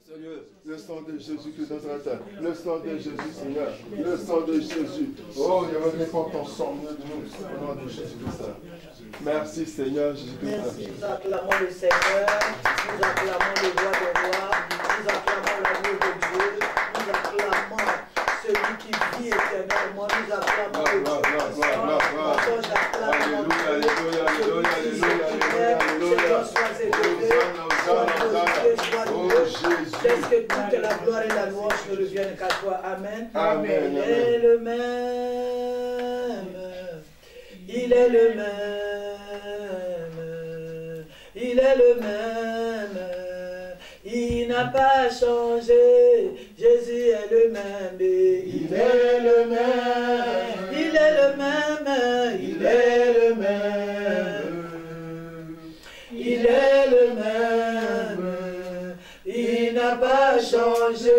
Seigneur, le sang de Jésus qui est dans la terre, le sang de Jésus, Seigneur, le sang de Jésus. Oh, il y a répandu ton sang de nous, au nom de Jésus-Christ. Merci, Seigneur Jésus-Christ. Merci, nous acclamons le Seigneur, nous acclamons le roi des rois, nous acclamons l'amour de Dieu, nous acclamons celui qui vit éternellement, nous acclamons le Dieu. Alléluia, alléluia, alléluia, sois élevé, sois glorifié, sois loué. Laisse que toute la gloire et la louange ne reviennent qu'à toi. Amen. Amen. Il est le même. Il est le même. Il est le même. Il n'a pas changé. Jésus est le même. Il est le même. Il est le même. Il est le même. Il est le même. Il n'a pas changé.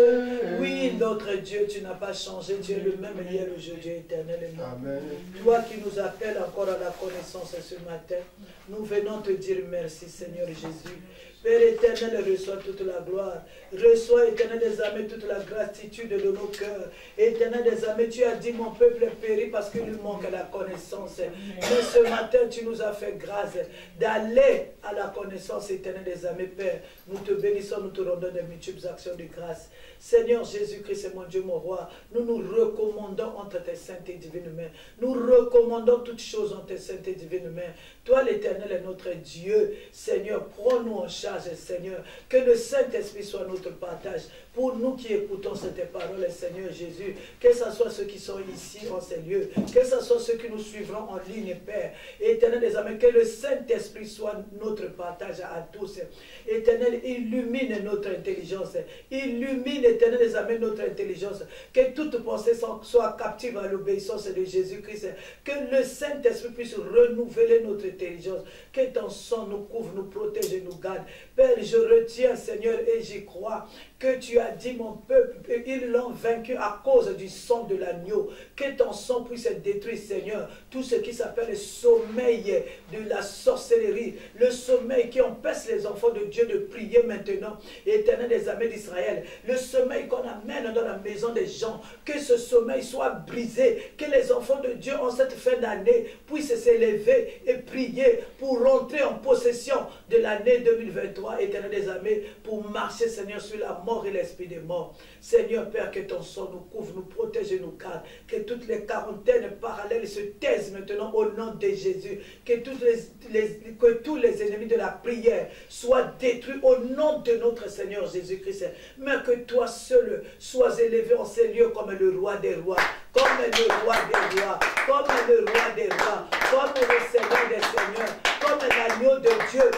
Oui, notre Dieu, tu n'as pas changé. Tu es le même hier, aujourd'hui, éternellement. Amen. Toi qui nous appelles encore à la connaissance ce matin, nous venons te dire merci, Seigneur Jésus. Père éternel, reçois toute la gloire. Reçois, éternel des amis, toute la gratitude de nos cœurs. Éternel des amis, tu as dit mon peuple périt parce qu'il lui manque la connaissance. Mais ce matin, tu nous as fait grâce d'aller à la connaissance, éternel des amis, Père. Nous te bénissons, nous te rendons de multiples actions de grâce. Seigneur Jésus-Christ, c'est mon Dieu, mon roi. Nous nous recommandons entre tes saintes et divines mains. Nous recommandons toutes choses entre tes saintes et divines mains. Toi, l'Éternel est notre Dieu. Seigneur, prends-nous en charge, Seigneur. Que le Saint-Esprit soit notre partage. Pour nous qui écoutons cette parole, Seigneur Jésus, que ce soit ceux qui sont ici en ces lieux, que ce soit ceux qui nous suivront en ligne, Père. Éternel des amis, que le Saint-Esprit soit notre partage à tous. Éternel, illumine notre intelligence. Illumine, Éternel des amis, notre intelligence. Que toute pensée soit captive à l'obéissance de Jésus-Christ. Que le Saint-Esprit puisse renouveler notre intelligence. Que ton sang nous couvre, nous protège et nous garde. Père, je retiens, Seigneur, et j'y crois que tu as dit, mon peuple, ils l'ont vaincu à cause du sang de l'agneau. Que ton sang puisse détruire, Seigneur, tout ce qui s'appelle le sommeil de la sorcellerie, le sommeil qui empêche les enfants de Dieu de prier maintenant, Éternel des armées d'Israël, le sommeil qu'on amène dans la maison des gens, que ce sommeil soit brisé, que les enfants de Dieu en cette fin d'année puissent s'élever et prier pour rentrer en possession de l'année 2023, Éternel des armées, pour marcher, Seigneur, sur la mort et l'esprit des morts. Seigneur Père, que ton sang nous couvre, nous protège et nous garde, que toutes les quarantaines parallèles se taisent maintenant au nom de Jésus, que tous les ennemis de la prière soient détruits au nom de notre Seigneur Jésus-Christ, mais que toi seul sois élevé en ces lieux comme le roi des rois, comme le roi des rois, comme le roi des rois, comme le Seigneur des seigneurs, comme l'agneau de Dieu.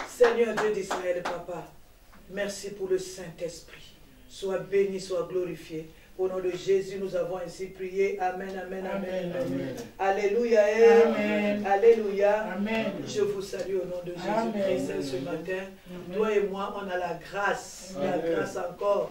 Seigneur Dieu d'Israël, Papa, merci pour le Saint-Esprit. Sois béni, sois glorifié. Au nom de Jésus, nous avons ainsi prié. Amen, amen, amen. Amen. Alléluia. Amen. Alléluia. Amen. Je vous salue au nom de Jésus-Christ ce matin. Toi et moi, on a la grâce encore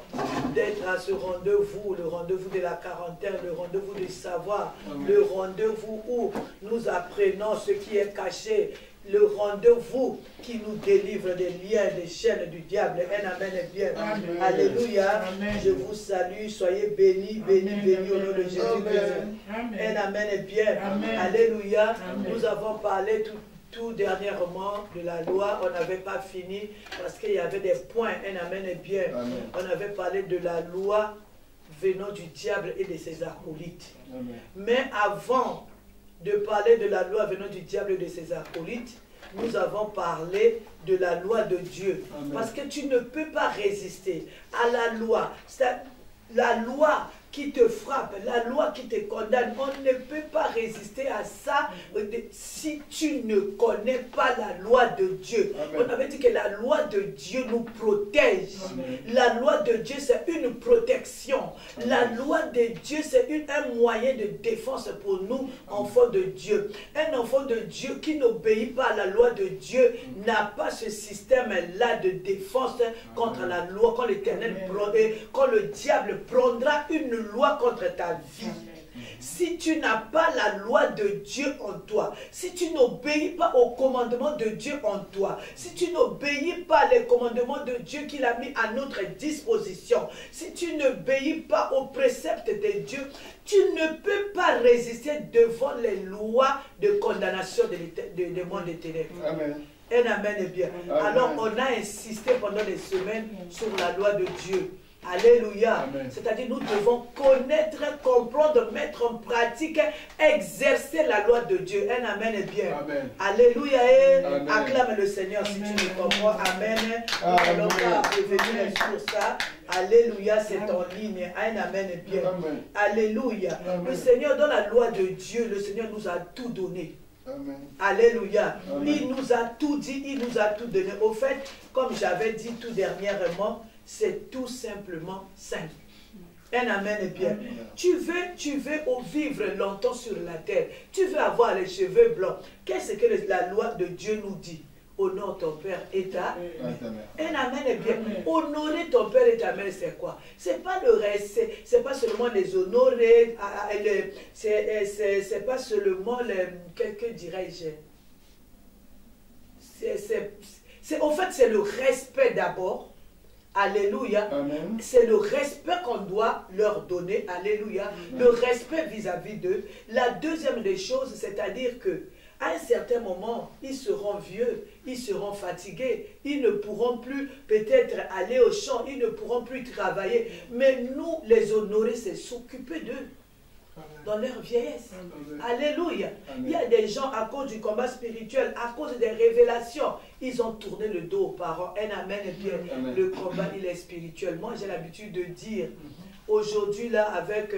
d'être à ce rendez-vous, le rendez-vous de la quarantaine, le rendez-vous du savoir, le rendez-vous où nous apprenons ce qui est caché, le rendez-vous qui nous délivre des liens, des chaînes du diable. Un amen est bien. Amen. Alléluia. Amen. Je vous salue. Soyez bénis, bénis, bénis au nom de Jésus-Christ. Un amen est bien. Amen. Alléluia. Amen. Nous avons parlé tout dernièrement de la loi. On n'avait pas fini parce qu'il y avait des points. Un amen est bien. Amen. On avait parlé de la loi venant du diable et de ses acolytes. Amen. Mais avant de parler de la loi venant du diable et de ses acolytes, nous avons parlé de la loi de Dieu. Amen. Parce que tu ne peux pas résister à la loi. C'est la loi qui te frappe, la loi qui te condamne. On ne peut pas résister à ça si tu ne connais pas la loi de Dieu. Amen. On avait dit que la loi de Dieu nous protège. Amen. La loi de Dieu, c'est une protection. Amen. La loi de Dieu, c'est un moyen de défense pour nous, enfants de Dieu. Un enfant de Dieu qui n'obéit pas à la loi de Dieu n'a pas ce système-là de défense contre la loi. Quand l'Éternel, quand le diable prendra une loi contre ta vie, Si tu n'as pas la loi de Dieu en toi, si tu n'obéis pas au commandement de Dieu en toi, si tu n'obéis pas les commandements de Dieu qu'il a mis à notre disposition, si tu n'obéis pas aux préceptes de Dieu, tu ne peux pas résister devant les lois de condamnation des mondes des ténèbres. Amen. Un amen est bien. Amen. Alors on a insisté pendant des semaines sur la loi de Dieu. Alléluia. C'est-à-dire nous devons connaître, comprendre, mettre en pratique, exercer la loi de Dieu. Un amen est bien. Amen. Alléluia. Et Amen. acclame le Seigneur si tu me comprends. Amen. Nous Amen. allons pas revenir sur ça. Alléluia, c'est en ligne. Un amen est bien. Amen. Alléluia. Amen. Le Seigneur, dans la loi de Dieu, le Seigneur nous a tout donné. Amen. Alléluia. Amen. Il nous a tout dit, il nous a tout donné. Au fait, comme j'avais dit tout dernièrement, c'est tout simplement simple. Un amen est bien. Tu veux vivre longtemps sur la terre. Tu veux avoir les cheveux blancs. Qu'est-ce que la loi de Dieu nous dit? Honore ton père et ta mère. Un amen est bien. Honorer ton père et ta mère, c'est quoi? C'est pas le reste, c'est pas seulement les honorer, c'est pas seulement que dirais-je? En fait, c'est le respect d'abord. Alléluia. C'est le respect qu'on doit leur donner. Alléluia. Amen. Le respect vis-à-vis d'eux. La deuxième des choses, c'est-à-dire que à un certain moment, ils seront vieux, ils seront fatigués, ils ne pourront plus peut-être aller au champ, ils ne pourront plus travailler. Mais nous, les honorer, c'est s'occuper d'eux dans leur vieillesse. Amen. Alléluia. Amen. Il y a des gens, à cause du combat spirituel, à cause des révélations, ils ont tourné le dos aux parents. Un amen. Et bien, le combat, il est spirituel. Moi, j'ai l'habitude de dire, aujourd'hui, là, avec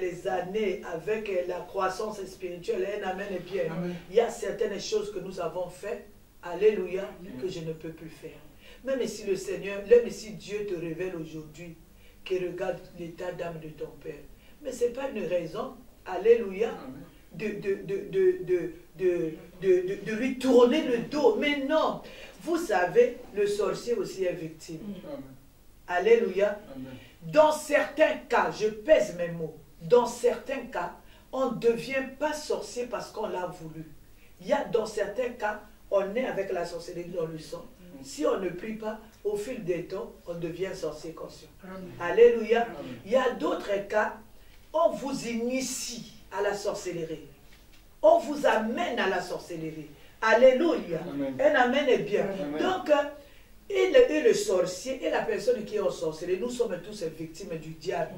les années, avec la croissance spirituelle, un amen et bien, il y a certaines choses que nous avons faites, alléluia, que je ne peux plus faire. Même si le Seigneur, même si Dieu te révèle aujourd'hui, que regarde l'état d'âme de ton père, mais ce n'est pas une raison, alléluia, de lui tourner le dos. Mais non, vous savez, le sorcier aussi est victime. Alléluia. Dans certains cas, je pèse mes mots, dans certains cas, on ne devient pas sorcier parce qu'on l'a voulu. Il y a dans certains cas, on est avec la sorcellerie dans le sang. Si on ne prie pas, au fil des temps, on devient sorcier conscient. Alléluia. Il y a d'autres cas, on vous initie à la sorcellerie. On vous amène à la sorcellerie. Alléluia. Un amen est bien. Amen. Donc, et le sorcier et la personne qui est en sorcellerie, nous sommes tous victimes du diable.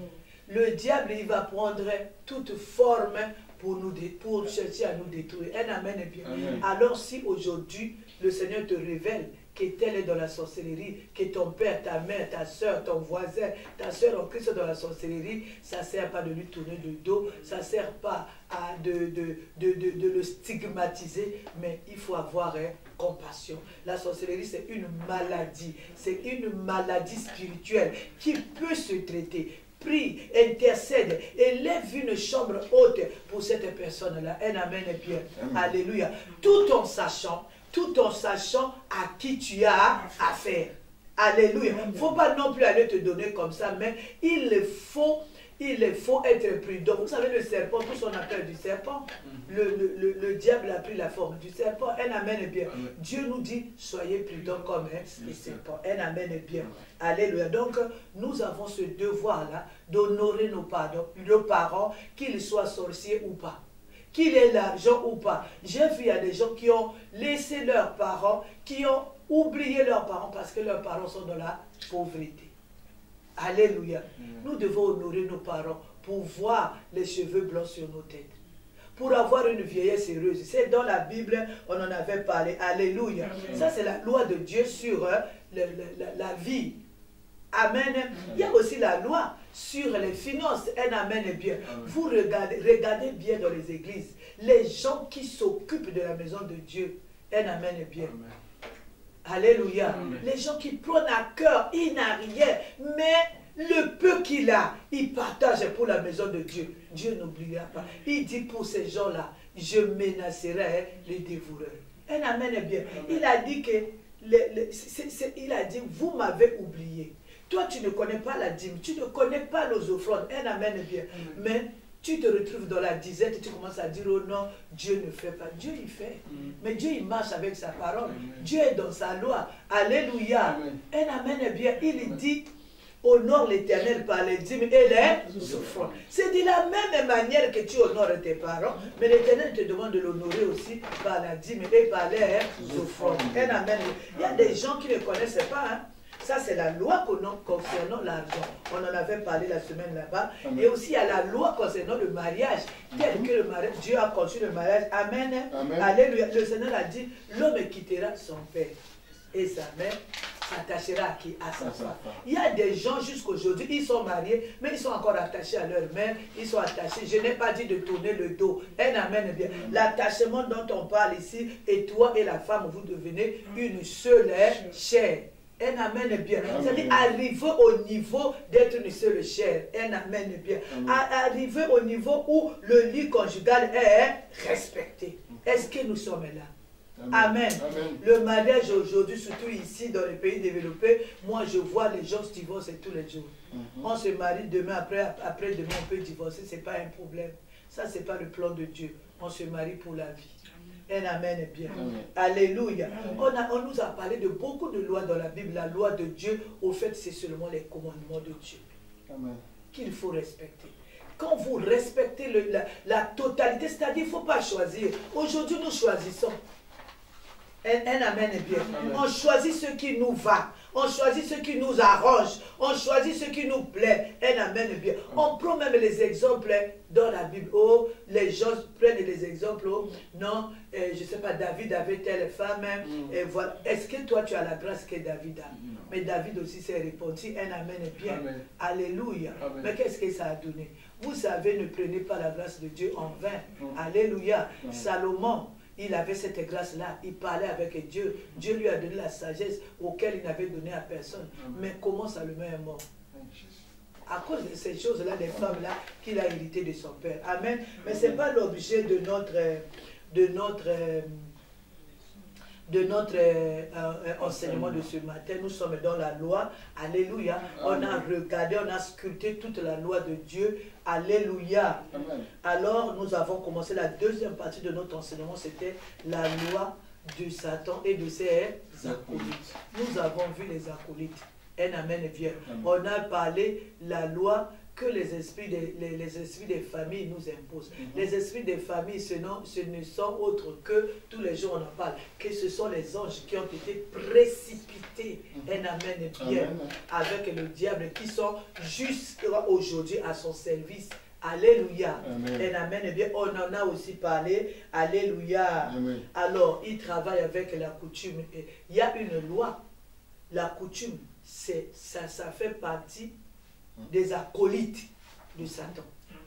Le diable, il va prendre toute forme pour chercher à nous détruire. Un amen est bien. Amen. Alors si aujourd'hui, le Seigneur te révèle que tel est dans la sorcellerie, que ton père, ta mère, ta soeur, ton voisin, ta soeur en Christ dans la sorcellerie, ça ne sert pas de lui tourner le dos, ça ne sert pas de le stigmatiser, mais il faut avoir compassion. La sorcellerie, c'est une maladie spirituelle qui peut se traiter. Prie, intercède, élève une chambre haute pour cette personne-là. Un amen et bien. Amen. Alléluia. Tout en sachant à qui tu as affaire. Alléluia. Il ne faut pas non plus aller te donner comme ça, mais il faut être prudent. Vous savez, le serpent, tout son appel du serpent, le diable a pris la forme du serpent. Un amen est bien. Amen. Dieu nous dit, soyez prudents comme un serpent. Un amen est bien. Alléluia. Donc, nous avons ce devoir-là d'honorer nos parents, qu'ils soient sorciers ou pas, qu'il ait l'argent ou pas. J'ai vu, il y a des gens qui ont laissé leurs parents, qui ont oublié leurs parents parce que leurs parents sont dans la pauvreté. Alléluia. Nous devons honorer nos parents pour voir les cheveux blancs sur nos têtes, pour avoir une vieillesse heureuse. C'est dans la Bible, on en avait parlé. Alléluia. Amen. Ça, c'est la loi de Dieu sur la vie. Amen. Il y a aussi la loi sur les finances. Un amen est bien. Amen. Vous regardez bien dans les églises, les gens qui s'occupent de la maison de Dieu. Un amen est bien. Amen. Alléluia. Amen. Les gens qui prennent à cœur, il n'a rien, mais le peu qu'il a, il partage pour la maison de Dieu. Dieu n'oubliera pas. Il dit pour ces gens-là, je menacerai les dévoreurs. Un amen est bien. Amen. Il a dit que, il a dit, vous m'avez oublié. Toi, tu ne connais pas la dîme, tu ne connais pas nos offrandes. Un amen est bien. Amen. Mais tu te retrouves dans la disette et tu commences à dire, oh non, Dieu ne fait pas. Dieu, il fait. Mais Dieu, il marche avec sa parole. Dieu est dans sa loi. Alléluia. Un amen est bien. Il dit, honore l'Éternel par les dîmes et les offrandes. C'est de la même manière que tu honores tes parents, mais l'Éternel te demande de l'honorer aussi par la dîme et par les offrandes. Un amen. Il y a des gens qui ne connaissent pas, hein. Ça, c'est la loi concernant l'argent. On en avait parlé la semaine là-bas. Et aussi, il y a la loi concernant le mariage. Tel que le mariage, Dieu a conçu le mariage. Amen. Amen. Alléluia. Le Seigneur a dit, l'homme quittera son père et sa mère, s'attachera à qui? À sa femme. Il y a des gens jusqu'aujourd'hui, ils sont mariés, mais ils sont encore attachés à leur mère. Ils sont attachés. Je n'ai pas dit de tourner le dos. Un amen bien. L'attachement dont on parle ici, et toi et la femme, vous devenez une seule chair. Un amen bien. C'est-à-dire arriver au niveau d'être une seule chair. Un amen bien. Arriver au niveau où le lit conjugal est respecté. Est-ce que nous sommes là? Amen. Amen. Le mariage aujourd'hui, surtout ici dans les pays développés, moi je vois les gens se divorcer tous les jours. On se marie demain, après demain on peut divorcer, ce n'est pas un problème. Ça, ce n'est pas le plan de Dieu. On se marie pour la vie. Un amen est bien. Amen. Alléluia. On nous a parlé de beaucoup de lois dans la Bible. La loi de Dieu, au fait, c'est seulement les commandements de Dieu qu'il faut respecter. Quand vous respectez la totalité, c'est-à-dire qu'il ne faut pas choisir. Aujourd'hui, nous choisissons. Un amen est bien. Amen. On choisit ce qui nous va. On choisit ce qui nous arrange. On choisit ce qui nous plaît. Un amen est bien. On prend même les exemples dans la Bible. Oh, les gens prennent les exemples. Oh, non, je ne sais pas, David avait telle femme. Et voilà. Est-ce que toi, tu as la grâce que David a? Mais David aussi s'est répandu. Un amen est bien. Amen. Alléluia. Amen. Mais qu'est-ce que ça a donné? Vous savez, ne prenez pas la grâce de Dieu en vain. Alléluia. Salomon, il avait cette grâce-là, il parlait avec Dieu. Dieu lui a donné la sagesse auquel il n'avait donné à personne. Mais comment Salomon est mort? À cause de ces choses-là, des femmes-là, qu'il a hérité de son père. Amen. Mais ce n'est pas l'objet de notre enseignement de ce matin. Nous sommes dans la loi. Alléluia. On a regardé, on a sculpté toute la loi de Dieu. Alléluia. Amen. Alors, nous avons commencé la deuxième partie de notre enseignement. C'était la loi de Satan et de ses acolytes. Nous avons vu les acolytes. Un amen bien. On a parlé la loi que les esprits des familles nous imposent. Les esprits des familles, ce ne sont autres que, tous les jours on en parle, que ce sont les anges qui ont été précipités, un amen bien, avec le diable, qui sont jusqu'à aujourd'hui à son service. Alléluia. Un amen bien. On en a aussi parlé. Alléluia. Amen. Alors, il travaille avec la coutume. Il y a une loi. La coutume, ça fait partie des acolytes de Satan.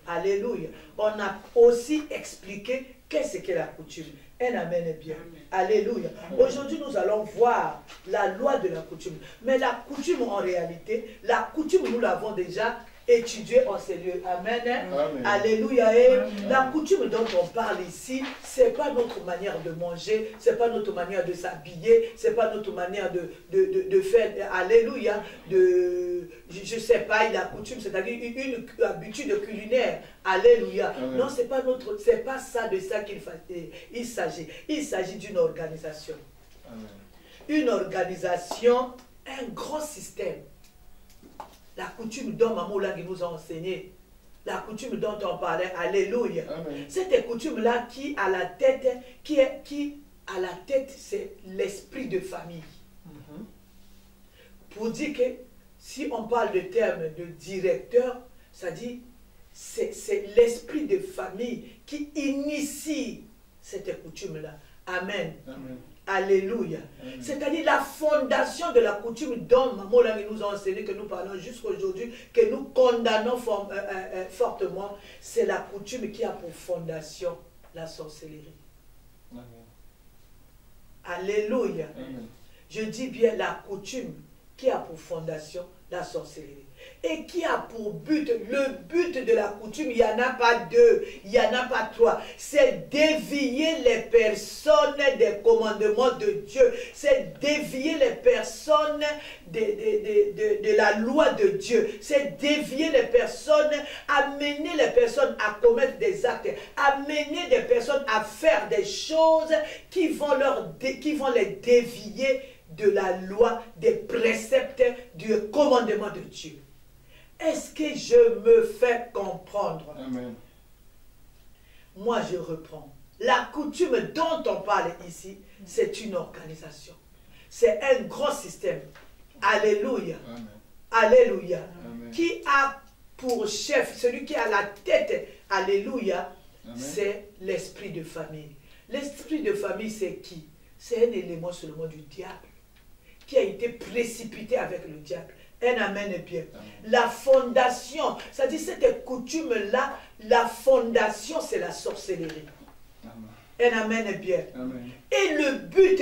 Alléluia. On a aussi expliqué qu'est-ce qu'est la coutume. Un amen est bien. Alléluia. Aujourd'hui, nous allons voir la loi de la coutume. Mais la coutume, en réalité, la coutume, nous l'avons déjà étudié en ces lieux. Amen. Amen. Alléluia. Et la coutume dont on parle ici, ce n'est pas notre manière de manger, ce n'est pas notre manière de s'habiller, ce n'est pas notre manière de faire, alléluia, je ne sais pas, la coutume, c'est-à-dire une habitude culinaire. Alléluia. Amen. Non, ce n'est pas ça de ça qu'il s'agit. Il s'agit d'une organisation. Amen. Une organisation, un grand système. La coutume dont Maman Olangi nous a enseigné, la coutume dont on parlait, alléluia. Amen. Cette coutume-là qui a la tête, c'est l'esprit de famille. Pour dire que si on parle de terme de directeur, ça dit c'est l'esprit de famille qui initie cette coutume-là. Amen. Amen. Alléluia. C'est-à-dire la fondation de la coutume dont Maman Olangi nous a enseigné, que nous parlons jusqu'à aujourd'hui, que nous condamnons fortement, c'est la coutume qui a pour fondation la sorcellerie. Amen. Alléluia. Amen. Je dis bien la coutume qui a pour fondation la sorcellerie. Et qui a pour but, le but de la coutume, il n'y en a pas deux, il n'y en a pas trois. C'est dévier les personnes des commandements de Dieu. C'est dévier les personnes de la loi de Dieu. C'est dévier les personnes, amener les personnes à commettre des actes, amener des personnes à faire des choses qui vont les dévier de la loi, des préceptes, du commandement de Dieu. Est-ce que je me fais comprendre? Amen. Moi, je reprends. La coutume dont on parle ici, c'est une organisation. C'est un grand système. Alléluia. Amen. Alléluia. Amen. Qui a pour chef, celui qui a la tête, alléluia, c'est l'esprit de famille. L'esprit de famille, c'est qui? C'est un élément seulement du diable, qui a été précipité avec le diable. Un amen est bien. Amen. La fondation, c'est-à-dire cette coutume-là, la fondation, c'est la sorcellerie. Amen. Un amen est bien. Amen. Et le but,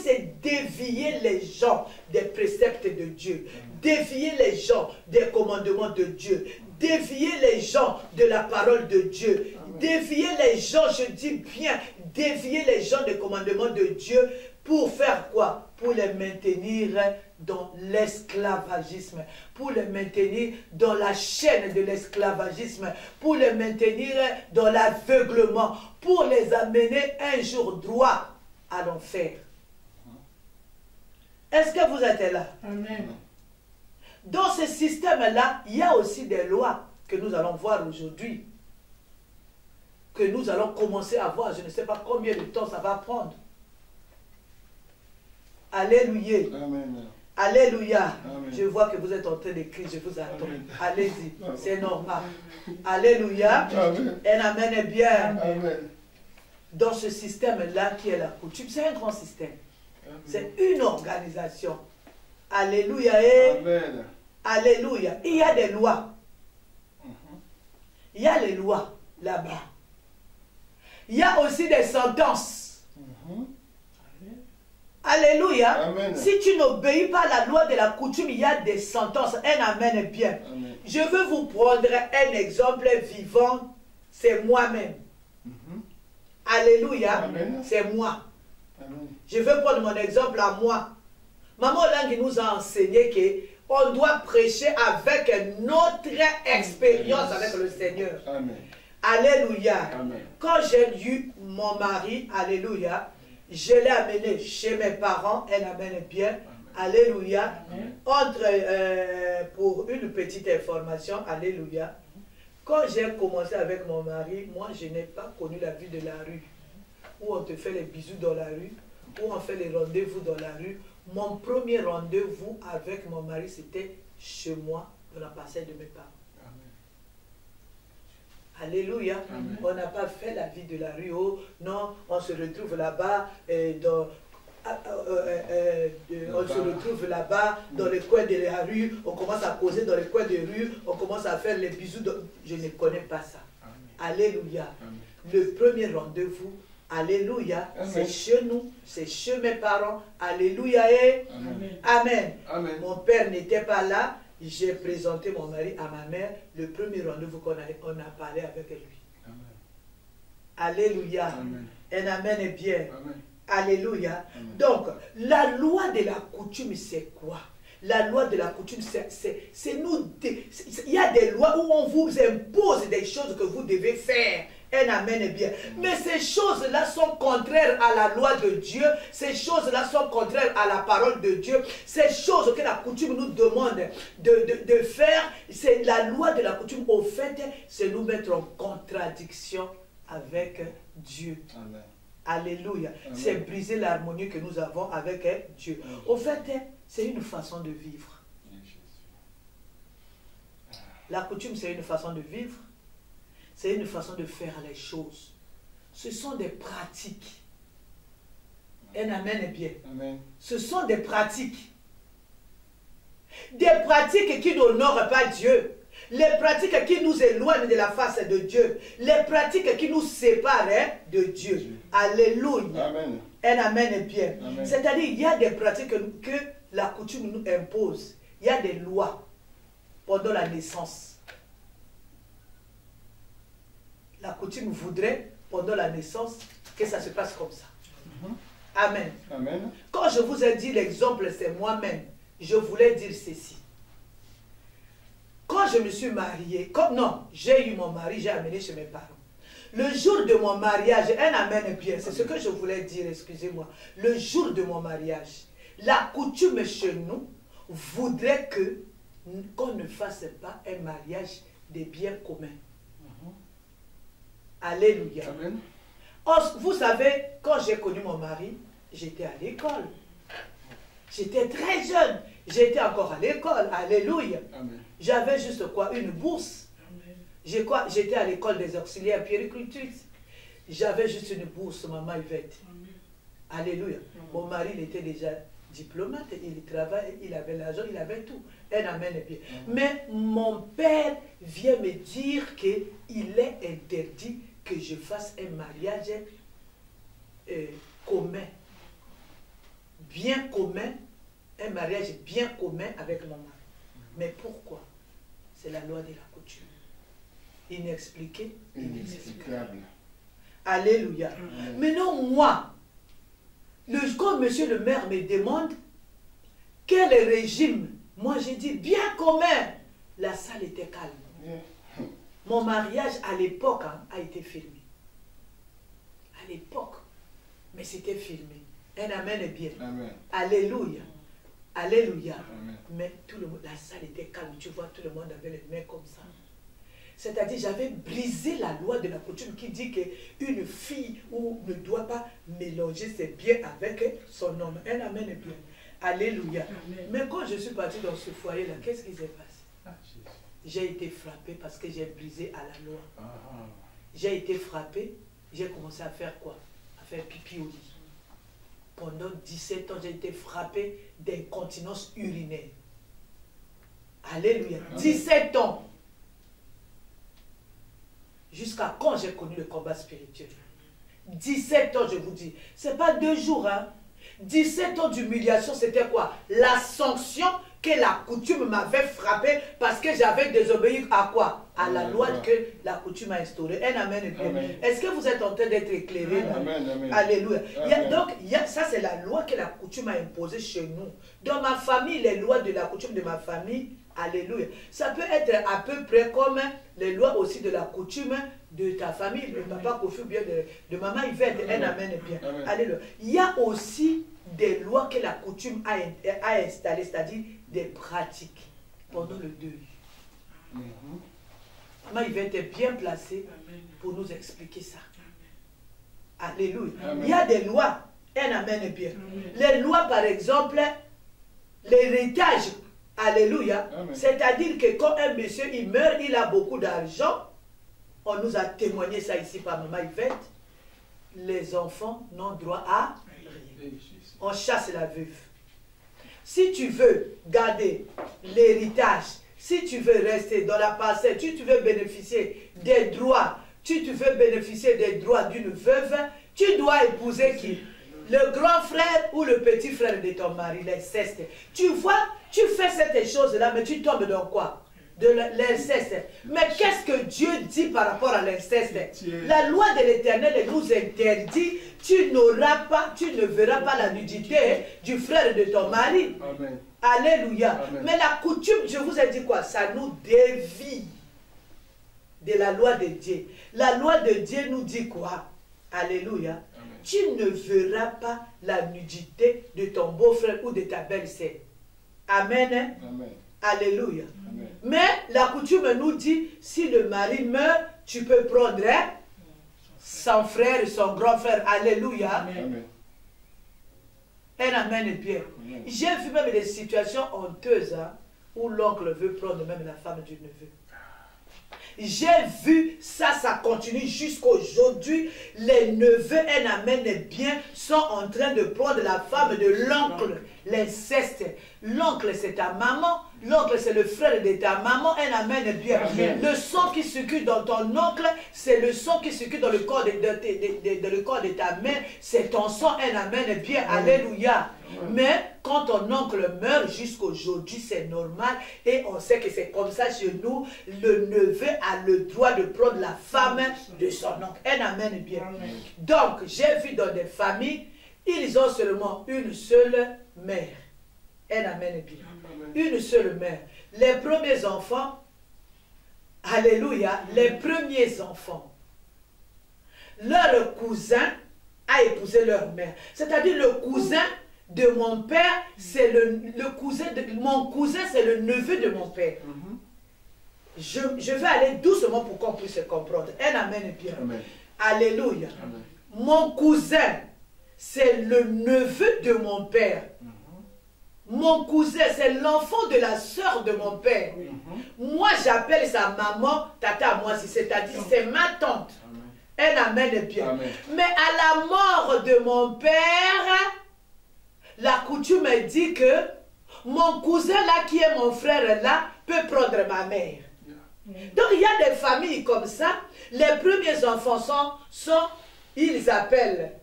c'est dévier les gens des préceptes de Dieu, dévier les gens des commandements de Dieu, dévier les gens de la parole de Dieu, dévier les gens, je dis bien, dévier les gens des commandements de Dieu pour faire quoi? Pour les maintenir dans l'esclavagisme, pour les maintenir dans la chaîne de l'esclavagisme, pour les maintenir dans l'aveuglement, pour les amener un jour droit à l'enfer. Est-ce que vous êtes là? Amen. Dans ce système-là, il y a aussi des lois que nous allons voir aujourd'hui, que nous allons commencer à voir. Je ne sais pas combien de temps ça va prendre. Alléluia. Amen. Alléluia. Amen. Je vois que vous êtes en train d'écrire, je vous attends. Allez-y, c'est normal. Alléluia. Amen. Et amen est bien. Amen. Dans ce système-là qui est la coutume, c'est un grand système. C'est une organisation. Alléluia. Et amen. Alléluia. Il y a des lois. Il y a les lois là-bas. Il y a aussi des sentences. Alléluia. Amen. Si tu n'obéis pas à la loi de la coutume, il y a des sentences. Un amen est bien. Amen. Je veux vous prendre un exemple vivant. C'est moi-même. Alléluia. C'est moi. Amen. Je veux prendre mon exemple à moi. Maman Lang nous a enseigné qu'on doit prêcher avec notre expérience avec le Seigneur. Amen. Alléluia. Amen. Quand j'ai eu mon mari, alléluia, je l'ai amené chez mes parents, elle amène bien, alléluia. Pour une petite information, alléluia. Quand j'ai commencé avec mon mari, moi je n'ai pas connu la vie de la rue, où on te fait les bisous dans la rue, où on fait les rendez-vous dans la rue. Mon premier rendez-vous avec mon mari, c'était chez moi, dans la parcelle de mes parents. Alléluia. Amen. On n'a pas fait la vie de la rue. Oh, non, on se retrouve là-bas on se retrouve là-bas dans les coins de la rue. On commence à causer dans les coins de rue. On commence à faire les bisous. Je ne connais pas ça. Amen. Alléluia. Amen. Le premier rendez-vous, alléluia, c'est chez nous, c'est chez mes parents. Alléluia. Et amen. Amen. Amen. Mon père n'était pas là. J'ai présenté mon mari à ma mère. Le premier rendez-vous qu'on a parlé avec lui. Amen. Alléluia. Amen. Un amen est bien. Amen. Alléluia. Amen. Donc, la loi de la coutume, c'est quoi? La loi de la coutume, c'est nous. Il y a des lois où on vous impose des choses que vous devez faire. Un amen est bien. Mais ces choses-là sont contraires à la loi de Dieu. Ces choses-là sont contraires à la parole de Dieu. Ces choses que la coutume nous demande de faire, c'est la loi de la coutume. Au fait, c'est nous mettre en contradiction avec Dieu. Amen. Alléluia. C'est briser l'harmonie que nous avons avec Dieu. Amen. Au fait, c'est une façon de vivre. La coutume, c'est une façon de vivre. C'est une façon de faire les choses. Ce sont des pratiques. Un amen est bien. Amen. Ce sont des pratiques. Des pratiques qui n'honorent pas Dieu. Les pratiques qui nous éloignent de la face de Dieu. Les pratiques qui nous séparent de Dieu. Alléluia. Amen. Un amen est bien. C'est-à-dire, il y a des pratiques que la coutume nous impose, il y a des lois pendant la naissance. La coutume voudrait, pendant la naissance, que ça se passe comme ça. Amen. Amen. Quand je vous ai dit l'exemple, c'est moi-même. Je voulais dire ceci. Quand je me suis mariée, non, j'ai eu mon mari, j'ai amené chez mes parents. Le jour de mon mariage, un amen bien, c'est ce que je voulais dire, excusez-moi. Le jour de mon mariage, la coutume chez nous voudrait qu'on ne fasse pas un mariage des biens communs. Alléluia. Amen. Vous savez, quand j'ai connu mon mari, j'étais à l'école. J'étais très jeune. J'étais encore à l'école. Alléluia. J'avais juste quoi? Une bourse. J'étais à l'école des auxiliaires puéricultrices. J'avais juste une bourse, maman Yvette. Alléluia. Mon mari, il était déjà diplomate, il travaillait, il avait l'argent, il avait tout. Un amen bien. Mais mon père vient me dire qu'il est interdit que je fasse un mariage commun. Bien commun. Un mariage bien commun avec mon mari. Mais pourquoi? C'est la loi de la coutume. Inexpliquée, inexplicable. Alléluia. Maintenant, moi, quand monsieur le maire me demande quel régime, moi j'ai dit bien commun. La salle était calme. Mon mariage à l'époque a été filmé. À l'époque. Mais c'était filmé. Un amen est bien. Amen. Alléluia. Alléluia. Amen. Mais tout le monde, la salle était calme. Tu vois, tout le monde avait les mains comme ça. C'est-à-dire, j'avais brisé la loi de la coutume qui dit qu'une fille ne doit pas mélanger ses biens avec son homme. Un amen est bien. Alléluia. Amen. Mais quand je suis partie dans ce foyer-là, qu'est-ce qui s'est passé? J'ai été frappée parce que j'ai brisé à la loi. J'ai été frappée, j'ai commencé à faire quoi? À faire pipi au lit. Pendant 17 ans, j'ai été frappée d'incontinence urinaire. Alléluia. 17 ans. Jusqu'à quand j'ai connu le combat spirituel. 17 ans, je vous dis. Ce n'est pas 2 jours, hein. 17 ans d'humiliation, c'était quoi? La sanction que la coutume m'avait frappé parce que j'avais désobéi à quoi? À la loi que la coutume a instaurée. Un amen. Est-ce que vous êtes en train d'être éclairé là? Amen. Alléluia. Ça, c'est la loi que la coutume a imposée chez nous. Dans ma famille, les lois de la coutume de ma famille, alléluia. Ça peut être à peu près comme les lois aussi de la coutume de ta famille, de papa Kofi, bien de maman Yvette. Un amen bien. Alléluia. Il y a aussi des lois que la coutume a installées, c'est-à-dire des pratiques pendant le deuil. Maman Yvette est bien placée pour nous expliquer ça. Alléluia. Il y a des lois. Un amen bien. Les lois, par exemple, l'héritage. Alléluia. C'est-à-dire que quand un monsieur il meurt, il a beaucoup d'argent. On nous a témoigné ça ici par maman Yvette. Les enfants n'ont droit à rien. On chasse la veuve. Si tu veux garder l'héritage, si tu veux rester dans la parcelle, si tu veux bénéficier des droits, si tu veux bénéficier des droits d'une veuve, tu dois épouser qui? Le grand frère ou le petit frère de ton mari, l'inceste. Tu vois, tu fais cette chose-là, mais tu tombes dans quoi? De l'inceste. Mais qu'est-ce que Dieu dit par rapport à l'inceste? La loi de l'Éternel nous interdit, tu ne verras pas la nudité du frère de ton mari. Amen. Alléluia. Amen. Mais la coutume, je vous ai dit quoi? Ça nous dévie de la loi de Dieu. La loi de Dieu nous dit quoi? Alléluia. Amen. Tu ne verras pas la nudité de ton beau-frère ou de ta belle-sœur. Amen. Amen. Alléluia. Amen. Mais la coutume nous dit, si le mari meurt, tu peux prendre son frère, son grand frère. Alléluia. Amen. Un amen bien. J'ai vu même des situations honteuses où l'oncle veut prendre même la femme du neveu. J'ai vu ça, ça continue jusqu'à aujourd'hui. Les neveux, un amen bien, sont en train de prendre la femme de l'oncle. L'inceste, l'oncle c'est ta maman, l'oncle c'est le frère de ta maman, un amen bien. Amen. Le sang qui circule dans ton oncle, c'est le sang qui circule dans le corps le corps de ta mère, c'est ton sang, un amen bien, alléluia. Mais quand ton oncle meurt jusqu'aujourd'hui, c'est normal et on sait que c'est comme ça chez nous, le neveu a le droit de prendre la femme de son oncle, un amen bien. Donc, j'ai vu dans des familles, ils ont seulement une seule mère. Un amen bien. Une seule mère. Les premiers enfants, alléluia, les premiers enfants, leur cousin a épousé leur mère. C'est-à-dire le cousin de mon père, c'est le cousin de mon cousin, c'est le neveu de mon père. Je vais aller doucement pour qu'on puisse comprendre. Un amen bien. Amen. Alléluia. Amen. Mon cousin, c'est le neveu de mon père. Mon cousin, c'est l'enfant de la sœur de mon père. Moi, j'appelle sa maman Tata moi, c'est-à-dire c'est ma tante. Un amen bien. Amen. Mais à la mort de mon père, la coutume dit que mon cousin là, qui est mon frère là, peut prendre ma mère. Donc il y a des familles comme ça. Les premiers enfants sont ils appellent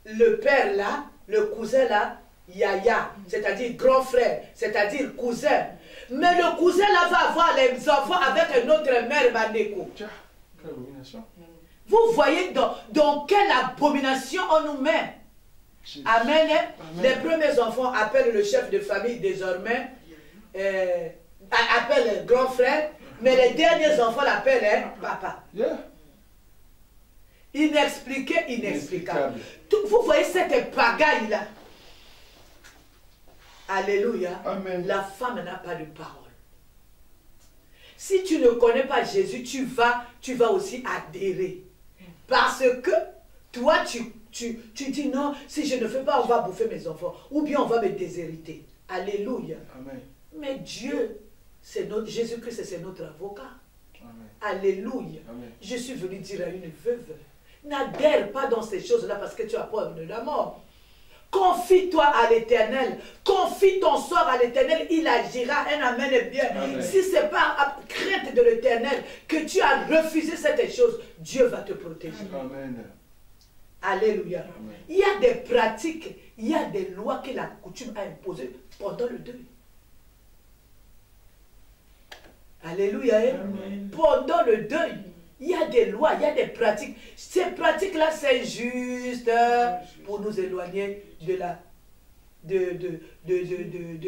le père là, le cousin là, Yaya, c'est-à-dire grand frère, c'est-à-dire cousin. Mais le cousin là va avoir les enfants avec une autre mère, Bandeko. Quelle abomination. Vous voyez dans quelle abomination on nous met. Amen. Les premiers enfants appellent le chef de famille désormais, appellent grand frère, mais les derniers enfants l'appellent papa. Inexpliqué, inexplicable. Vous voyez cette pagaille là. Alléluia. Amen. La femme n'a pas de parole. Si tu ne connais pas Jésus, tu vas aussi adhérer. Parce que toi, tu dis non, si je ne fais pas, on va bouffer mes enfants. Ou bien on va me déshériter. Alléluia. Amen. Mais Dieu, Jésus-Christ, c'est notre avocat. Amen. Alléluia. Amen. Je suis venu dire à une veuve, n'adhère pas dans ces choses-là parce que tu as peur de la mort. Confie-toi à l'Éternel. Confie ton sort à l'Éternel. Il agira. Un amen bien. Amen. Si ce n'est pas à crainte de l'Éternel que tu as refusé cette chose, Dieu va te protéger. Amen. Alléluia. Amen. Il y a des pratiques, il y a des lois que la coutume a imposées pendant le deuil. Alléluia. Amen. Pendant le deuil, il y a des lois, il y a des pratiques. Ces pratiques-là, c'est juste pour nous éloigner de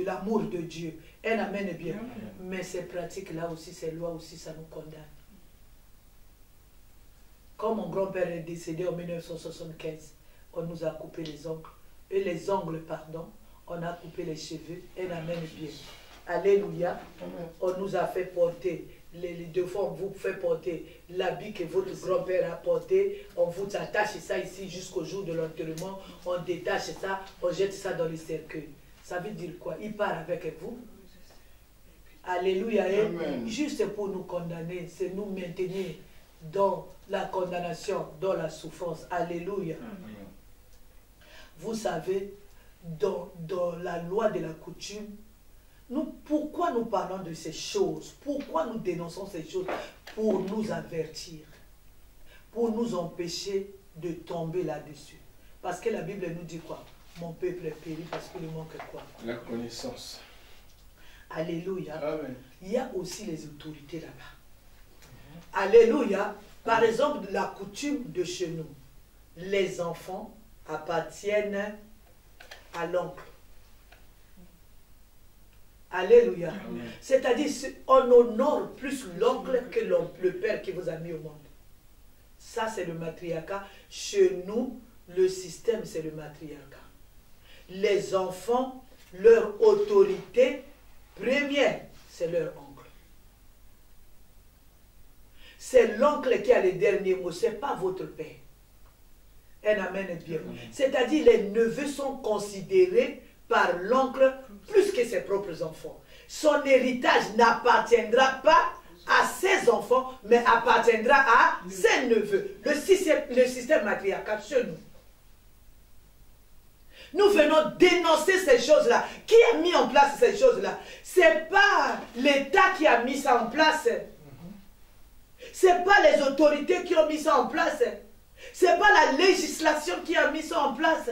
l'amour de Dieu. Un amen bien. Mais ces pratiques-là aussi, ces lois aussi, ça nous condamne. Quand mon grand-père est décédé en 1975, on nous a coupé les ongles. Pardon. On a coupé les cheveux. Un amen bien. Alléluia. Amen. On nous a fait porter, les deux fois on vous fait porter l'habit que votre grand-père a porté, on vous attache ça ici jusqu'au jour de l'enterrement, on détache ça, on jette ça dans les cercueils. Ça veut dire quoi? Il part avec vous. Alléluia. Amen. Juste pour nous condamner, c'est nous maintenir dans la condamnation, dans la souffrance. Alléluia. Amen. Vous savez, dans la loi de la coutume, pourquoi nous parlons de ces choses? Pourquoi nous dénonçons ces choses? Pour nous avertir, pour nous empêcher de tomber là-dessus. Parce que la Bible nous dit quoi? Mon peuple est péri parce qu'il manque quoi? La connaissance. Alléluia. Amen. Il y a aussi les autorités là-bas. Alléluia. Par exemple, la coutume de chez nous, les enfants appartiennent à l'oncle. Alléluia. C'est-à-dire, on honore plus l'oncle que le père qui vous a mis au monde. Ça, c'est le matriarcat. Chez nous, le système, c'est le matriarcat. Les enfants, leur autorité première, c'est leur oncle. C'est l'oncle qui a les derniers mots, ce n'est pas votre père. Un amen bien. C'est-à-dire, les neveux sont considérés par l'oncle plus que ses propres enfants. Son héritage n'appartiendra pas à ses enfants, mais appartiendra à ses neveux. Le système matriarcal chez nous. Nous venons dénoncer ces choses-là. Qui a mis en place ces choses-là? Ce n'est pas l'État qui a mis ça en place. Ce n'est pas les autorités qui ont mis ça en place. Ce n'est pas la législation qui a mis ça en place.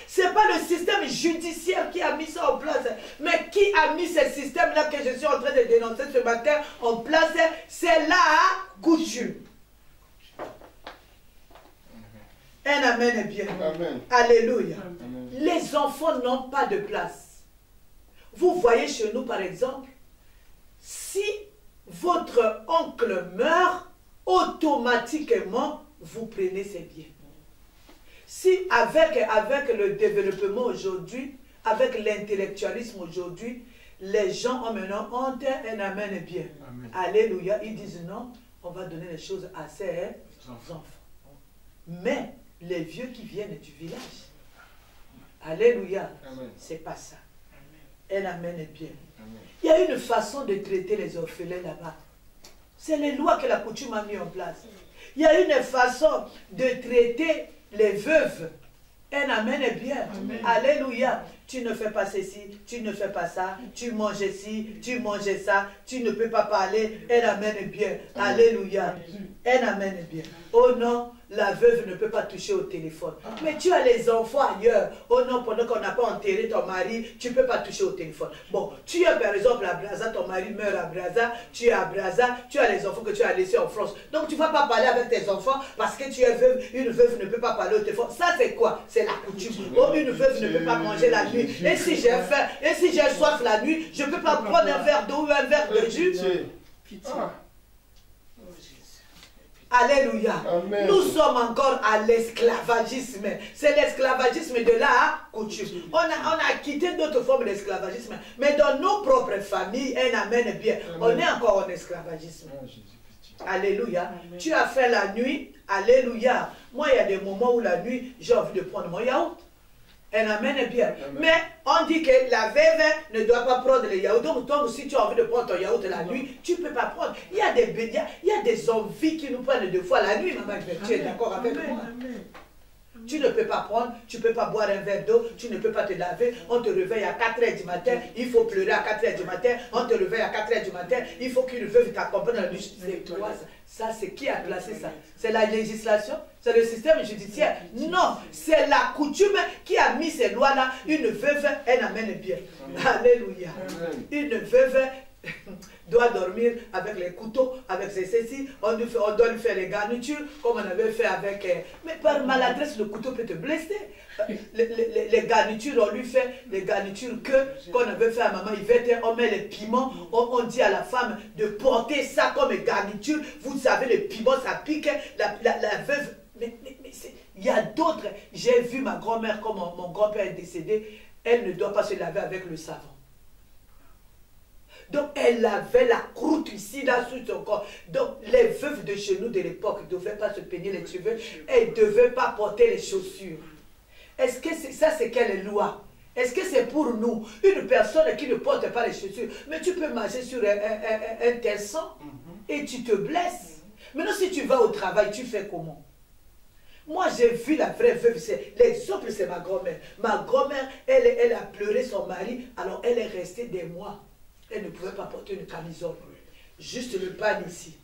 Ce n'est pas le système judiciaire qui a mis ça en place. Mais qui a mis ce système-là que je suis en train de dénoncer ce matin en place? C'est la coutume. Un amen est bien. Amen. Alléluia. Amen. Les enfants n'ont pas de place. Vous voyez chez nous, par exemple, si votre oncle meurt, automatiquement, vous prenez ses biens. Si avec le développement aujourd'hui, avec l'intellectualisme aujourd'hui, les gens ont maintenant honte, un amen est bien. Amen. Alléluia. Ils disent non, on va donner les choses à ces enfants. Mais les vieux qui viennent du village, alléluia, c'est pas ça. Un amen est bien. Amen. Il y a une façon de traiter les orphelins là-bas. C'est les lois que la coutume a mis en place. Il y a une façon de traiter les veuves. Un amen est bien. Amen. Alléluia. Tu ne fais pas ceci, tu ne fais pas ça, tu manges ci, tu manges ça, tu ne peux pas parler. Un amen est bien. Amen. Alléluia. Un amen est bien. Oh non, la veuve ne peut pas toucher au téléphone. Mais tu as les enfants ailleurs. Oh non, pendant qu'on n'a pas enterré ton mari, tu ne peux pas toucher au téléphone. Bon, tu es par exemple à Brazza, ton mari meurt à Brazza, tu es à Brazza, tu as les enfants que tu as laissés en France. Donc tu ne vas pas parler avec tes enfants parce que tu es veuve. Une veuve ne peut pas parler au téléphone. Ça c'est quoi? C'est la coutume. Oh, une veuve ne peut pas manger la nuit. Et si j'ai faim, et si j'ai soif la nuit, je ne peux pas prendre un verre d'eau ou un verre de jus. Alléluia. Amen. Nous sommes encore à l'esclavagisme. C'est l'esclavagisme de la coutume. On a quitté d'autres formes d'esclavagisme. Mais dans nos propres familles, un amen est bien. Amen. On est encore en esclavagisme. Alléluia. Amen. Tu as fait la nuit. Alléluia. Moi, il y a des moments où la nuit, j'ai envie de prendre mon yaourt. Un amen est bien. Amen. Mais on dit que la veuve ne doit pas prendre le yaourt. Donc, si tu as envie de prendre ton yaourt la nuit, tu ne peux pas prendre. Il y a des envies qui nous prennent deux fois la nuit, maman. Tu es d'accord avec moi? Amen. Tu ne peux pas prendre, tu ne peux pas boire un verre d'eau, tu ne peux pas te laver. On te réveille à 4 h du matin, il faut pleurer à 4 h du matin. On te réveille à 4 h du matin, il faut qu'une veuve t'accompagne dans la nuit. C'est quoi ça? Ça, c'est qui a placé ça? C'est la législation? C'est le système judiciaire? Non, c'est la coutume qui a mis ces lois-là. Une veuve, elle amène bien. Amen. Alléluia. Amen. Une veuve doit dormir avec les couteaux, avec ses ceci, on doit lui faire les garnitures, comme on avait fait avec... mais par maladresse, le couteau peut te blesser. Les garnitures, on lui fait les garnitures qu'on avait fait à maman Yvette, on met les piments, on dit à la femme de porter ça comme garniture. Vous savez, le piment, ça pique, la veuve... Mais il y a d'autres. J'ai vu ma grand-mère, comme mon grand-père est décédé, elle ne doit pas se laver avec le savon. Donc, elle avait la croûte ici, là, sous son corps. Donc, les veuves de chez nous de l'époque ne devaient pas se peigner les cheveux. Elles ne devaient pas porter les chaussures. Est-ce que ça, c'est quelle loi? Est-ce que c'est pour nous? Une personne qui ne porte pas les chaussures. Mais tu peux marcher sur un tel sang et tu te blesses. Maintenant, si tu vas au travail, tu fais comment? Moi, j'ai vu la vraie veuve. L'exemple, c'est ma grand-mère. Ma grand-mère, elle a pleuré son mari. Alors, elle est restée des mois. Elle ne pouvait pas porter une camisole. Juste le pan ici.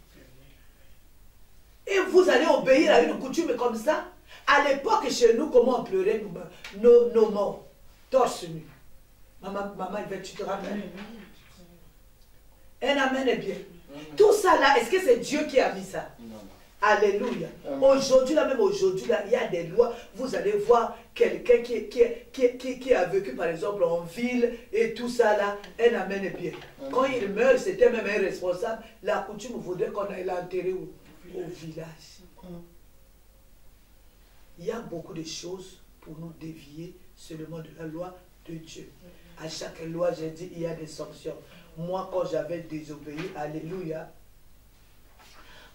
Et vous allez obéir à une coutume comme ça? À l'époque, chez nous, comment on pleurait nos morts? Torse nu. Maman, tu te rappelles? Un amen est bien. Tout ça là, est-ce que c'est Dieu qui a mis ça? Alléluia. Aujourd'hui, là, même aujourd'hui, là, il y a des lois. Vous allez voir quelqu'un qui a vécu, par exemple, en ville et tout ça, là, un amen est bien. Quand il meurt, c'était même un responsable. La coutume voudrait qu'on aille l'enterrer au village. Il y a beaucoup de choses pour nous dévier seulement de la loi de Dieu. À chaque loi, j'ai dit, il y a des sanctions. Moi, quand j'avais désobéi, alléluia,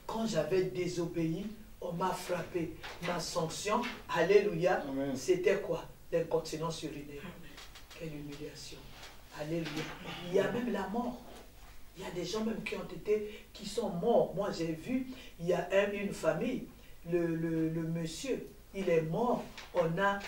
quand j'avais désobéi, on m'a frappé. Ma sanction, alléluia, c'était quoi? L'incontinence urinaire. Quelle humiliation. Alléluia. Il y a même la mort. Il y a des gens même qui sont morts. Moi, j'ai vu, il y a une famille, le monsieur, il est mort, on a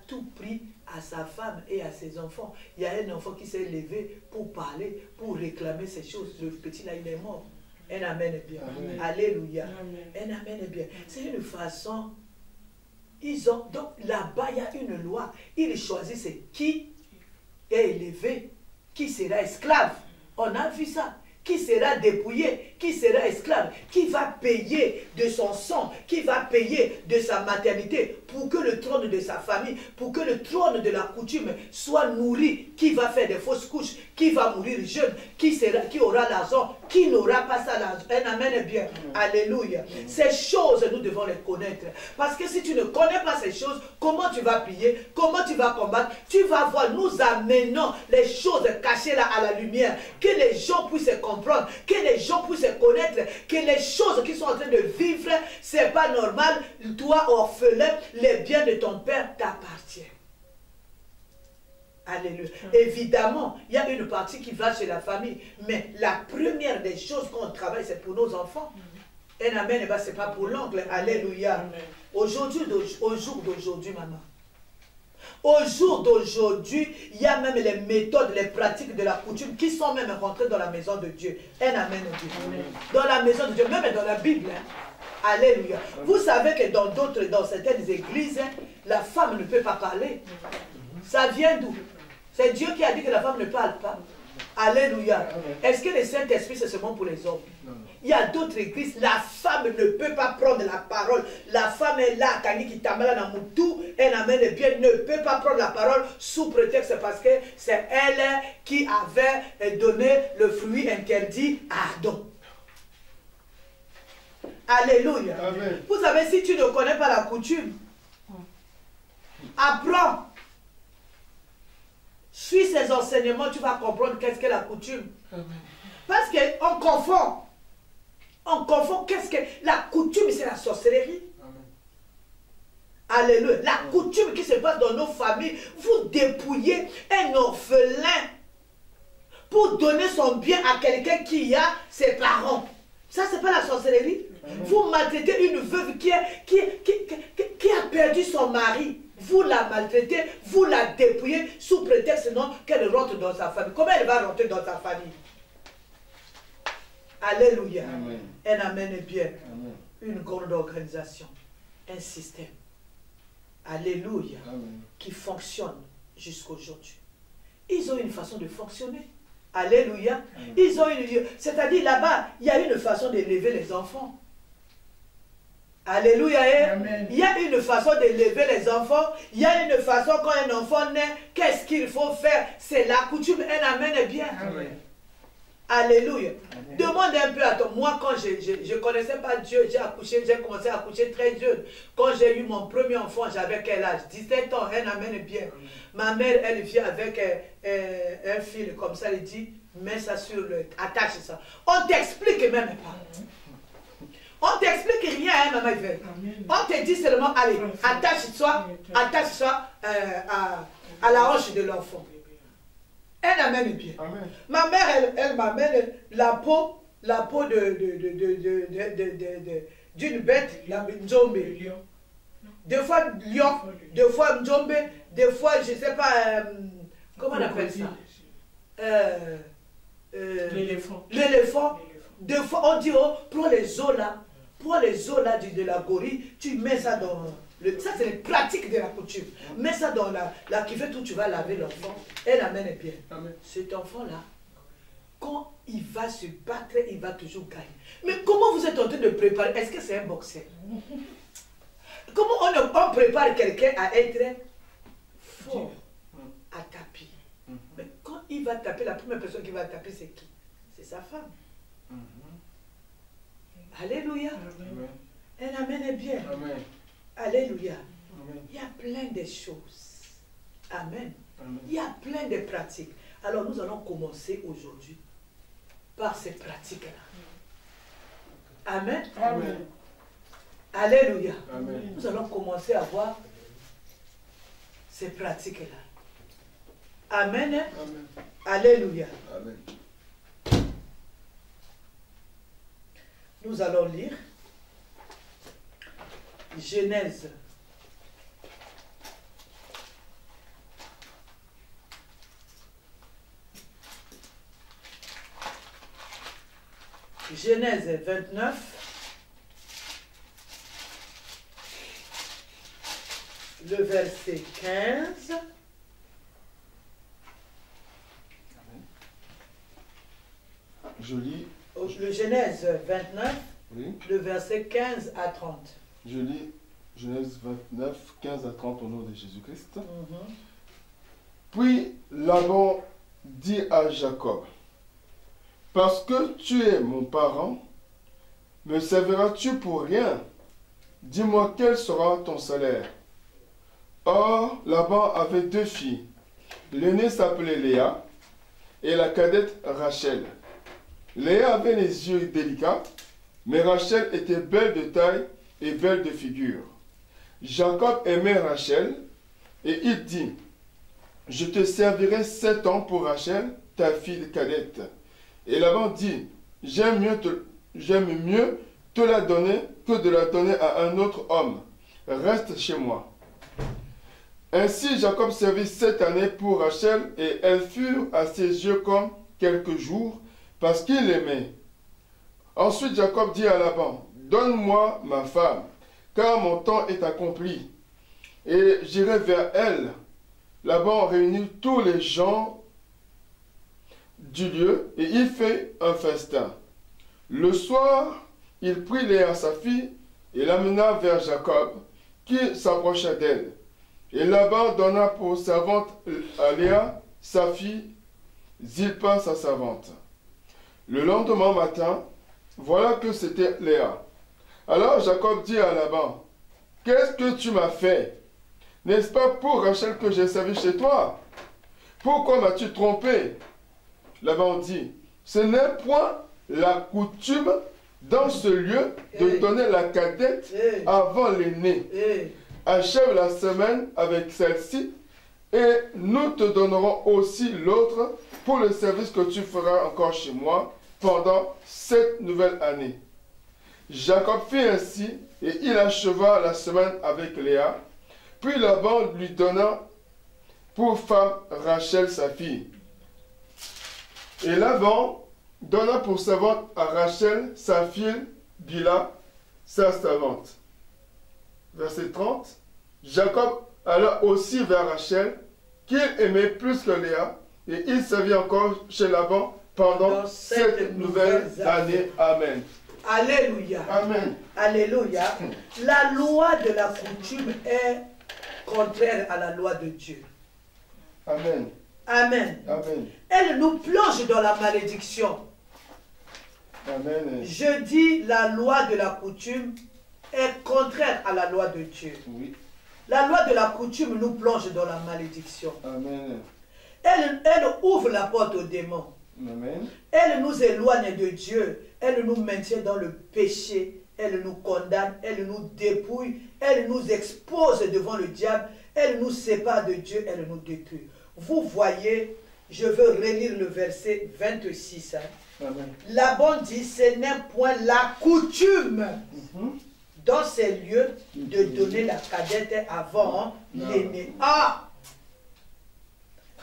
tout pris à sa femme et à ses enfants. Il y a un enfant qui s'est levé pour parler, pour réclamer ces choses. Le petit là, il est mort. Un amen est bien. Amen. Alléluia. Amen. Un amen est bien. C'est une façon. Donc là-bas, il y a une loi. Ils choisissent qui est élevé, qui sera esclave. On a vu ça. Qui sera dépouillé, qui sera esclave, qui va payer de son sang, qui va payer de sa maternité pour que le trône de sa famille, pour que le trône de la coutume soit nourri, qui va faire des fausses couches, qui va mourir jeune, qui aura l'argent, qui n'aura pas ça l'argent. Un amen est bien. Alléluia. Ces choses, nous devons les connaître. Parce que si tu ne connais pas ces choses, comment tu vas prier, comment tu vas combattre, tu vas voir, nous amenons les choses cachées là à la lumière, que les gens puissent comprendre, que les gens puissent connaître, que les choses qui sont en train de vivre, c'est pas normal. Toi, orphelin, les biens de ton père t'appartiennent. Alléluia. Évidemment, il y a une partie qui va chez la famille, mais la première des choses qu'on travaille, c'est pour nos enfants. Un amen, ce n'est pas pour l'oncle. Alléluia. Aujourd'hui, au jour d'aujourd'hui, maman, au jour d'aujourd'hui, il y a même les méthodes, les pratiques de la coutume qui sont même rentrées dans la maison de Dieu. Un amen. Dans la maison de Dieu, même dans la Bible. Alléluia. Vous savez que dans certaines églises, la femme ne peut pas parler. Ça vient d'où? C'est Dieu qui a dit que la femme ne parle pas. Alléluia. Est-ce que le Saint-Esprit, c'est seulement pour les hommes? Il y a d'autres églises, la femme ne peut pas prendre la parole. La femme est là, qui tamala na mutu, elle amène bien, ne peut pas prendre la parole sous prétexte parce que c'est elle qui avait donné le fruit interdit à Adam. Alléluia. Amen. Vous savez, si tu ne connais pas la coutume, apprends. Suis ces enseignements, tu vas comprendre qu'est-ce que la coutume. Amen. Parce qu'on confond. On confond qu'est-ce que... La coutume, c'est la sorcellerie. Amen. Alléluia. La coutume qui se passe dans nos familles, vous dépouillez un orphelin pour donner son bien à quelqu'un qui a ses parents. Ça, c'est pas la sorcellerie. Vous maltraitez une veuve qui a perdu son mari. Vous la maltraitez, vous la dépouillez sous prétexte non qu'elle rentre dans sa famille. Comment elle va rentrer dans sa famille? Alléluia. Amen. Un amen est bien. Amen. Une grande organisation, un système. Alléluia. Amen. Qui fonctionne jusqu'aujourd'hui. Ils ont une façon de fonctionner. Alléluia. Ils ont une... C'est-à-dire là-bas, il y a une façon d'élever les enfants. Alléluia. Amen. Il y a une façon d'élever les enfants. Il y a une façon quand un enfant naît, qu'est-ce qu'il faut faire? C'est la coutume. Un amen est bien. Amen. Alléluia. Amen. Demande un peu à toi. Moi, quand je ne connaissais pas Dieu, j'ai commencé à accoucher très jeune. Quand j'ai eu mon premier enfant, j'avais quel âge? 17 ans. Un amen est bien. Ma mère, elle vient avec un fil comme ça, elle dit, mets ça sur le... Attache ça. On t'explique même pas. On t'explique rien, hein, maman Yvette. On te dit seulement, allez, attache-toi à la hanche de l'enfant. Elle amène bien. Amen. Ma mère, elle m'amène la peau d'une bête, la Nzombe. Des fois lion, des fois Nzombe, des fois, je ne sais pas, comment on appelle ça? L'éléphant. L'éléphant. Des fois, on dit, oh, prends les os là de la gorille, tu mets ça dans... Ça, c'est les pratiques de la coutume. Mets ça dans la cuvette où tu vas laver l'enfant. Elle amène bien. Amen. Cet enfant-là, quand il va se battre, il va toujours gagner. Mais comment vous êtes en train de préparer? Est-ce que c'est un boxeur? Comment on prépare quelqu'un à être fort, à taper? Mais quand il va taper, la première personne qui va taper, c'est qui? C'est sa femme. Alléluia. Amen. Un amen est bien. Amen. Alléluia. Amen. Il y a plein de choses. Amen. Amen. Il y a plein de pratiques. Alors nous allons commencer aujourd'hui par ces pratiques-là. Amen. Amen. Alléluia. Amen. Nous allons commencer à voir ces pratiques-là. Amen. Amen. Alléluia. Amen. Nous allons lire Genèse Genèse 29. Le verset 15. Je lis. Le Genèse 29, Oui. le verset 15 à 30. Je lis Genèse 29, 15 à 30 au nom de Jésus-Christ. Puis Laban dit à Jacob, parce que tu es mon parent, me serviras-tu pour rien? Dis-moi quel sera ton salaire. Or, Laban avait 2 filles. L'aînée s'appelait Léa et la cadette Rachel. Léa avait les yeux délicats, mais Rachel était belle de taille et belle de figure. Jacob aimait Rachel et il dit, je te servirai 7 ans pour Rachel, ta fille cadette. Et Laban dit, j'aime mieux te la donner que de la donner à un autre homme. Reste chez moi. Ainsi Jacob servit 7 années pour Rachel et elles furent à ses yeux comme quelques jours parce qu'il l'aimait. Ensuite Jacob dit à Laban, donne-moi ma femme, car mon temps est accompli, et j'irai vers elle. Laban réunit tous les gens du lieu et il fait un festin. Le soir, il prit Léa sa fille et l'amena vers Jacob, qui s'approcha d'elle. Et Laban donna pour servante à Léa sa fille, Zilpa sa servante. Le lendemain matin, voilà que c'était Léa. Alors Jacob dit à Laban, qu'est-ce que tu m'as fait? N'est-ce pas pour Rachel que j'ai servi chez toi? Pourquoi m'as-tu trompé? Laban dit, ce n'est point la coutume dans ce lieu de donner la cadette avant l'aînée. Achève la semaine avec celle-ci et nous te donnerons aussi l'autre pour le service que tu feras encore chez moi pendant 7 nouvelles années. Jacob fit ainsi et il acheva la semaine avec Léa. Puis Laban lui donna pour femme Rachel sa fille. Et Laban donna pour servante à Rachel sa fille Bila, sa servante. Verset 30. Jacob alla aussi vers Rachel, qu'il aimait plus que Léa, et il servit encore chez Laban pendant 7 nouvelles années. Amen. Alléluia. Amen. Alléluia. La loi de la coutume est contraire à la loi de Dieu. Amen. Amen. Amen. Elle nous plonge dans la malédiction. Amen. Je dis la loi de la coutume est contraire à la loi de Dieu. Oui. La loi de la coutume nous plonge dans la malédiction. Amen. Elle ouvre la porte aux démons. Amen. Elle nous éloigne de Dieu. Elle nous maintient dans le péché. Elle nous condamne. Elle nous dépouille. Elle nous expose devant le diable. Elle nous sépare de Dieu. Elle nous détruit. Vous voyez, je veux relire le verset 26. Amen. Laban dit, ce n'est point la coutume dans ces lieux de donner la cadette avant l'aîné. Ah!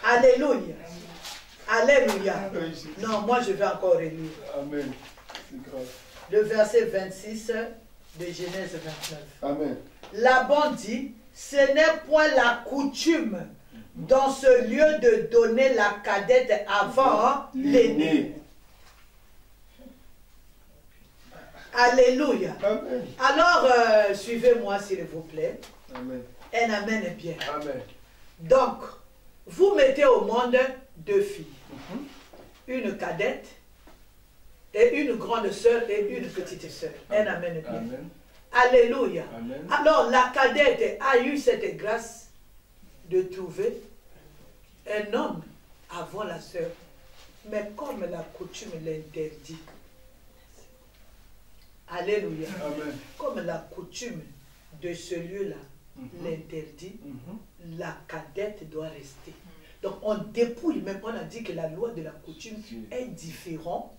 Alléluia. Alléluia. Non, moi je vais encore relire. Amen. C'est grave. Le verset 26 de Genèse 29. Amen. Laban dit, ce n'est point la coutume dans ce lieu de donner la cadette avant l'aîné. Alléluia. Amen. Alors, suivez-moi s'il vous plaît. Amen. Un amen est bien. Amen. Donc, vous mettez au monde 2 filles. Une cadette et une grande sœur et une petite sœur. Un amen est bien. Amen. Alléluia. Amen. Alors, la cadette a eu cette grâce de trouver un homme avant la sœur. Mais comme la coutume l'interdit, alléluia, Amen. comme la coutume de ce lieu-là l'interdit, la cadette doit rester. Donc on dépouille, même on a dit que la loi de la coutume est différente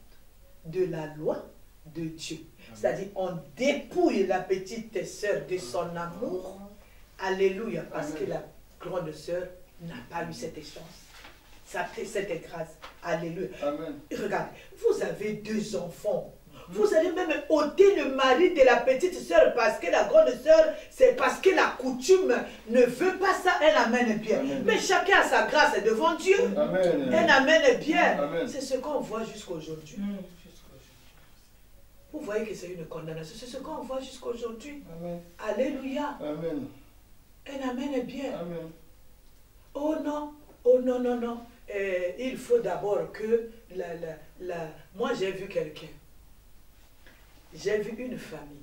de la loi de Dieu. C'est-à-dire on dépouille la petite sœur de son amour, alléluia, parce que la grande sœur n'a pas eu cette chance, cette grâce, alléluia. Amen. Regardez, vous avez 2 enfants, Vous allez même ôter le mari de la petite sœur parce que la grande sœur, c'est parce que la coutume ne veut pas ça. Un amen bien. Amen. Mais chacun a sa grâce devant Dieu. Amen. Un amen bien. Amen. C'est ce qu'on voit jusqu'aujourd'hui. Vous voyez que c'est une condamnation. C'est ce qu'on voit jusqu'aujourd'hui. Amen. Alléluia. Amen. Un amen bien. Amen. Oh non, oh non, non, non. Il faut d'abord que moi j'ai vu quelqu'un. J'ai vu une famille.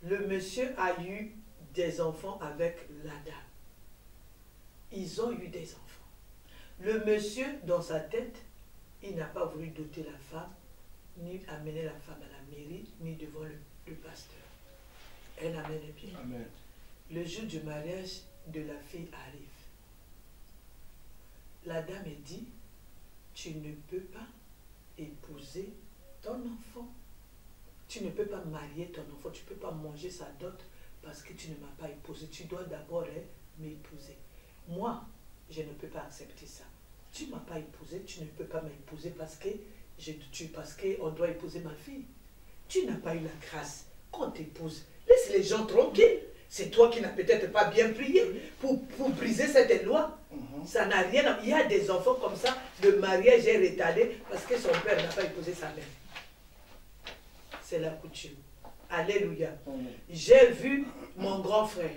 Le monsieur a eu des enfants avec la dame. Ils ont eu des enfants. Le monsieur, dans sa tête, il n'a pas voulu doter la femme, ni amener la femme à la mairie, ni devant le pasteur. Elle amène bien. Amen. Le jour du mariage de la fille arrive. La dame dit, tu ne peux pas épouser ton enfant. Tu ne peux pas marier ton enfant. Tu ne peux pas manger sa dot parce que tu ne m'as pas épousé. Tu dois d'abord m'épouser. Moi, je ne peux pas accepter ça. Tu ne m'as pas épousé, tu ne peux pas m'épouser parce qu'on doit épouser ma fille. Tu n'as pas eu la grâce qu'on t'épouse. Laisse les gens tranquilles. C'est toi qui n'as peut-être pas bien prié pour briser cette loi. Ça n'a rien à... Il y a des enfants comme ça, le mariage est retardé parce que son père n'a pas épousé sa mère. C'est la coutume. Alléluia. J'ai vu mon grand frère.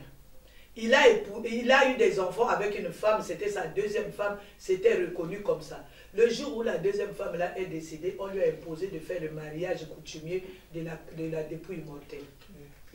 Il a eu des enfants avec une femme, c'était sa deuxième femme, c'était reconnu comme ça. Le jour où la deuxième femme là est décédée, on lui a imposé de faire le mariage coutumier de la dépouille mortelle.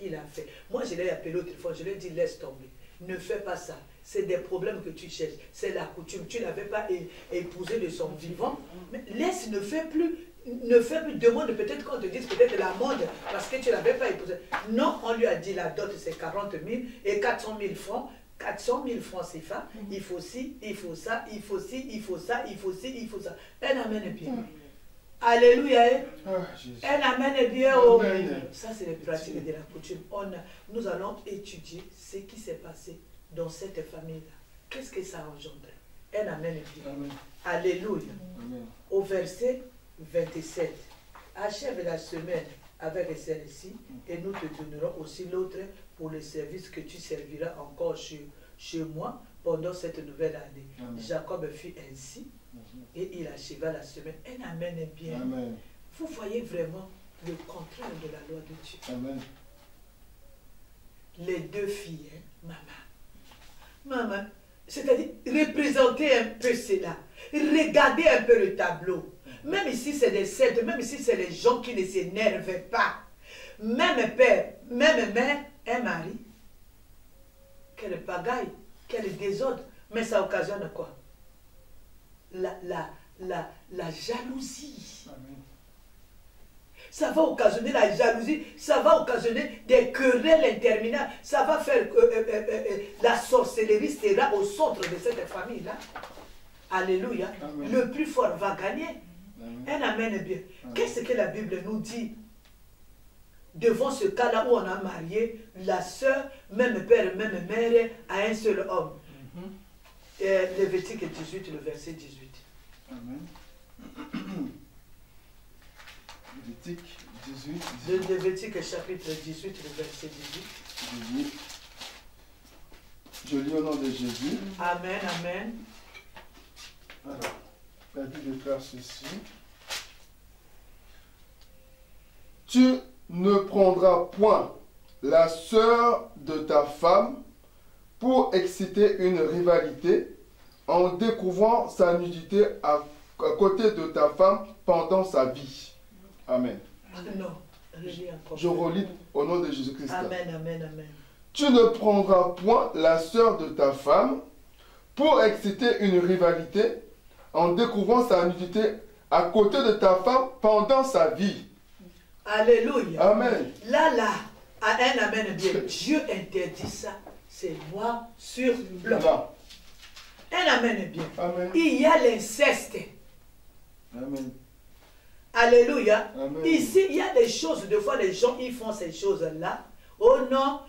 Il a fait. Moi, je l'ai appelé au téléphone, je lui ai dit, laisse tomber. Ne fais pas ça. C'est des problèmes que tu cherches. C'est la coutume. Tu n'avais pas épousé de son vivant. Mais laisse, ne fais plus. Demande peut-être qu'on te dise peut-être l'amende parce que tu n'avais pas épousé. Non, on lui a dit la dot c'est 40 000 et 400 000 francs. 400 000 francs CFA. Il faut ci, il faut ça, il faut ci, il faut ça, il faut ci, il faut ça. Un amen bien. Alléluia. Un amen bien. Oh. Ça, c'est les pratiques de la coutume. Nous allons étudier ce qui s'est passé dans cette famille-là. Qu'est-ce que ça a engendré? Un amen bien. Amen. Alléluia. Amen. Au verset 27. Achève la semaine avec celle-ci et nous te donnerons aussi l'autre pour le service que tu serviras encore chez moi pendant cette nouvelle année. Amen. Jacob fit ainsi. Et il acheva la semaine. Un amen bien. Amen. Vous voyez vraiment le contraire de la loi de Dieu. Amen. Les deux filles, hein, maman, c'est-à-dire représenter un peu cela. Regardez un peu le tableau. Même ici, c'est des celtes, même ici, c'est les gens qui ne s'énervent pas. Même père, même mère, un mari. Quelle pagaille, quel désordre. Mais ça occasionne quoi? La jalousie. Amen. Ça va occasionner la jalousie, ça va occasionner des querelles interminables, ça va faire que la sorcellerie sera au centre de cette famille-là. Alléluia. Amen. Le plus fort va gagner. Amen. Un amen bien. Qu'est-ce que la Bible nous dit devant ce cas-là où on a marié la sœur, même père, même mère, à un seul homme? Lévitique 18, le verset 18. Amen. Lévitique 18. Lévitique chapitre 18, le verset 18. Je lis au nom de Jésus. Amen, amen. Alors, la Bible déclare ceci. Tu ne prendras point la sœur de ta femme pour exciter une rivalité en découvrant sa nudité à côté de ta femme pendant sa vie. Amen. Non, je relis au nom de Jésus-Christ. Amen, amen, amen. Tu ne prendras point la sœur de ta femme pour exciter une rivalité en découvrant sa nudité à côté de ta femme pendant sa vie. Alléluia. Amen. Là, à un amen bien. Dieu interdit ça. C'est noir sur blanc. Non. Un amen bien. Amen. Il y a l'inceste. Amen. Alléluia. Amen. Ici, il y a des choses, des fois les gens ils font ces choses-là. Oh non,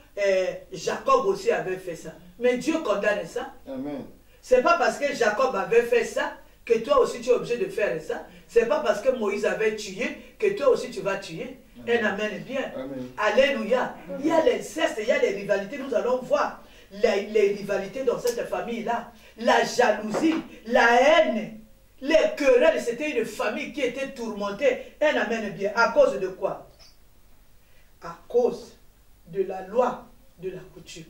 Jacob aussi avait fait ça. Mais Dieu condamne ça. Amen. C'est pas parce que Jacob avait fait ça que toi aussi tu es obligé de faire ça. Ce n'est pas parce que Moïse avait tué que toi aussi tu vas tuer. Un amen bien. Amen. Alléluia. Il y a l'inceste, il y a les rivalités. Nous allons voir les rivalités dans cette famille-là. La jalousie, la haine, les querelles. C'était une famille qui était tourmentée. Un amen bien. À cause de quoi? À cause de la loi de la coutume.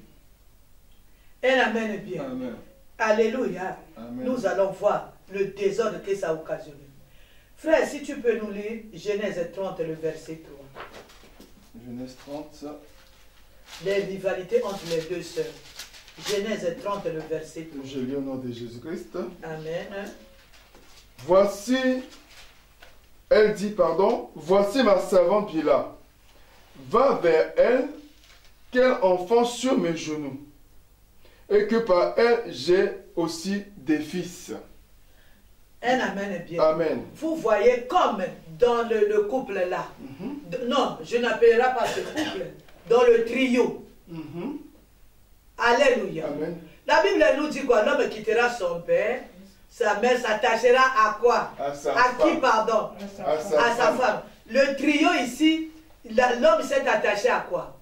Un amen bien. Amen. Alléluia. Amen. Nous allons voir le désordre que ça a occasionné. Frère, si tu peux nous lire Genèse 30, le verset 3. Genèse 30. Les rivalités entre les deux sœurs. Genèse 30, le verset 3. Je lis au nom de Jésus-Christ. Amen. Voici, elle dit, pardon, voici ma servante Bila. Va vers elle, qu'elle enfonce sur mes genoux, et que par elle j'ai aussi des fils. Un amen bien. Amen. Vous voyez comme dans le couple là. Non, je n'appellerai pas ce couple. Dans le trio. Alléluia. Amen. La Bible nous dit quoi? L'homme quittera son père. Sa mère s'attachera à quoi? À sa à qui, femme. pardon? À sa femme. Le trio ici, l'homme s'est attaché à quoi?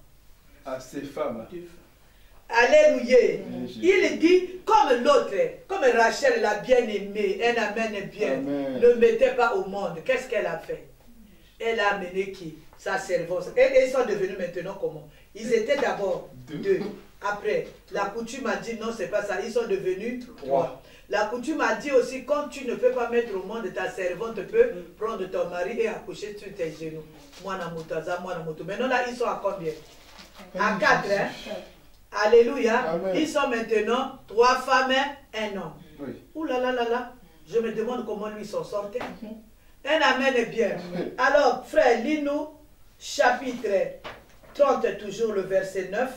À ses femmes. Alléluia. Amen. Il dit, comme l'autre, comme Rachel l'a bien aimé, un amen bien, Amen. ne mettait pas au monde. Qu'est-ce qu'elle a fait? Elle a amené qui? Sa servante. Et ils sont devenus maintenant comment? Ils étaient d'abord deux. Après, la coutume a dit non, c'est pas ça. Ils sont devenus trois. La coutume a dit aussi, quand tu ne peux pas mettre au monde, ta servante peut prendre ton mari et accoucher sur tes genoux. Maintenant là, ils sont à combien? À 4, hein? Alléluia. Amen. Ils sont maintenant 3 femmes, un homme. Oui. Ouh là là là là. Je me demande comment lui s'en sortait. Un amen est bien. Alors, frère, lis-nous chapitre 30, toujours le verset 9.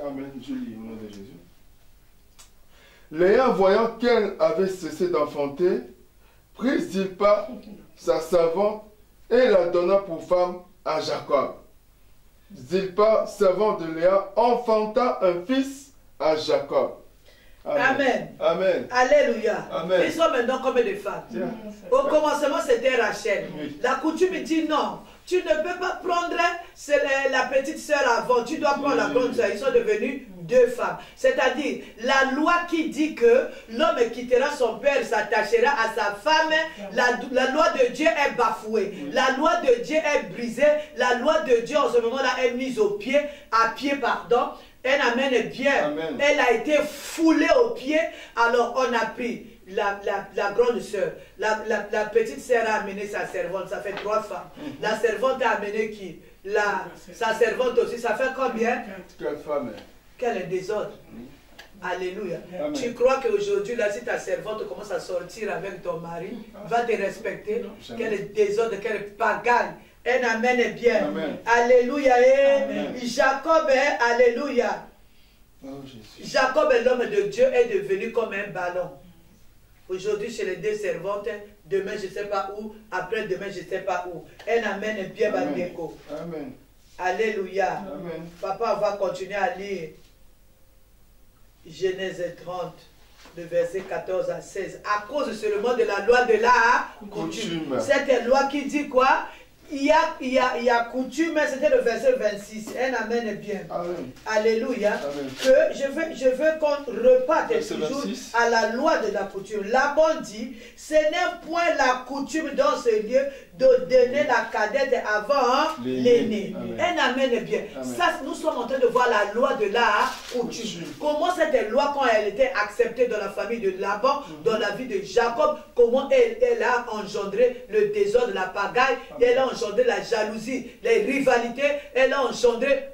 Amen. Je lis au nom de Jésus. Léa, voyant qu'elle avait cessé d'enfanter, prit Zilpa, sa servante, et la donna pour femme à Jacob. Zilpa, servante de Léa, enfanta un fils à Jacob. Amen. Amen. Alléluia. Amen. Ils sont maintenant comme des femmes. Tiens. Au commencement, c'était Rachel. Oui. La coutume dit non. Tu ne peux pas prendre la petite sœur avant. Tu dois prendre la grande sœur. Ils sont devenus 2 femmes. C'est-à-dire, la loi qui dit que l'homme quittera son père, s'attachera à sa femme, la loi de Dieu est bafouée. La loi de Dieu est brisée. La loi de Dieu en ce moment-là est mise au pied, à pied, pardon. Un amen est bien. Amen. Elle a été foulée au pied. Alors on a pris la grande sœur. La petite sœur a amené sa servante. Ça fait 3 femmes. La servante a amené qui? Sa servante aussi. Ça fait combien? 4 femmes. Quel est désordre. Alléluia. Amen. Tu crois qu'aujourd'hui, là, si ta servante commence à sortir avec ton mari, va te respecter? Jamais. Quel est désordre, quel est pagaille. Un amen est bien. Amen. Alléluia. Et Amen. Jacob est, alléluia. Oh, Jésus. Jacob, l'homme de Dieu, est devenu comme un ballon. Aujourd'hui, chez les 2 servantes, demain, je ne sais pas où, après demain, je ne sais pas où. Un amen est bien, Amen. Bandieko. Amen. Alléluia. Amen. Papa va continuer à lire Genèse 30, le verset 14 à 16. À cause seulement de la loi de la coutume. Cette loi qui dit quoi? Il y a coutume, c'était le verset 26. Un amen est bien. Amen. Alléluia. Amen. Que je veux qu'on reparte Verset toujours 26. à la loi de la coutume. Laban dit, ce n'est point la coutume dans ce lieu de donner la cadette avant l'aîné. Un amen est bien. Amen. Ça, nous sommes en train de voir la loi de la coutume. Comment cette loi, quand elle était acceptée dans la famille de Laban, dans la vie de Jacob, comment elle a engendré le désordre, la pagaille, elle a engendré la jalousie, les rivalités, elle a engendré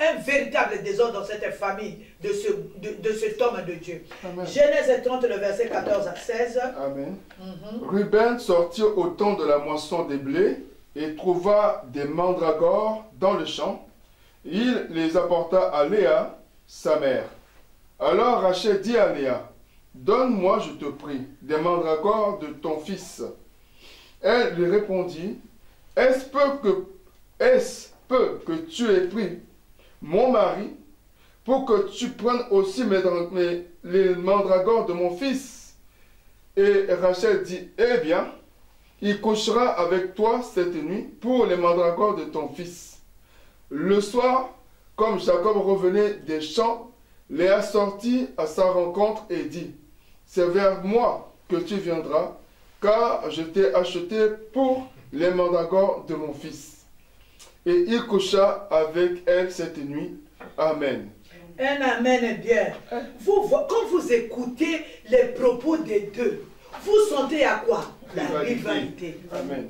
un véritable désordre dans cette famille de cet homme de Dieu. Amen. Genèse 30, le verset 14 à 16. Amen. Ruben sortit au temps de la moisson des blés et trouva des mandragores dans le champ. Il les apporta à Léa, sa mère. Alors Rachel dit à Léa, donne-moi, je te prie, des mandragores de ton fils. Elle lui répondit, est-ce peu que tu aies pris mon mari pour que tu prennes aussi les mandragores de mon fils? Et Rachel dit, eh bien, il couchera avec toi cette nuit pour les mandragores de ton fils. Le soir, comme Jacob revenait des champs, Léa sortit à sa rencontre et dit, c'est vers moi que tu viendras, car je t'ai acheté pour les mandragores de mon fils. Et il coucha avec elle cette nuit. Amen. Un amen est bien. Quand vous écoutez les propos des deux, vous sentez à quoi? La rivalité. Amen.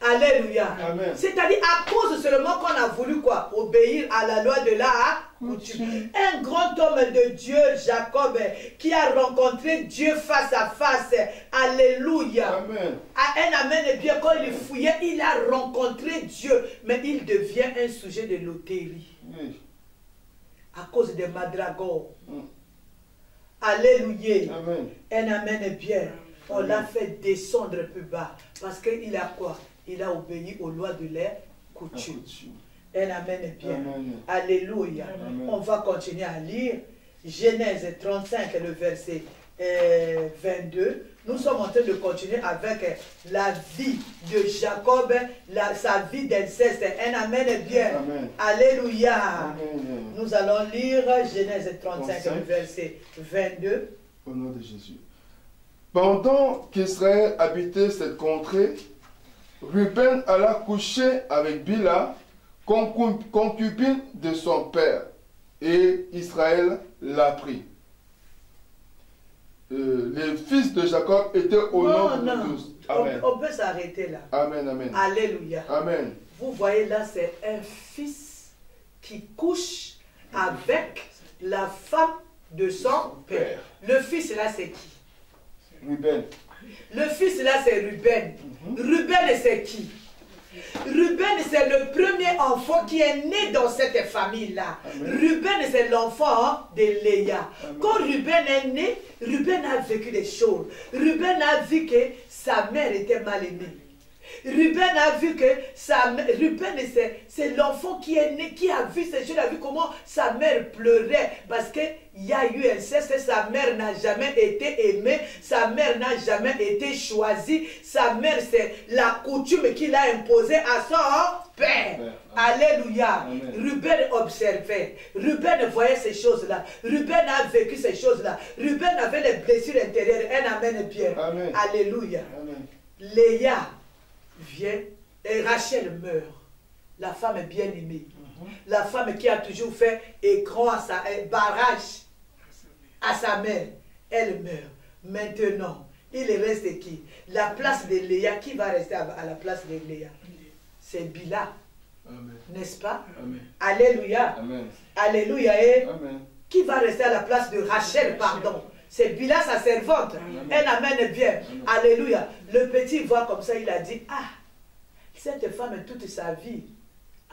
Alléluia. Amen. C'est-à-dire à cause seulement qu'on a voulu quoi? Obéir à la loi de la coutume. Un grand homme de Dieu, Jacob, qui a rencontré Dieu face à face. Alléluia. Amen. Un amen est bien. Quand il fouillait, il a rencontré Dieu. Mais il devient un sujet de loterie. Oui. À cause des mandragores. Alléluia. Amen. Un amen est bien. On l'a fait descendre plus bas. Parce qu'il a quoi? Il a obéi aux lois de la coutume. Un amen est bien. Amen. Alléluia. Amen. On va continuer à lire Genèse 35, le verset 22. Nous sommes en train de continuer avec la vie de Jacob, sa vie d'inceste. Un amen est bien. Amen. Alléluia. Amen. Nous allons lire Genèse 35, le verset 22. Au nom de Jésus. Pendant qu'Israël habitait cette contrée, Ruben alla coucher avec Bila, concubine de son père, et Israël l'apprit. Les fils de Jacob étaient au nombre de 12. Amen. On peut s'arrêter là. Amen, amen. Alléluia. Amen. Vous voyez là, c'est un fils qui couche avec la femme de son père. Le fils là, c'est qui? Ruben. Le fils là, c'est Ruben. Ruben, c'est qui? Ruben, c'est le premier enfant qui est né dans cette famille-là. Ruben, c'est l'enfant de Léa. Quand Ruben est né, Ruben a vécu des choses. Ruben a vu que sa mère était mal aimée. Ruben a vu que Ruben, c'est l'enfant qui est né, qui a vu ces choses, il a vu comment sa mère pleurait parce qu'il y a eu inceste, sa mère n'a jamais été aimée, sa mère n'a jamais été choisie, sa mère c'est la coutume qu'il a imposée à son père. Alléluia. Amen. Ruben observait, Ruben voyait ces choses-là, Ruben a vécu ces choses-là, Ruben avait les blessures intérieures. Un amen bien. Amen. Alléluia. Amen. Léa vient et Rachel meurt. La femme est bien aimée. La femme qui a toujours fait écran à sa barrage à sa mère. Elle meurt. Maintenant, il reste qui? La place de Léa. Qui va rester à la place de Léa? C'est Bila. N'est-ce pas? Amen. Alléluia. Amen. Alléluia. Et amen. Qui va rester à la place de Rachel, pardon? C'est Bila, sa servante. Elle amène bien. Amen. Alléluia. Le petit voit comme ça, il a dit, ah, cette femme toute sa vie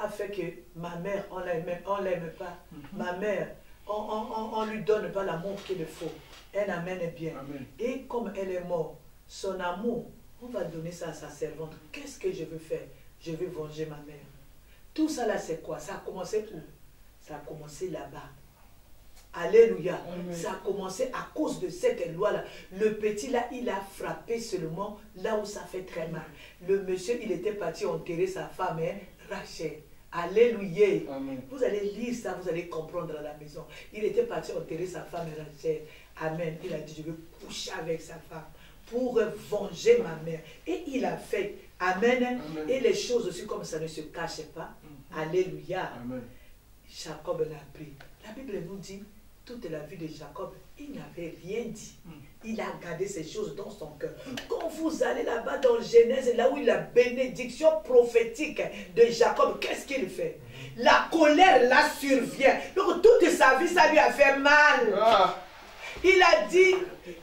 a fait que ma mère, on ne l'aime pas. Ma mère, on ne lui donne pas l'amour qu'il faut. Elle amène bien. Amen. Et comme elle est morte, son amour, on va donner ça à sa servante. Qu'est-ce que je veux faire? Je veux venger ma mère. Tout ça là, c'est quoi? Ça a commencé où? Ça a commencé là-bas. Alléluia. Amen. Ça a commencé à cause de cette loi-là. Le petit là, il a frappé seulement là où ça fait très mal. Le monsieur, il était parti enterrer sa femme, Rachel. Alléluia. Amen. Vous allez lire ça, vous allez comprendre à la maison. Il était parti enterrer sa femme, Rachel. Amen. Il a dit, je veux coucher avec sa femme pour venger ma mère. Et il a fait. Amen. Amen. Et les choses aussi comme ça ne se cachent pas. Alléluia. Amen. Jacob l'a pris. La Bible nous dit, toute la vie de Jacob, il n'avait rien dit. Il a gardé ces choses dans son cœur. Quand vous allez là-bas dans Genèse, là où il y a la bénédiction prophétique de Jacob, qu'est-ce qu'il fait? La colère là survient. Donc toute sa vie, ça lui a fait mal. Ah. Il a dit,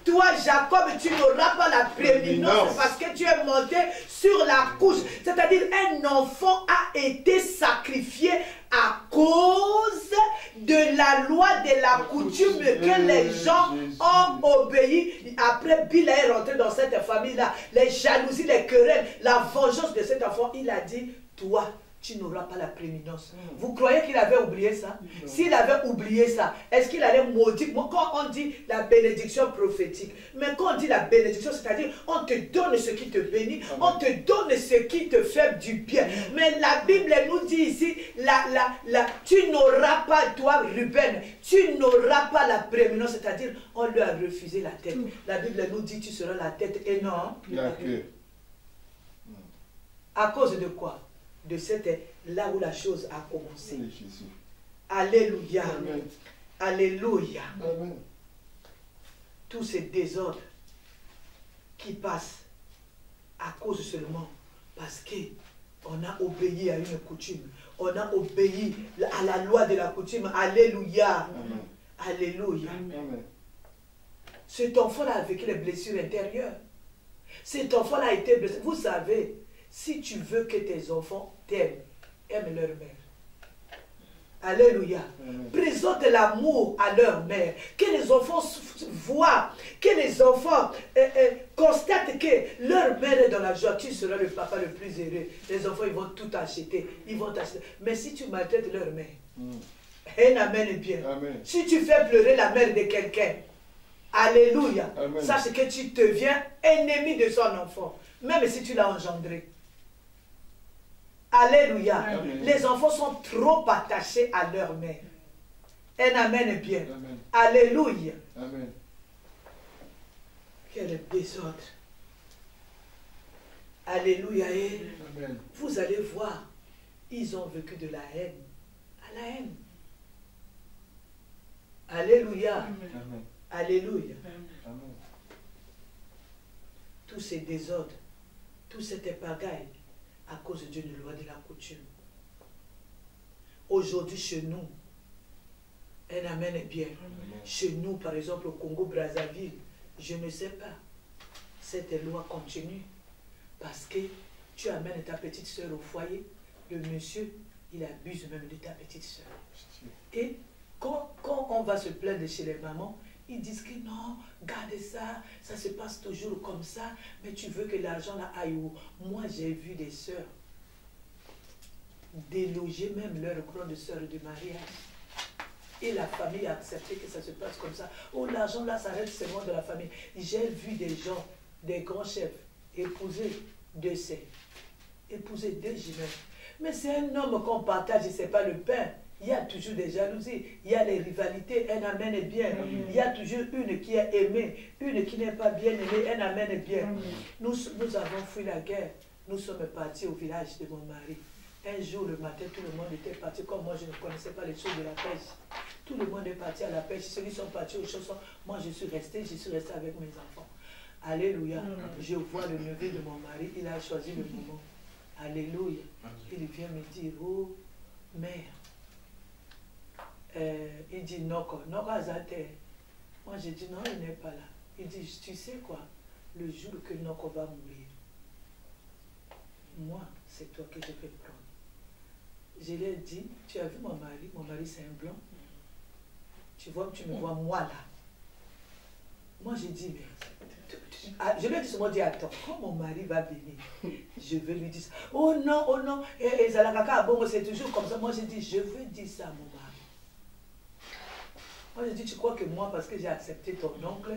toi Jacob, tu n'auras pas la prééminence parce que tu es monté sur la couche. C'est-à-dire un enfant a été sacrifié à cause de la loi de la coutume que les gens ont obéi. Après, Bila est rentré dans cette famille-là. Les jalousies, les querelles, la vengeance de cet enfant. Il a dit, toi, tu n'auras pas la prééminence. Vous croyez qu'il avait oublié ça? S'il avait oublié ça, est-ce qu'il allait maudire? Quand on dit la bénédiction prophétique, mais quand on dit la bénédiction, c'est-à-dire on te donne ce qui te bénit, on te donne ce qui te fait du bien. Mais la Bible nous dit ici, tu n'auras pas, toi Ruben, tu n'auras pas la prééminence, c'est-à-dire on lui a refusé la tête. La Bible nous dit tu seras la tête et non la queue. À cause de quoi? De cette, là où la chose a commencé. Alléluia. Amen. Alléluia. Amen. Tous ces désordres qui passent à cause seulement parce qu'on a obéi à une coutume. On a obéi à la loi de la coutume. Alléluia. Amen. Alléluia. Amen. Cet enfant-là a vécu les blessures intérieures. Cet enfant-là a été blessé. Vous savez, si tu veux que tes enfants t'aiment, aime leur mère. Alléluia. Amen. Présente l'amour à leur mère. Que les enfants voient, que les enfants constatent que leur mère est dans la joie. Tu seras le papa le plus heureux. Les enfants, ils vont tout acheter. Ils vont t'acheter. Mais si tu maltraites leur mère, un amen est bien. Amen. Si tu fais pleurer la mère de quelqu'un, alléluia, Amen. sache que tu deviens ennemi de son enfant. Même si tu l'as engendré. Alléluia. Amen. Les enfants sont trop attachés à leur mère. Un amen est bien. Amen. Alléluia. Amen. Quel désordre. Alléluia. Et Amen. vous allez voir, ils ont vécu de la haine à la haine. Alléluia. Amen. Alléluia. Amen. Tous ces désordres, toute cette pagaille, à cause d'une loi de la coutume. Aujourd'hui, chez nous, un amen est bien. Amen. Chez nous, par exemple, au Congo-Brazzaville, je ne sais pas. Cette loi continue. Parce que tu amènes ta petite soeur au foyer, le monsieur, il abuse même de ta petite soeur. Et quand on va se plaindre chez les mamans, ils disent que non, gardez ça, ça se passe toujours comme ça, mais tu veux que l'argent là aille où? Moi, j'ai vu des sœurs déloger même leur grande sœur de mariage. Et la famille a accepté que ça se passe comme ça. Oh, l'argent là, ça reste seulement de la famille. J'ai vu des gens, des grands chefs, épouser deux sœurs, épouser deux jumelles. Mais c'est un homme qu'on partage, c'est pas le pain. Il y a toujours des jalousies, il y a les rivalités, un amen est bien. Il y a toujours une qui est aimée, une qui n'est pas bien aimée, un amen est bien. Nous avons fui la guerre, nous sommes partis au village de mon mari. Un jour, le matin, tout le monde était parti, comme moi je ne connaissais pas les choses de la pêche. Tout le monde est parti à la pêche, ceux qui sont partis aux chaussons, moi je suis resté avec mes enfants. Alléluia. Je vois le neveu de mon mari, il a choisi le moment. Alléluia. Il vient me dire, oh, mère, il dit Noko, Noko Azate. Moi je dis non, il n'est pas là. Il dit, tu sais quoi, le jour que Noko va mourir, moi, c'est toi que je vais prendre. Je lui ai dit, tu as vu mon mari c'est un blanc. Tu vois, tu me vois moi là. Moi j'ai dit, mais je lui ai dit seulement, dit, attends, quand mon mari va venir, je vais lui dire ça. Oh non, et Zalakaka, bon, c'est toujours comme ça. Moi j'ai dit, je veux dire ça à mon mari. Moi, je dis, tu crois que moi, parce que j'ai accepté ton oncle,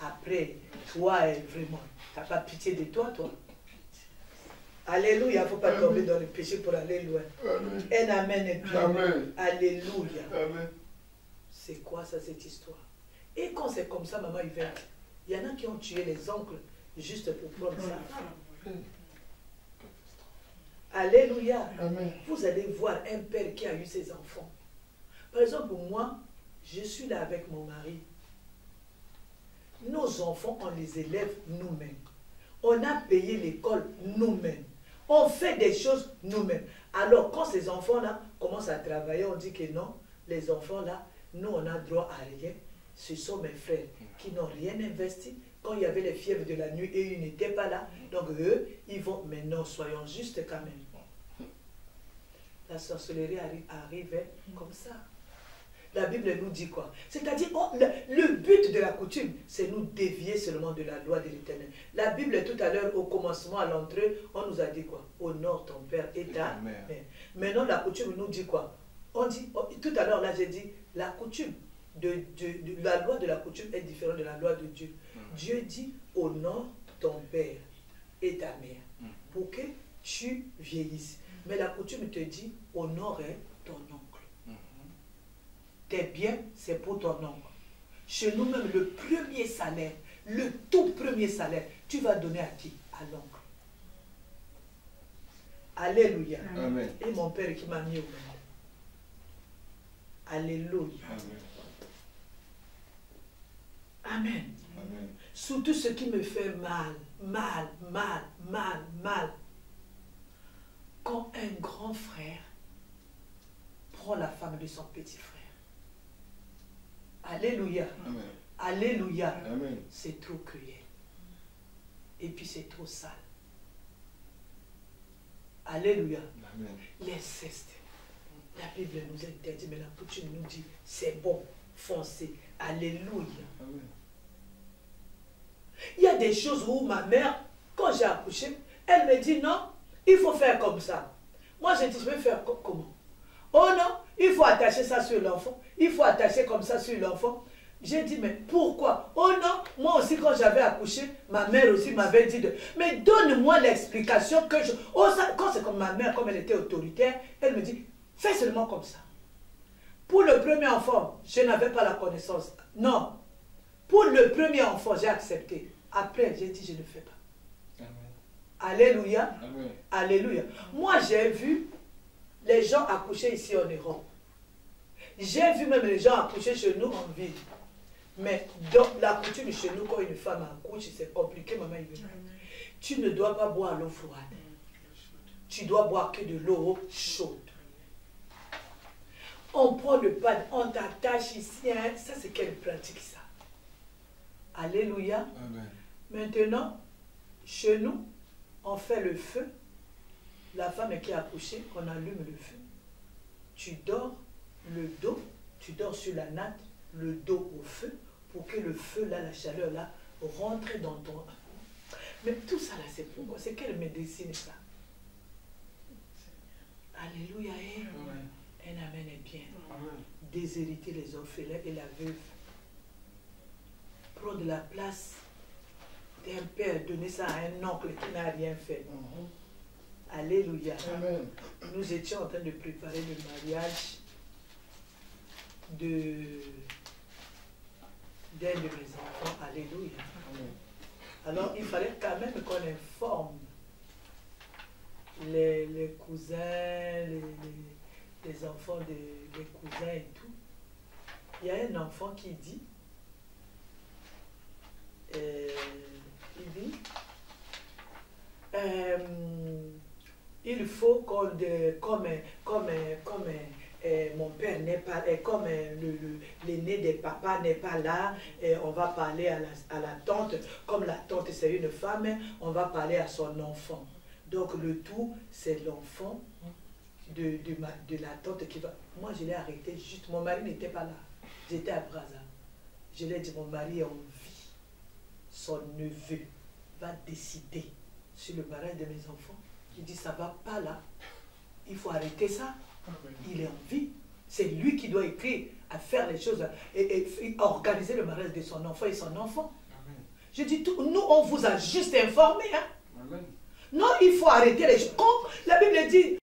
après, toi, vraiment, tu n'as pas pitié de toi. Alléluia, il ne faut pas tomber dans le péché pour aller loin. Amen. Un amen est bien. Amen. Alléluia. Amen. C'est quoi ça, cette histoire? Et quand c'est comme ça, maman Yvette, il y en a qui ont tué les oncles juste pour prendre ça. Alléluia. Amen. Vous allez voir un père qui a eu ses enfants. Par exemple, moi, je suis là avec mon mari. Nos enfants, on les élève nous-mêmes. On a payé l'école nous-mêmes. On fait des choses nous-mêmes. Alors, quand ces enfants-là commencent à travailler, on dit que non, les enfants-là, nous, on a droit à rien. Ce sont mes frères qui n'ont rien investi. Quand il y avait les fièvres de la nuit et ils n'étaient pas là, donc eux, ils vont, mais non, soyons justes quand même. La sorcellerie arrivait comme ça. La Bible nous dit quoi? C'est-à-dire, le but de la coutume, c'est nous dévier seulement de la loi de l'Éternel. La Bible, tout à l'heure, au commencement, à l'entrée, on nous a dit quoi? Honore ton père et ta mère. Maintenant, la coutume nous dit quoi? On dit, tout à l'heure, là, j'ai dit, la coutume, la loi de la coutume est différente de la loi de Dieu. Dieu dit, honore ton père et ta mère, pour que tu vieillisses. Mais la coutume te dit, honore ton oncle. Tes biens, c'est pour ton oncle. Chez nous même, le premier salaire, le tout premier salaire, tu vas donner à qui? À l'oncle. Alléluia. Amen. Et mon père qui m'a mis au monde. Alléluia. Amen. Amen. Surtout ce qui me fait mal, mal. Quand un grand frère prend la femme de son petit frère. Alléluia. Amen. Alléluia. Amen. C'est trop cruel. Et puis c'est trop sale. Alléluia. Amen. L'inceste. La Bible nous interdit, mais la coutume nous dit, c'est bon, foncez. Alléluia. Amen. Il y a des choses où ma mère, quand j'ai accouché, elle me dit non, il faut faire comme ça. Moi, j'ai dit, je vais faire comment? Oh non, il faut attacher ça sur l'enfant. Il faut attacher comme ça sur l'enfant. J'ai dit, mais pourquoi? Oh non, moi aussi, quand j'avais accouché, ma mère aussi m'avait dit de... Mais donne-moi l'explication que je... Oh, ça, quand c'est comme ma mère, comme elle était autoritaire, elle me dit, fais seulement comme ça. Pour le premier enfant, je n'avais pas la connaissance. Non. Pour le premier enfant, j'ai accepté. Après, j'ai dit, je ne fais pas. Amen. Alléluia. Amen. Alléluia. Moi, j'ai vu les gens accoucher ici en Europe. J'ai vu même les gens accoucher chez nous en ville. Mais dans la coutume chez nous, quand une femme accouche, c'est compliqué, maman. Tu ne dois pas boire l'eau froide. Tu dois boire que de l'eau chaude. On prend le pad, on t'attache ici. Hein. Ça, c'est quelle pratique, ça? Alléluia. Amen. Maintenant, chez nous, on fait le feu. La femme qui est accouchée, on allume le feu. Tu dors le dos, tu dors sur la natte, le dos au feu, pour que le feu, là, la chaleur, là, rentre dans ton... Mais tout ça, là, c'est pourquoi? C'est quelle médecine, ça? Alléluia. Un amen est bien. Amen. Déshériter les orphelins et la veuve. Prendre la place d'un père, donner ça à un oncle qui n'a rien fait. Alléluia. Amen. Nous étions en train de préparer le mariage d'un de mes enfants. Alléluia. Amen. Alors, il fallait quand même qu'on informe les cousins, les enfants des cousins et tout. Il y a un enfant qui dit, il faut qu'on, comme mon père n'est pas, comme l'aîné des papas n'est pas là, on va parler à la tante, comme la tante c'est une femme, on va parler à son enfant. Donc le tout, c'est l'enfant de la tante qui va... Moi, je l'ai arrêté juste, mon mari n'était pas là, j'étais à Brazza. Je lui ai dit, mon mari est en vie, son neveu va décider sur le mariage de mes enfants. Il dit, ça va pas là, il faut arrêter ça. Il est en vie. C'est lui qui doit écrire, à faire les choses et organiser le mariage de son enfant et son enfant. Amen. Je dis, nous, on vous a juste informé. Hein? Amen. Non, il faut arrêter les choses. Quand la Bible dit,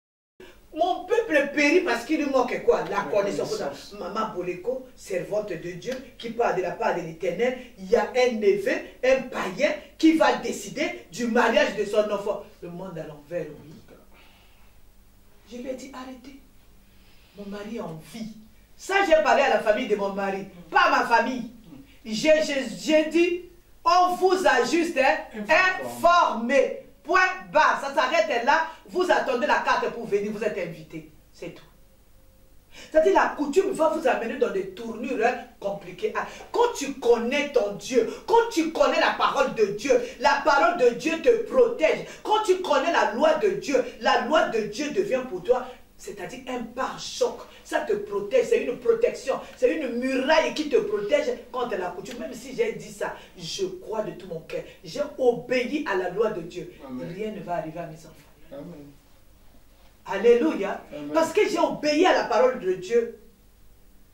mon peuple périt parce qu'il lui manque quoi? La connaissance. Maman Boleko, servante de Dieu, qui parle de la part de l'Éternel, il y a un neveu, un païen, qui va décider du mariage de son enfant. Le monde à l'envers, oui. Je lui ai dit, arrêtez. Mon mari est en vie. Ça, j'ai parlé à la famille de mon mari, pas à ma famille. J'ai dit, on vous a juste informé. Point bas, ça s'arrête là, vous attendez la carte pour venir, vous êtes invité. C'est tout. C'est-à-dire la coutume va vous amener dans des tournures compliquées. Quand tu connais ton Dieu, quand tu connais la parole de Dieu te protège. Quand tu connais la loi de Dieu devient pour toi c'est-à-dire un pare-choc. Ça te protège, c'est une protection, c'est une muraille qui te protège contre la coutume. Même si j'ai dit ça, je crois de tout mon cœur. J'ai obéi à la loi de Dieu. Amen. Rien ne va arriver à mes enfants. Amen. Alléluia. Amen. Parce que j'ai obéi à la parole de Dieu.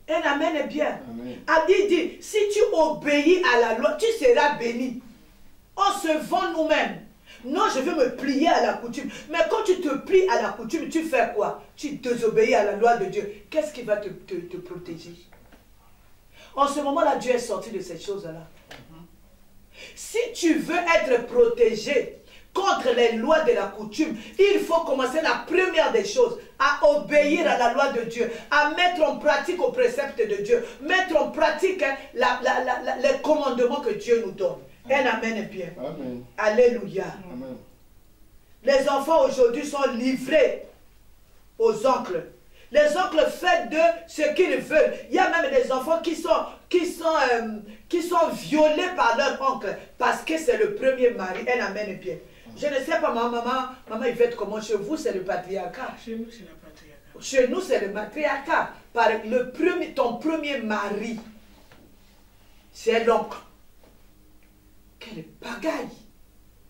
Un amen est bien. Adi dit, si tu obéis à la loi, tu seras béni. On se vend nous-mêmes. Non, je veux me plier à la coutume. Mais quand tu te plies à la coutume, tu fais quoi? Tu désobéis à la loi de Dieu. Qu'est-ce qui va te protéger? En ce moment-là, Dieu est sorti de ces choses-là. Si tu veux être protégé contre les lois de la coutume, il faut commencer la première des choses, à obéir à la loi de Dieu, à mettre en pratique aux préceptes de Dieu, mettre en pratique les commandements que Dieu nous donne. Un amen est bien. Amen. Alléluia. Amen. Les enfants aujourd'hui sont livrés aux oncles. Les oncles font d'eux ce qu'ils veulent. Il y a même des enfants qui sont violés par leur oncle parce que c'est le premier mari. Un amen est bien. Je ne sais pas, maman Yvette, comment chez vous c'est le patriarcat? Chez nous c'est le patriarcat. Chez nous c'est le matriarcat. Ton premier mari, c'est l'oncle. Quelle bagaille!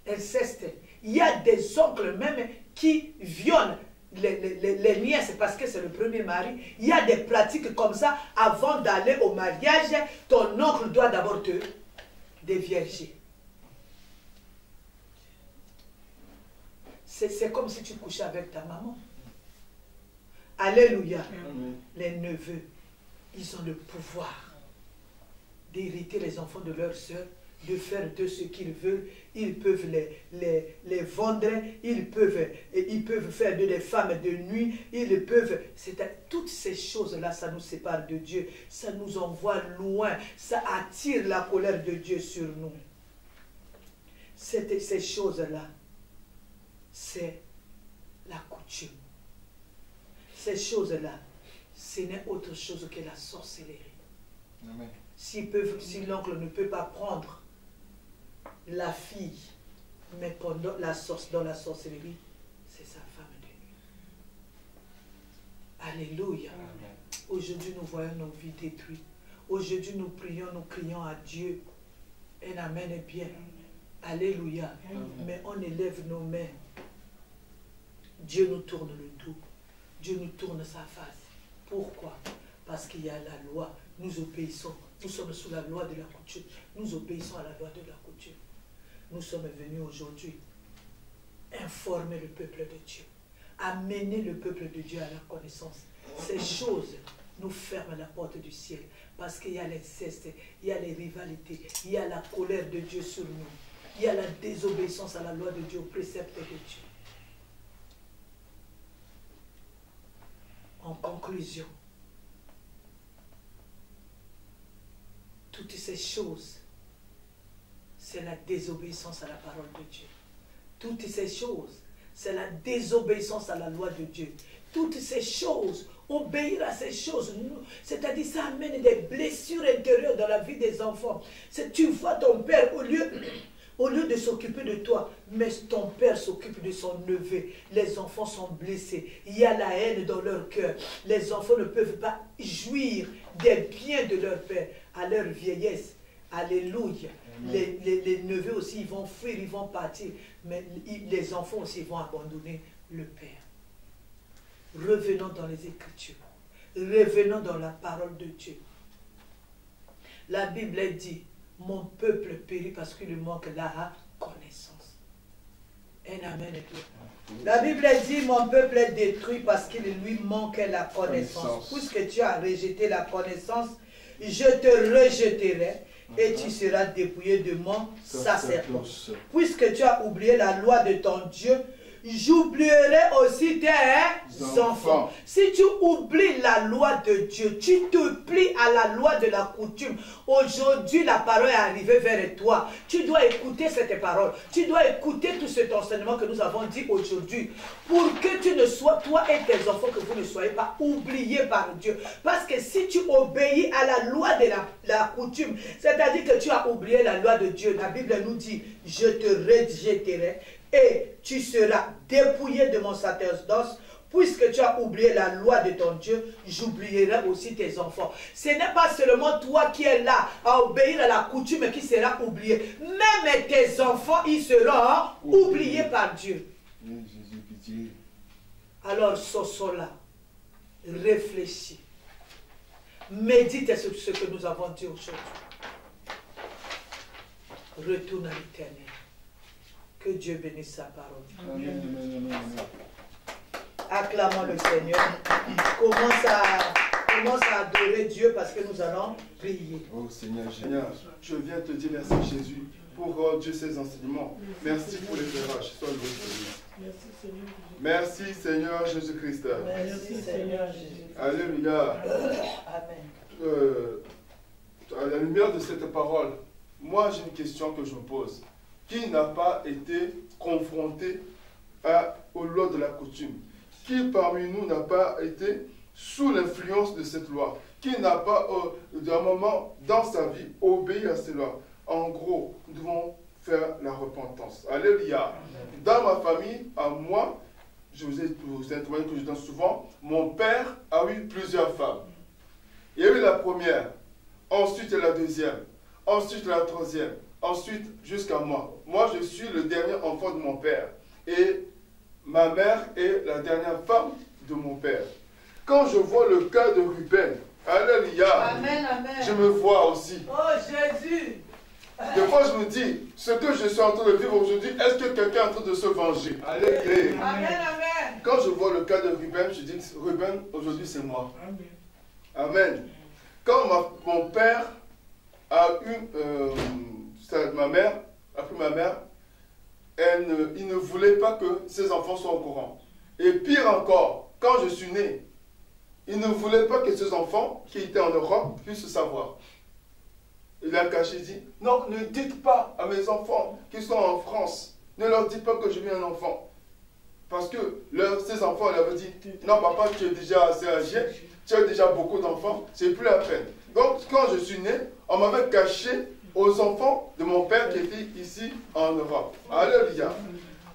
Inceste. Il y a des oncles même qui violent les liens, c'est parce que c'est le premier mari. Il y a des pratiques comme ça. Avant d'aller au mariage, ton oncle doit d'abord te dévierger. C'est comme si tu couchais avec ta maman. Alléluia. Amen. Les neveux, ils ont le pouvoir d'hériter les enfants de leurs sœurs, de faire d'eux ce qu'ils veulent. Ils peuvent les vendre, ils peuvent faire d'eux des femmes de nuit, ils peuvent... Toutes ces choses-là, ça nous sépare de Dieu, ça nous envoie loin, ça attire la colère de Dieu sur nous. Ces choses-là, c'est la coutume. Ces choses-là, ce n'est autre chose que la sorcellerie. Amen. Si l'oncle ne peut pas prendre la fille, mais pendant dans la sorcellerie, c'est sa femme de nuit. Alléluia. Aujourd'hui, nous voyons nos vies détruites. Aujourd'hui, nous prions, nous crions à Dieu. Un amen est bien. Alléluia. Mais on élève nos mains. Dieu nous tourne le dos. Dieu nous tourne sa face. Pourquoi? Parce qu'il y a la loi. Nous obéissons. Nous sommes sous la loi de la coutume. Nous obéissons à la loi de la coutume. Nous sommes venus aujourd'hui informer le peuple de Dieu. Amener le peuple de Dieu à la connaissance. Ces choses nous ferment la porte du ciel. Parce qu'il y a l'inceste, il y a les rivalités, il y a la colère de Dieu sur nous. Il y a la désobéissance à la loi de Dieu, au précepte de Dieu. En conclusion, toutes ces choses, c'est la désobéissance à la parole de Dieu. Toutes ces choses, c'est la désobéissance à la loi de Dieu. Toutes ces choses, obéir à ces choses, c'est-à-dire ça amène des blessures intérieures dans la vie des enfants. Tu vois ton père, au lieu de s'occuper de toi, mais ton père s'occupe de son neveu. Les enfants sont blessés. Il y a la haine dans leur cœur. Les enfants ne peuvent pas jouir des biens de leur père à leur vieillesse. Alléluia. Les neveux aussi, ils vont fuir, ils vont partir. Mais les enfants aussi vont abandonner le père. Revenons dans les Écritures. Revenons dans la parole de Dieu. La Bible dit, mon peuple périt parce qu'il lui manque la connaissance. Un amen. La Bible dit, mon peuple est détruit parce qu'il lui manque la connaissance. Puisque tu as rejeté la connaissance, je te rejetterai et tu seras dépouillé de mon sacerdoce. Puisque tu as oublié la loi de ton Dieu, j'oublierai aussi tes enfants. Si tu oublies la loi de Dieu, tu te plies à la loi de la coutume. Aujourd'hui, la parole est arrivée vers toi. Tu dois écouter cette parole. Tu dois écouter tout cet enseignement que nous avons dit aujourd'hui. Pour que tu ne sois, toi et tes enfants, que vous ne soyez pas oubliés par Dieu. Parce que si tu obéis à la loi de la coutume, c'est-à-dire que tu as oublié la loi de Dieu, la Bible nous dit, je te rejetterai et tu seras dépouillé de mon sacerdoce. puisque tu as oublié la loi de ton Dieu, j'oublierai aussi tes enfants. Ce n'est pas seulement toi qui es là à obéir à la coutume qui sera oubliée. Même tes enfants, ils seront oubliés par Dieu. Jésus, pitié. Alors, Sosola, réfléchis. Médite sur ce que nous avons dit aujourd'hui. Retourne à l'Éternel. Que Dieu bénisse sa parole. Amen, amen, amen, amen. Acclamons le Seigneur. Commence à adorer Dieu parce que nous allons prier. Oh Seigneur, je viens te dire merci Jésus pour Dieu ses enseignements. Merci pour l'éclairage. Sois loué, Seigneur. Merci Seigneur Jésus-Christ. Merci Seigneur Jésus. Alléluia. Amen. À la lumière de cette parole, moi j'ai une question que je me pose. Qui n'a pas été confronté aux lois de la coutume? Qui parmi nous n'a pas été sous l'influence de cette loi? Qui n'a pas, d'un moment dans sa vie, obéi à ces lois? En gros, nous devons faire la repentance. Alléluia. Dans ma famille, à moi, je vous ai un témoignage que je donne souvent, mon père a eu plusieurs femmes. Il y a eu la première, ensuite la deuxième, ensuite la troisième, ensuite jusqu'à moi. Moi, je suis le dernier enfant de mon père. Et ma mère est la dernière femme de mon père. Quand je vois le cas de Ruben, alléluia, Amen, amen. Je me vois aussi. Oh Jésus. Des fois, je me dis, ce que je suis en train de vivre aujourd'hui, est-ce que quelqu'un est en train de se venger? Alléluia. Amen, amen. Quand je vois le cas de Ruben, je dis, Ruben, aujourd'hui, c'est moi. Amen. Quand mon père a eu ma mère, après ma mère, il ne voulait pas que ses enfants soient au courant. Et pire encore, quand je suis né, il ne voulait pas que ses enfants qui étaient en Europe puissent savoir. Il a caché, il dit, non, ne dites pas à mes enfants qui sont en France, ne leur dites pas que je vis un enfant. Parce que ses enfants leur avaient dit, non papa, tu es déjà assez âgé, tu as déjà beaucoup d'enfants, c'est plus la peine. Donc quand je suis né, on m'avait caché aux enfants de mon père qui était ici en Europe. Alléluia.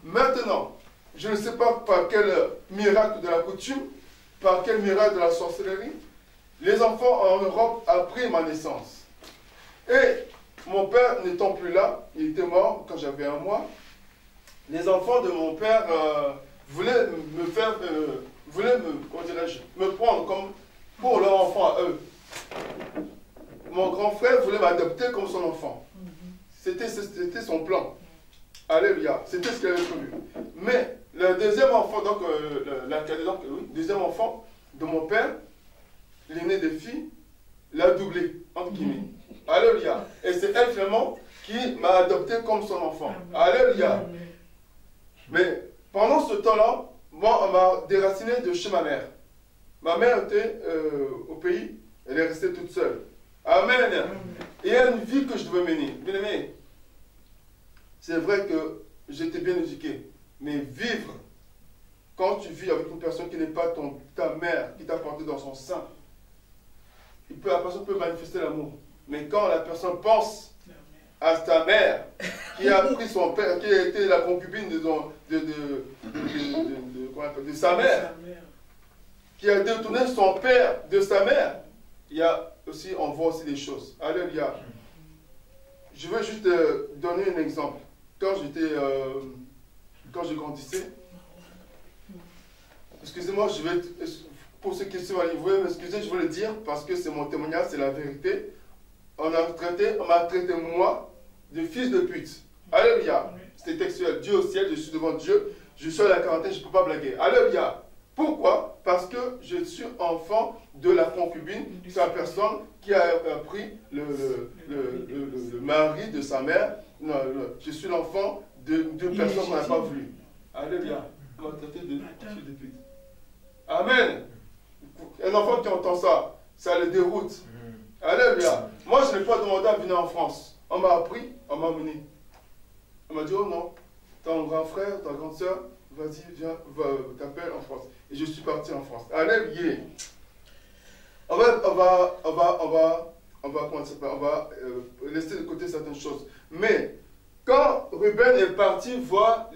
Maintenant, je ne sais pas par quel miracle de la coutume, par quel miracle de la sorcellerie, les enfants en Europe ont pris ma naissance. Et mon père n'étant plus là, il était mort quand j'avais 1 mois, les enfants de mon père voulaient me prendre comme pour leur enfant à eux. Mon grand frère voulait m'adopter comme son enfant. C'était son plan. Alléluia. C'était ce qu'il avait prévu. Mais le deuxième enfant, donc deuxième enfant de mon père, l'aîné des filles, l'a doublé, entre guillemets. Alléluia. Et c'est elle finalement qui m'a adopté comme son enfant. Alléluia. Mais pendant ce temps-là, moi, on m'a déraciné de chez ma mère. Ma mère était au pays, elle est restée toute seule. Amen. Et il y a une vie que je devais mener. Bien aimé, c'est vrai que j'étais bien éduqué, mais vivre, quand tu vis avec une personne qui n'est pas ta mère, qui t'a porté dans son sein, la personne peut manifester l'amour. Mais quand la personne pense à ta mère, qui a pris son père, qui a été la concubine de sa mère, qui a détourné son père de sa mère, il y a aussi, on voit aussi des choses. Alléluia. Je veux juste donner un exemple. Quand je grandissais, excusez-moi, pour ceux qui sont vous pouvez m'excuser, je veux le dire parce que c'est mon témoignage, c'est la vérité. On m'a traité moi de fils de pute. Alléluia. C'était textuel. Dieu au ciel, je suis devant Dieu, je suis à la quarantaine, je ne peux pas blaguer. Alléluia. Pourquoi? Parce que je suis enfant de la concubine, c'est la personne qui a pris le mari de sa mère. Non, je suis l'enfant de personnes qu'on n'a pas voulu. Alléluia. On m'a traité de fils de pute. Amen. Un enfant qui entend ça, ça le déroute. Alléluia. Moi, je n'ai pas demandé à venir en France. On m'a appris, on m'a mené. On m'a dit, oh non, ton grand frère, ta grande soeur, vas-y, viens, t'appelle en France. Et je suis parti en France. Alléluia. On va laisser de côté certaines choses. Mais, quand Ruben est parti voir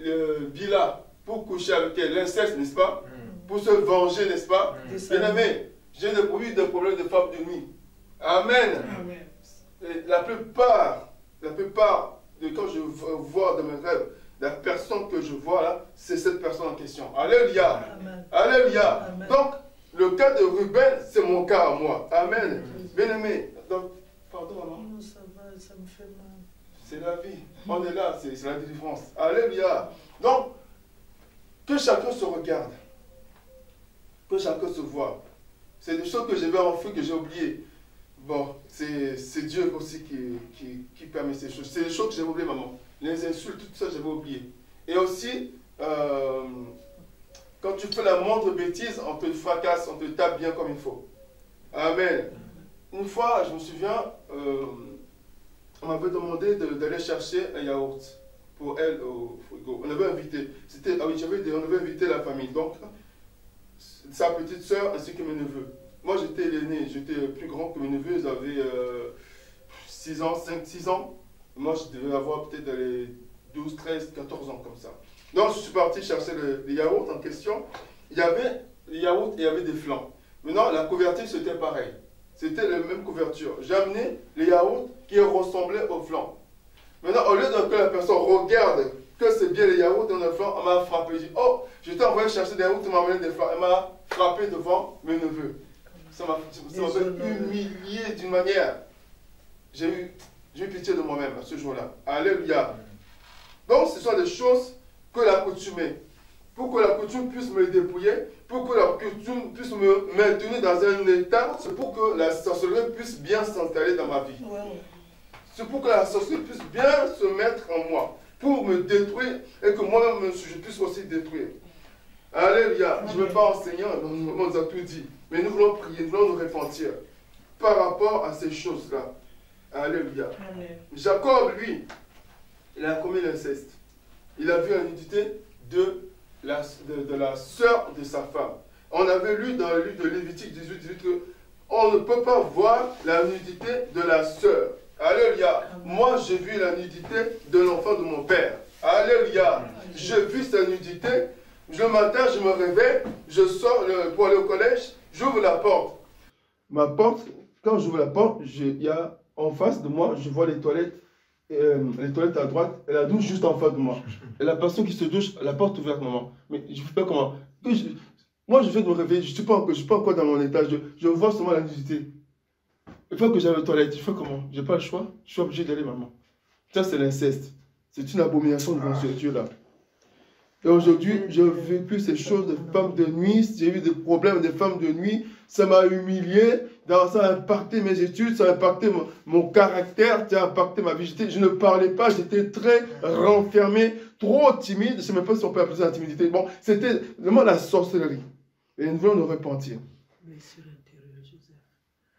Bila pour coucher avec elle, l'inceste, n'est-ce pas? pour se venger, n'est-ce pas? Bien-aimé, j'ai eu des problèmes de femmes de nuit. Amen. Amen. Et la plupart de quand je vois dans mes rêves, la personne que je vois là, c'est cette personne en question. Alléluia. Amen. Alléluia. Amen. Donc, le cas de Ruben, c'est mon cas à moi. Amen. Bien-aimé, donc, pardon, maman. Non, ça va, ça me fait mal. C'est la vie. On est là, c'est la délivrance. Alléluia. Donc, que chacun se regarde. Que chacun se voit. C'est des choses que j'avais enfouies, que j'ai oubliées. Bon, c'est Dieu aussi qui permet ces choses. C'est des choses que j'avais oubliées, maman. Les insultes, tout ça, j'avais oublié. Et aussi, quand tu fais la moindre bêtise, on te fracasse, on te tape bien comme il faut. Amen. Une fois, je me souviens, on m'avait demandé d'aller chercher un yaourt pour elle au frigo. On avait invité, on avait invité la famille, donc sa petite soeur ainsi que mes neveux. Moi j'étais l'aîné, j'étais plus grand que mes neveux, ils avaient 6 ans, 5-6 ans. Moi je devais avoir peut-être les 12, 13, 14 ans comme ça. Donc je suis parti chercher les yaourts en question. Il y avait les yaourts et il y avait des flancs. Maintenant la couverture c'était pareil. C'était la même couverture. J'ai amené les yaourts qui ressemblaient aux flancs. Maintenant, au lieu que la personne regarde que c'est bien les yaourts dans le flanc, elle m'a frappé. J'ai dit, oh, je t'ai envoyé chercher des yaourts, tu m'as amené des flancs. Elle m'a frappé devant mes neveux. Ça m'a humilié d'une manière. J'ai eu pitié de moi-même à ce jour-là. Alléluia. Donc, ce sont des choses que la coutume est. Pour que la coutume puisse me dépouiller, pour que la coutume puisse me maintenir dans un état, c'est pour que la sorcellerie puisse bien s'installer dans ma vie. C'est pour que la sorcellerie puisse bien se mettre en moi, pour me détruire et que moi-même je puisse aussi détruire. Alléluia. Je ne vais pas enseigner, on nous a tout dit. Mais nous voulons prier, nous voulons nous repentir par rapport à ces choses-là. Alléluia. Jacob, lui, il a commis l'inceste. Il a vu la nudité de la sœur de sa femme. On avait lu dans le livre de Lévitique 18 qu'on ne peut pas voir la nudité de la sœur. Alléluia. Moi, j'ai vu la nudité de l'enfant de mon père. Alléluia. J'ai vu sa nudité. Le matin, je me réveille, je sors pour aller au collège, j'ouvre la porte. Ma porte, quand j'ouvre la porte, il y a en face de moi, je vois les toilettes à droite et la douche juste en face de moi. Et la personne qui se douche, la porte ouverte, maman. Mais je ne fais pas comment. Moi, je viens de me réveiller, je ne suis pas encore dans mon étage, je vois seulement la nudité. Une fois que j'arrive aux toilettes, je fais comment? Je n'ai pas le choix, je suis obligé d'aller, maman. Ça, c'est l'inceste. C'est une abomination devant ce Dieu-là. Et aujourd'hui, j'ai vécu ces choses de femmes de nuit, j'ai eu des problèmes de femmes de nuit, ça m'a humilié, ça a impacté mes études, ça a impacté mon caractère, ça a impacté ma vie. Je ne parlais pas, j'étais très renfermé, trop timide, je ne sais même pas si on peut appeler ça la timidité. Bon, c'était vraiment la sorcellerie. Et nous voulons nous repentir. Blessure intérieure, Joseph.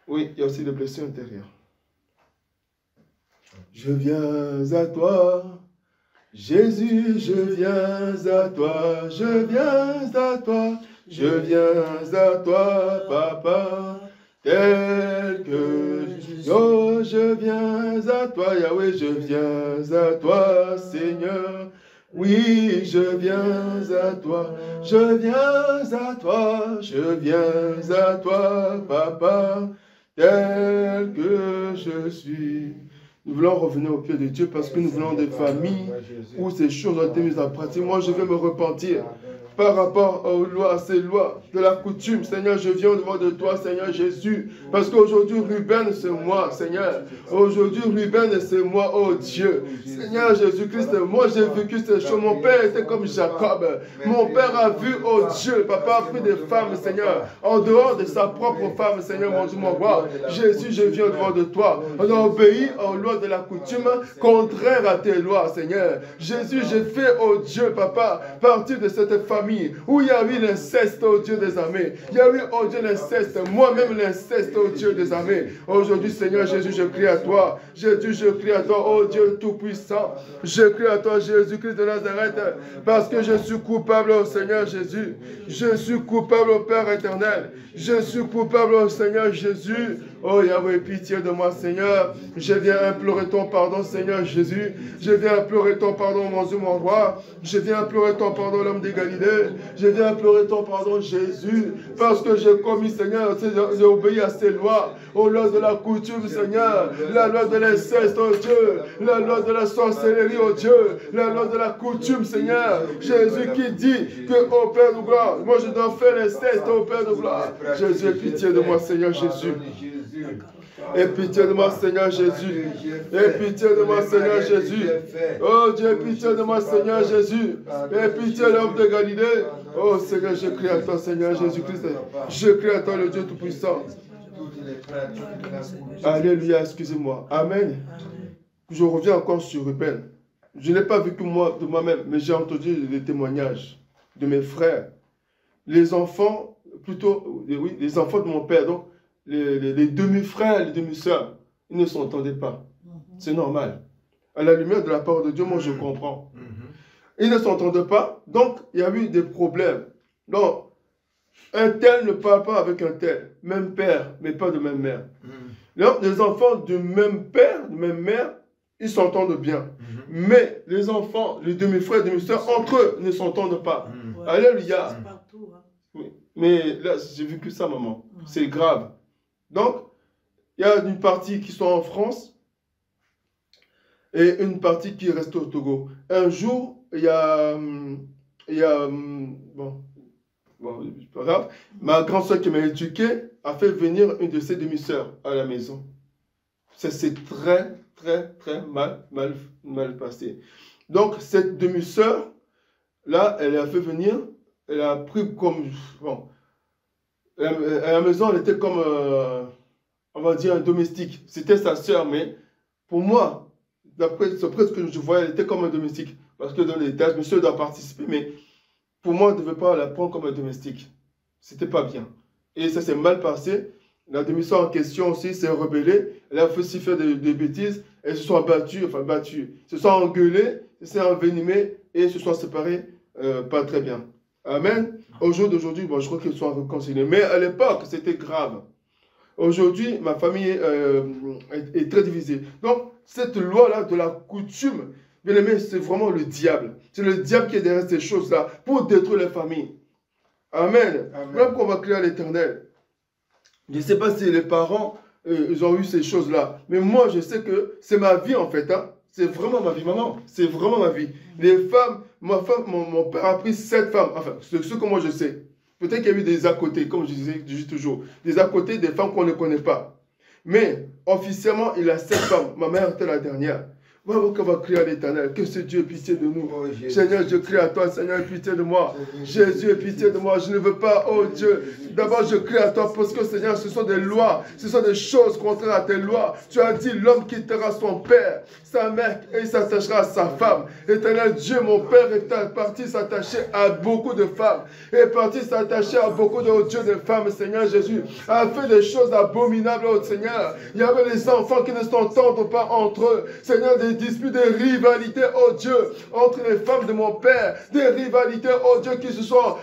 Oui, il y a aussi des blessures intérieures. Je viens à toi. Jésus, je viens à toi, je viens à toi, je viens à toi, Papa, tel que oh, je viens à toi, Yahweh, je viens à toi, Seigneur. Oui, je viens à toi, je viens à toi, je viens à toi, Papa, tel que je suis. Nous voulons revenir au pied de Dieu parce que nous voulons des familles où ces choses ont été mises en pratique. Moi, je vais me repentir par rapport aux lois, à ces lois de la coutume. Seigneur, je viens devant de toi, Seigneur Jésus, parce qu'aujourd'hui, Ruben, c'est moi, Seigneur. Aujourd'hui, Ruben, c'est moi, oh Dieu. Seigneur Jésus-Christ, moi, j'ai vécu ces choses. Mon père était comme Jacob. Mon père a vu, oh Dieu, papa a pris des femmes, Seigneur, en dehors de sa propre femme, Seigneur, mon Dieu, mon roi. Jésus, je viens devant de toi. On a obéi aux lois de la coutume, contraire à tes lois, Seigneur. Jésus, j'ai fait, oh Dieu, papa, partir de cette famille où il y a eu l'inceste, oh Dieu des armées. Il y a eu, oh Dieu, l'inceste. Moi-même, l'inceste, oh Dieu des armées. Aujourd'hui, Seigneur Jésus, je crie à toi. Jésus, je crie à toi, oh Dieu Tout-Puissant. Je crie à toi, Jésus-Christ de Nazareth, parce que je suis coupable, oh Seigneur Jésus. Je suis coupable, oh Père éternel. Je suis coupable, oh Seigneur Jésus. Oh Yahweh, pitié de moi, Seigneur. Je viens implorer ton pardon, Seigneur Jésus. Je viens implorer ton pardon, mon Dieu, mon roi. Je viens implorer ton pardon, l'homme des Galilées. Je viens implorer ton pardon, Jésus. Parce que j'ai commis, Seigneur, j'ai obéi à ces lois. Aux lois de la coutume, Seigneur. La loi de l'inceste, oh Dieu. La loi de la sorcellerie, oh Dieu. La loi de la coutume, Seigneur. Jésus qui dit que, oh Père de gloire, moi je dois faire l'inceste, oh Père de gloire. Jésus, aie pitié de moi, Seigneur Jésus. Aie pitié de moi, Seigneur Jésus. Aie pitié de moi, Seigneur Jésus. Oh Dieu, aie pitié de moi, Seigneur Jésus. Aie pitié de l'homme de Galilée. Oh Seigneur, je crie à toi, Seigneur Jésus-Christ. Je crie à toi, le Dieu Tout-Puissant. Alléluia, excusez-moi. Amen. Je reviens encore sur Ruben. Je n'ai pas vécu moi de moi-même, mais j'ai entendu les témoignages de mes frères. Les enfants, plutôt, oui, les enfants de mon père, donc les demi-frères, les demi-sœurs, ils ne s'entendaient pas. C'est normal. À la lumière de la parole de Dieu, moi je comprends. Ils ne s'entendent pas, donc il y a eu des problèmes. Donc, un tel ne parle pas avec un tel, même père, mais pas de même mère. Donc, les enfants du même père, de même mère, ils s'entendent bien. Mais les enfants, les demi-frères et demi-sœurs, entre eux, ne s'entendent pas. Alléluia. Oui. Mais là, j'ai vécu ça, maman. C'est grave. Donc, il y a une partie qui sont en France et une partie qui reste au Togo. Un jour, il y a bon, c'est pas grave, ma grande soeur qui m'a éduqué a fait venir une de ses demi-sœurs à la maison. Ça s'est très mal passé. Donc, cette demi-sœur, là, elle a fait venir, elle a pris comme, bon, à la maison, elle était comme, on va dire, un domestique. C'était sa sœur, mais pour moi, d'après ce que je voyais, elle était comme un domestique. Parce que dans les tâches, monsieur doit participer, mais pour moi, on ne devait pas la prendre comme un domestique. C'était pas bien. Et ça s'est mal passé. La demi-sœur en question aussi s'est rebellée. Elle a aussi fait des bêtises. Elles se sont battues, se sont engueulées, se sont envenimées et se sont séparées pas très bien. Amen. Au jour d'aujourd'hui, bon, je crois qu'elles sont réconciliées. Mais à l'époque, c'était grave. Aujourd'hui, ma famille est très divisée. Donc, cette loi-là de la coutume, bien aimé, c'est vraiment le diable. C'est le diable qui est derrière ces choses-là pour détruire les familles. Amen. Même qu'on va crier à l'Éternel. Je ne sais pas si les parents, ils ont eu ces choses-là. Mais moi, je sais que c'est ma vie, en fait. Hein. C'est vraiment ma vie, maman. C'est vraiment ma vie. Les femmes, mon père a pris 7 femmes. Enfin, c'est ce que moi je sais. Peut-être qu'il y a eu des à côté, comme je dis toujours. Des à côté, des femmes qu'on ne connaît pas. Mais, officiellement, il a 7 femmes. Ma mère était la dernière. Voilà qu'on va crier à l'Éternel. Que ce Dieu ait pitié de nous. Oh, Seigneur, je crie à toi. Seigneur, aie pitié de moi. Jésus, aie pitié de moi. Je ne veux pas, oh Dieu. D'abord, je crie à toi parce que, Seigneur, ce sont des lois. Ce sont des choses contraires à tes lois. Tu as dit, l'homme quittera son père, sa mère, et il s'attachera à sa femme. Éternel Dieu, mon père est parti s'attacher à beaucoup de femmes. Est parti s'attacher à beaucoup de, oh Dieu, de femmes, Seigneur Jésus. A fait des choses abominables, oh Seigneur. Il y avait les enfants qui ne s'entendent pas entre eux. Seigneur, des disputes, des rivalités, oh Dieu, entre les femmes de mon père, des rivalités, oh Dieu, qui se sont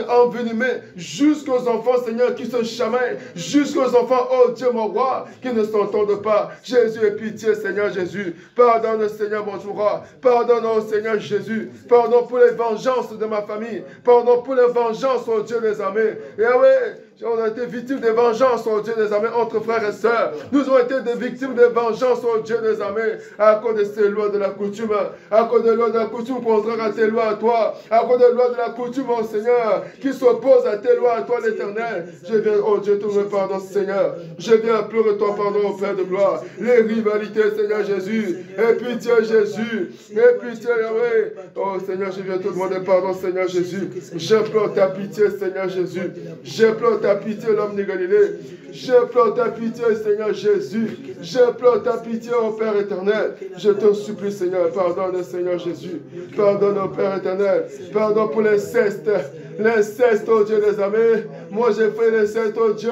envenimées jusqu'aux enfants, Seigneur, qui se chamaillent, jusqu'aux enfants, oh Dieu, mon roi, qui ne s'entendent pas. Jésus, aie pitié, Seigneur Jésus. Pardonne, Seigneur, mon roi. Pardonne, oh Seigneur Jésus. Pardon pour les vengeances de ma famille. Pardon pour les vengeances, oh Dieu des armées. Et oui, on a été victimes de vengeances, oh Dieu des armées, entre frères et sœurs. Nous avons été des victimes de vengeances, oh Dieu des armées, à cause de ces lois de la coutume, à cause des lois de la coutume contraires à tes lois à toi, à cause des lois de la coutume, oh Seigneur, qui s'opposent à tes lois à toi, l'Éternel. Je viens, oh Dieu, te me pardon, Seigneur. Je viens pleurer ton pardon, au Père de gloire. Les rivalités, Seigneur Jésus. Et pitié, Jésus. Et pitié, Yahweh. Oh Seigneur, je viens te demander pardon, Seigneur Jésus. J'implore ta pitié, Seigneur Jésus. J'implore ta pitié, l'homme de Galilée. J'implore ta pitié, Seigneur Jésus. J'implore ta pitié, ô Père éternel. Je te supplie, Seigneur, pardonne, Seigneur Jésus. Pardonne, ô Père éternel. Pardon pour l'inceste. L'inceste, ô Dieu des armées. Moi, j'ai fait l'inceste, oh Dieu.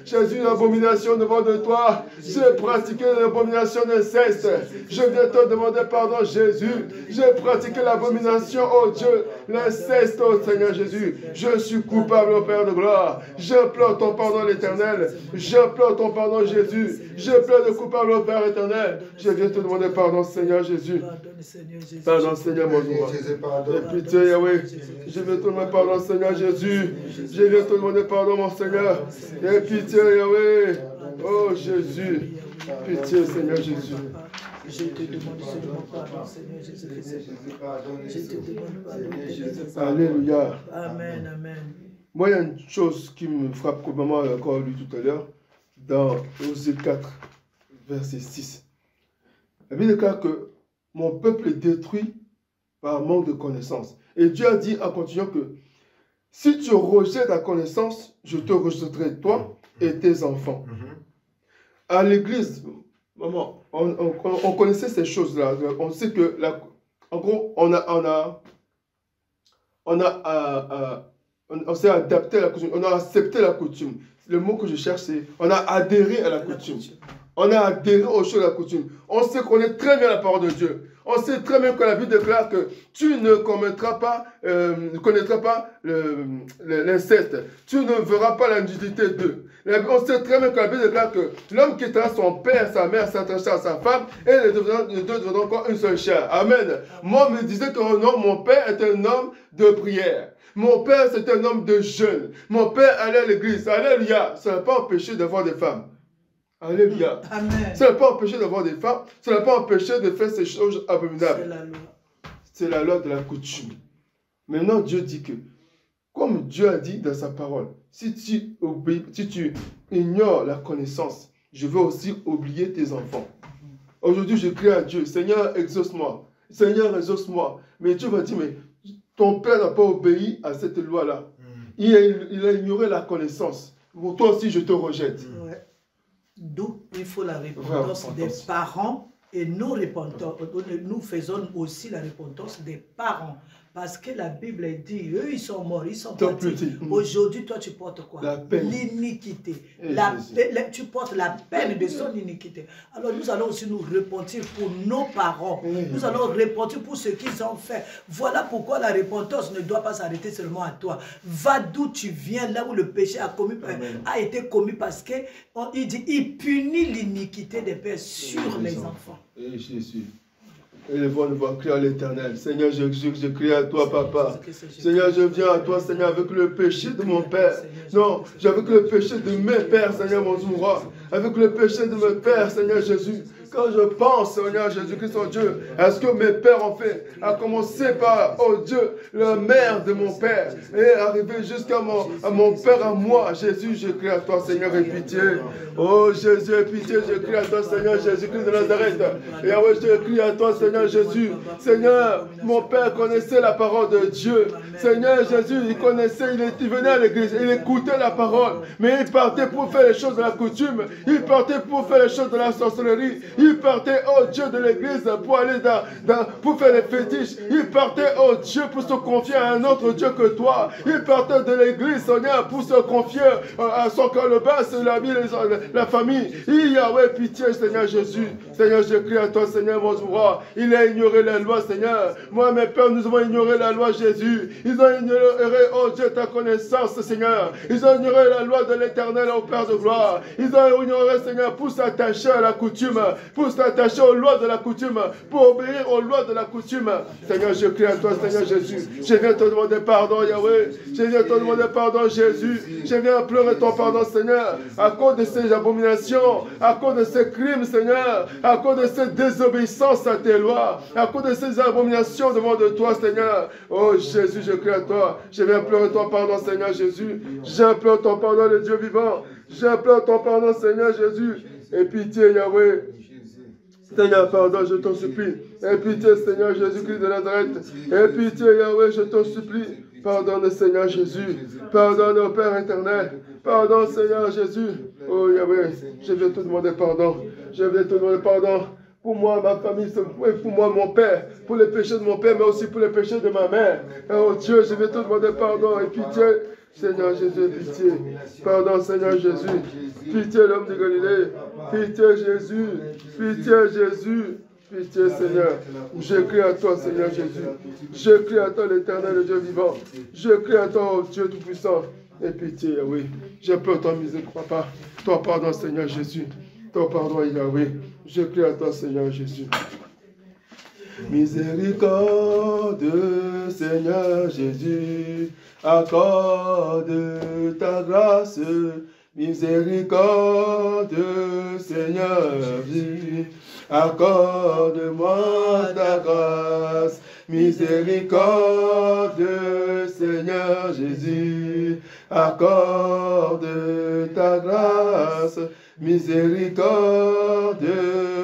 Jésus, une abomination devant de toi. J'ai pratiqué l'abomination d'inceste. Je viens te demander pardon, Jésus. J'ai pratiqué l'abomination, oh Dieu. L'inceste, oh Seigneur Jésus. Je suis coupable, oh Père de gloire. J'implore ton pardon, l'Éternel. J'implore ton pardon, Jésus. Je pleure de coupable, oh Père éternel. Je viens te demander pardon, Seigneur Jésus. Pardon, Seigneur, mon roi. Et pitié, Yahweh. Je viens te demander pardon, Seigneur Jésus. Je viens te demander pardon, mon Seigneur. Et pitié, Yahweh. Oh Jésus. Pitié, Seigneur Jésus. Je te demande seulement pardon, Seigneur Jésus-Christ. Je te demande pardon. Alléluia. Amen, amen. Moi, il y a une chose qui me frappe, comme maman a encore lu tout à l'heure, dans Osée 4, verset 6. La Bible déclare que mon peuple est détruit par manque de connaissance. Et Dieu a dit en continuant que si tu rejettes la connaissance, je te rejetterai toi et tes enfants. À l'église, maman, on connaissait ces choses-là. On sait que, en gros, on s'est adapté à la coutume, on a accepté la coutume. Le mot que je cherche, c'est on a adhéré à la coutume. On a adhéré aux choses de la coutume. On sait qu'on est très bien la parole de Dieu. On sait très bien que la Bible déclare que tu ne connaîtras pas l'inceste. Tu ne verras pas la nudité d'eux. On sait très bien que la Bible déclare que l'homme quittera son père, sa mère, s'attachera à sa femme, et les deux deviendront encore une seule chair. Amen. Moi, me disait que mon père est un homme de prière. Mon père, c'est un homme de jeûne. Mon père allait à l'église. Alléluia. Ça n'a pas empêché d'avoir des femmes. Alléluia. Amen. Ça n'a pas empêché d'avoir des femmes. Ça n'a pas empêché de faire ces choses abominables. C'est la loi. C'est la loi de la coutume. Maintenant, Dieu dit que, comme Dieu a dit dans sa parole, si tu ignores la connaissance, je vais aussi oublier tes enfants. Aujourd'hui, je crie à Dieu, Seigneur, exauce-moi. Seigneur, exauce-moi. Mais Dieu va dire, mais ton père n'a pas obéi à cette loi-là. Il a ignoré la connaissance. Pour toi aussi, je te rejette. Ouais. D'où il faut la repentance des parents et nous faisons aussi la repentance des parents. Parce que la Bible dit, eux ils sont morts, ils sont partis. Aujourd'hui, toi tu portes quoi? L'iniquité. Tu portes la peine de son iniquité. Alors nous allons aussi nous repentir pour nos parents. Nous allons repentir pour ce qu'ils ont fait. Voilà pourquoi la repentance ne doit pas s'arrêter seulement à toi. Va d'où tu viens, là où le péché a été commis, parce qu'il dit, il punit l'iniquité des pères sur les enfants. Et Jésus. Et les voix vont crier à l'Éternel. Seigneur, je crie à toi, Papa. Seigneur, je viens à toi, Seigneur, avec le péché de mon père. Non, avec le péché de mes pères, Seigneur, mon roi. Avec le péché de mes pères, Seigneur Jésus. Quand je pense, Seigneur Jésus-Christ, oh Dieu, à ce que mes pères ont fait, à commencer par, oh Dieu, la mère de mon père, et arriver jusqu'à mon père, à moi, Jésus, je crie à toi, Seigneur, aie pitié. Oh Jésus, aie pitié, je crie à toi, Seigneur Jésus-Christ de Nazareth. Et ah ouais, je crie à toi, Seigneur Jésus. Seigneur, mon père connaissait la parole de Dieu. Seigneur Jésus, il connaissait, il venait à l'église, il écoutait la parole, mais il partait pour faire les choses de la coutume, il partait pour faire les choses de la sorcellerie. Il partait, oh Dieu, de l'église pour aller pour faire les fétiches. Il partait, oh Dieu, pour se confier à un autre Dieu que toi. Il partait de l'église, Seigneur, pour se confier à son cœur le bas, la famille. Il y avait pitié, Seigneur Jésus. Seigneur, je crie à toi, Seigneur, mon roi. Il a ignoré la loi, Seigneur. Moi, mes pères, nous avons ignoré la loi, Jésus. Ils ont ignoré, oh Dieu, ta connaissance, Seigneur. Ils ont ignoré la loi de l'Éternel, au Père de gloire. Ils ont ignoré, Seigneur, pour s'attacher à la coutume, pour s'attacher aux lois de la coutume, pour obéir aux lois de la coutume. Seigneur, je crie à toi, Seigneur Jésus. Je viens te demander pardon, Yahweh. Je viens te demander pardon, Jésus. Je viens pleurer ton pardon, Seigneur, à cause de ces abominations, à cause de ces crimes, Seigneur, à cause de cette désobéissance à tes lois, à cause de ces abominations devant de toi, Seigneur. Oh Jésus, je crie à toi. Je viens pleurer ton pardon, Seigneur Jésus. J'implore ton pardon, le Dieu vivant. J'implore ton pardon, Seigneur Jésus. Et pitié, Yahweh. Seigneur, pardon, je t'en supplie. Aie pitié, Seigneur Jésus-Christ de Nazareth. Aie pitié, Yahweh, je t'en supplie. Pardonne, Seigneur Jésus. Pardonne, au Père éternel. Pardon, Seigneur Jésus. Oh, Yahweh, je viens te demander pardon. Je viens te demander pardon. pour moi, ma famille, pour moi, mon père, pour les péchés de mon père, mais aussi pour les péchés de ma mère. Oh Dieu, je vais te demander pardon et pitié. Seigneur Jésus, pitié. Pardon, Seigneur Jésus. Pitié, l'homme de Galilée. Pitié, Jésus. Pitié, Jésus. Pitié, Seigneur. Je crie à toi, Seigneur Jésus. Je crie à toi, l'Éternel, le Dieu vivant. Je crie à toi, oh Dieu Tout-Puissant. Et pitié, Yahweh. Je peux ton miséricorde, papa. Ton pardon, Seigneur Jésus. Ton pardon, Yahweh. Je crie à toi, Seigneur Jésus. Miséricorde, Seigneur Jésus, accorde ta grâce. Miséricorde, Seigneur Jésus, accorde-moi ta grâce. Miséricorde, Seigneur Jésus, accorde ta grâce. Miséricorde,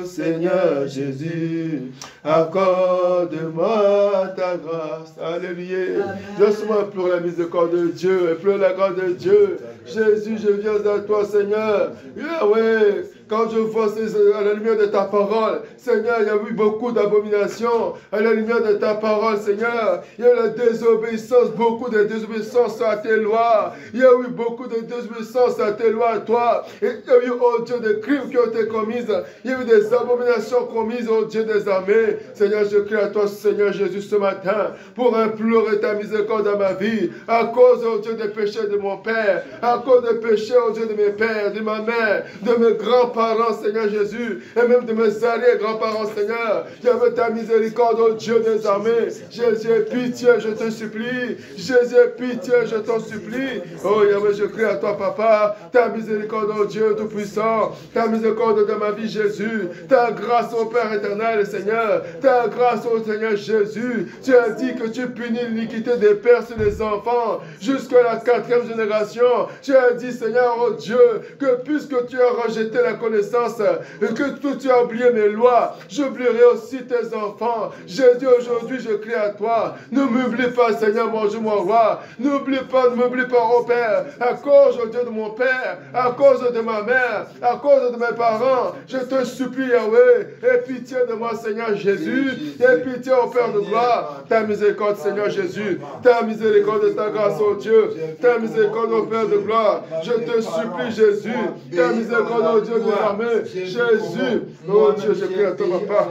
Seigneur Jésus, accorde-moi ta grâce. Alléluia. Laisse-moi pleurer la miséricorde de Dieu et pleurer la grâce de Dieu. Jésus, je viens à toi, Seigneur. Yahweh, quand je vois à la lumière de ta parole, Seigneur, il y a eu beaucoup d'abominations. À la lumière de ta parole, Seigneur, il y a eu la désobéissance, beaucoup de désobéissance à tes lois. Il y a eu beaucoup de désobéissance à tes lois, à toi. Et il y a eu, oh Dieu, des crimes qui ont été commis. Il y a eu des abominations commises, oh Dieu des armées. Seigneur, je crie à toi, Seigneur Jésus, ce matin, pour implorer ta miséricorde dans ma vie, à cause, oh Dieu, des péchés de mon Père, à cause des péchés, oh Dieu, de mes pères, de ma mère, de mes grands-parents, Seigneur Jésus, et même de mes arrière-grands-parents, Seigneur. J'avais ta miséricorde, oh Dieu des armées. Jésus, pitié, je te supplie. Jésus, pitié, je t'en supplie. Oh Yahweh, je crie à toi, Papa, ta miséricorde, oh Dieu Tout-Puissant, ta miséricorde de ma vie, Jésus, ta grâce, oh Père éternel, Seigneur, ta grâce, oh Seigneur Jésus. Tu as dit que tu punis l'iniquité des pères sur les enfants jusqu'à la 4e génération. Tu as dit, Seigneur, oh Dieu, que puisque tu as rejeté la connaissance et que tu as oublié mes lois, j'oublierai aussi tes enfants. Jésus, aujourd'hui, je crie à toi. Ne m'oublie pas, Seigneur, mon Dieu, mon roi. N'oublie pas, ne m'oublie pas, oh Père, à cause, oh Dieu, de mon Père, à cause de ma mère, à cause de mes parents. Je te supplie, Yahweh, aie pitié de moi, Seigneur Jésus. Aie pitié, oh Père de gloire. Ta miséricorde, Seigneur Jésus. Ta miséricorde de ta grâce, oh Dieu. Ta miséricorde, oh Père de gloire. Je te supplie, Jésus. Ta miséricorde, oh Dieu de l'armée. Jésus. Oh Dieu, je crie à toi, Papa.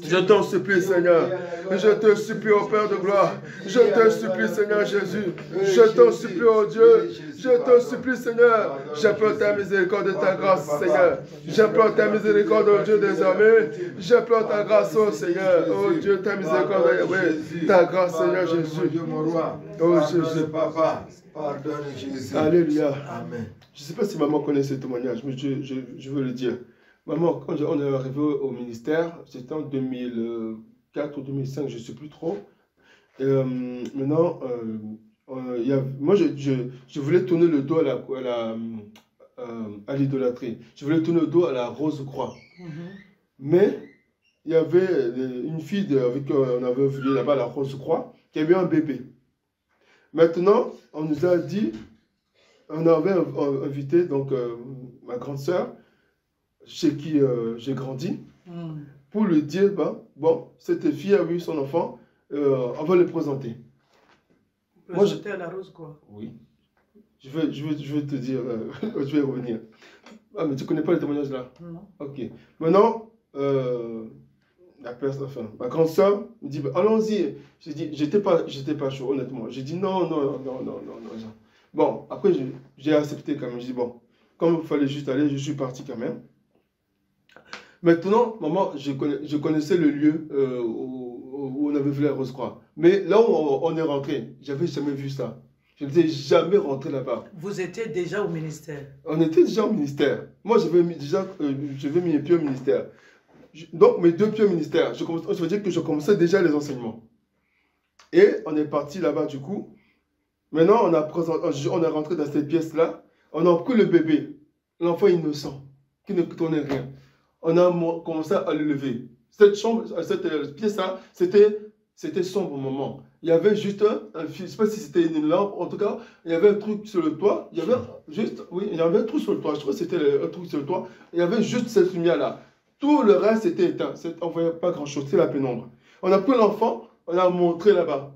Je t'en supplie, Seigneur. Je te supplie, oh Père de gloire. Je te supplie, Seigneur Jésus. Je t'en supplie, oh Dieu. Je te supplie, Seigneur. J'implore ta miséricorde de ta grâce, Seigneur. J'implore ta miséricorde, oh Dieu des armées. J'implore ta grâce, oh Seigneur. Oh Dieu, ta miséricorde, Yahweh. Ta grâce, Seigneur Jésus. Oh Jésus. Papa, pardonne Jésus. Alléluia. Amen. Je ne sais pas si maman connaît ce témoignage, mais je veux le dire. Maman, quand on est arrivé au ministère, c'était en 2004 ou 2005, je ne sais plus trop. Et, maintenant, moi, je voulais tourner le dos à l'idolâtrie. Je voulais tourner le dos à la rose croix. Mais il y avait une fille avec qui on avait vu là-bas la rose croix qui avait un bébé. Maintenant, on nous a dit, on avait invité donc ma grande sœur, chez qui j'ai grandi, pour lui dire, bon, cette fille a eu son enfant, on va le présenter. Moi, j'étais à la rose, quoi. Oui. Je vais te dire, je vais revenir. Ah, mais tu ne connais pas le témoignage là? Non. Ok. Maintenant, ma grande soeur me dit, allons-y. J'ai dit, j'étais pas chaud, honnêtement. J'ai dit, non. Bon, après, j'ai accepté quand même. J'ai dit, bon, comme il fallait juste aller, je suis parti quand même. Maintenant, maman, je connaissais le lieu où on avait vu la Rose-Croix. Mais là où on est rentré, j'avais jamais vu ça. Je n'étais jamais rentré là-bas. Vous étiez déjà au ministère? On était déjà au ministère. Moi, j'avais mis les pieds au ministère. Donc, mes 2 pieds au ministère, je veux dire que je commençais déjà les enseignements. Et on est parti là-bas du coup. Maintenant, on est rentré dans cette pièce-là. On a pris le bébé, l'enfant innocent, qui ne connaît rien. On a commencé à le lever. Cette pièce-là, c'était sombre au moment. Il y avait juste un fil, je ne sais pas si c'était une lampe, en tout cas, il y avait un truc sur le toit. Il y avait juste, oui, il y avait un truc sur le toit. Je crois que c'était un truc sur le toit. Il y avait juste cette lumière-là. Tout le reste était éteint. On ne voyait pas grand-chose, c'est la pénombre. On a pris l'enfant, on l'a montré là-bas.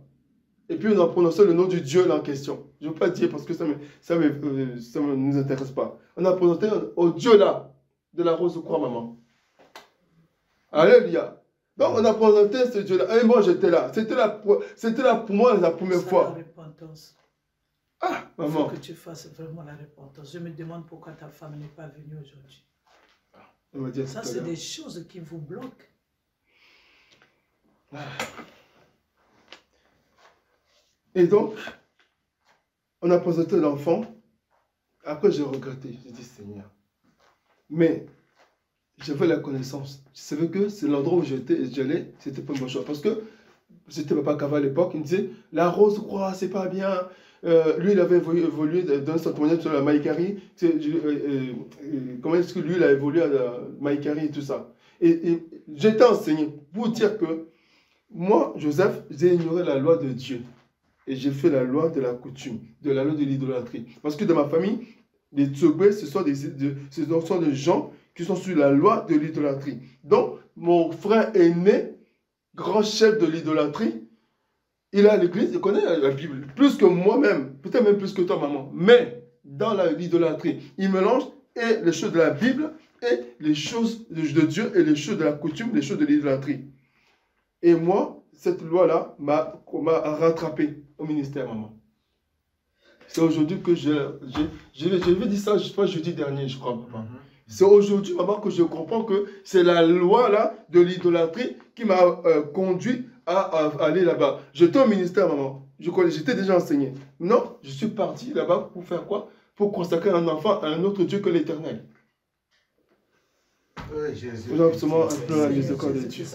Et puis on a prononcé le nom du Dieu là en question. Je ne veux pas dire parce que ça ne nous intéresse pas. On a prononcé au Dieu là, de la rose de croix, maman. Alléluia. Donc on a présenté ce Dieu là. Et moi j'étais là. C'était là pour moi la première fois. La repentance. Ah, Il faut maman. que tu fasses vraiment la repentance. Je me demande pourquoi ta femme n'est pas venue aujourd'hui. On va dire Ça, tout à c'est l'heure. des choses qui vous bloquent. Et donc, on a présenté l'enfant. Après, j'ai regretté. J'ai dit, Seigneur. Mais, j'avais la connaissance. Je savais que c'est l'endroit où j'allais, c'était pas mon choix. Parce que, c'était Papa Kava à l'époque, il me disait, la rose croix, c'est pas bien. Lui, il avait évolué dans son témoignage sur la Maïkari. Comment est-ce que lui, il a évolué à la Maïkari et tout ça. Et j'étais enseigné pour dire que, moi, Joseph, j'ai ignoré la loi de Dieu. Et j'ai fait la loi de la coutume, de la loi de l'idolâtrie. Parce que dans ma famille, les Tsogbe, ce sont des gens qui sont sur la loi de l'idolâtrie. Donc, mon frère aîné, grand chef de l'idolâtrie, il est à l'église, il connaît la Bible, plus que moi-même, peut-être même plus que toi, maman. Mais, dans l'idolâtrie, il mélange et les choses de la Bible et les choses de Dieu et les choses de la coutume, les choses de l'idolâtrie. Et moi, cette loi-là m'a rattrapé au ministère, maman. C'est aujourd'hui que j'avais dit ça, je crois, jeudi dernier, je crois, papa. C'est aujourd'hui, maman, que je comprends que c'est la loi-là de l'idolâtrie qui m'a conduit à aller là-bas. J'étais au ministère, maman. J'étais déjà enseigné. Non, je suis parti là-bas pour faire quoi? Pour consacrer un enfant à un autre Dieu que l'Éternel. Nous avons seulement un peu la miséricorde de Dieu.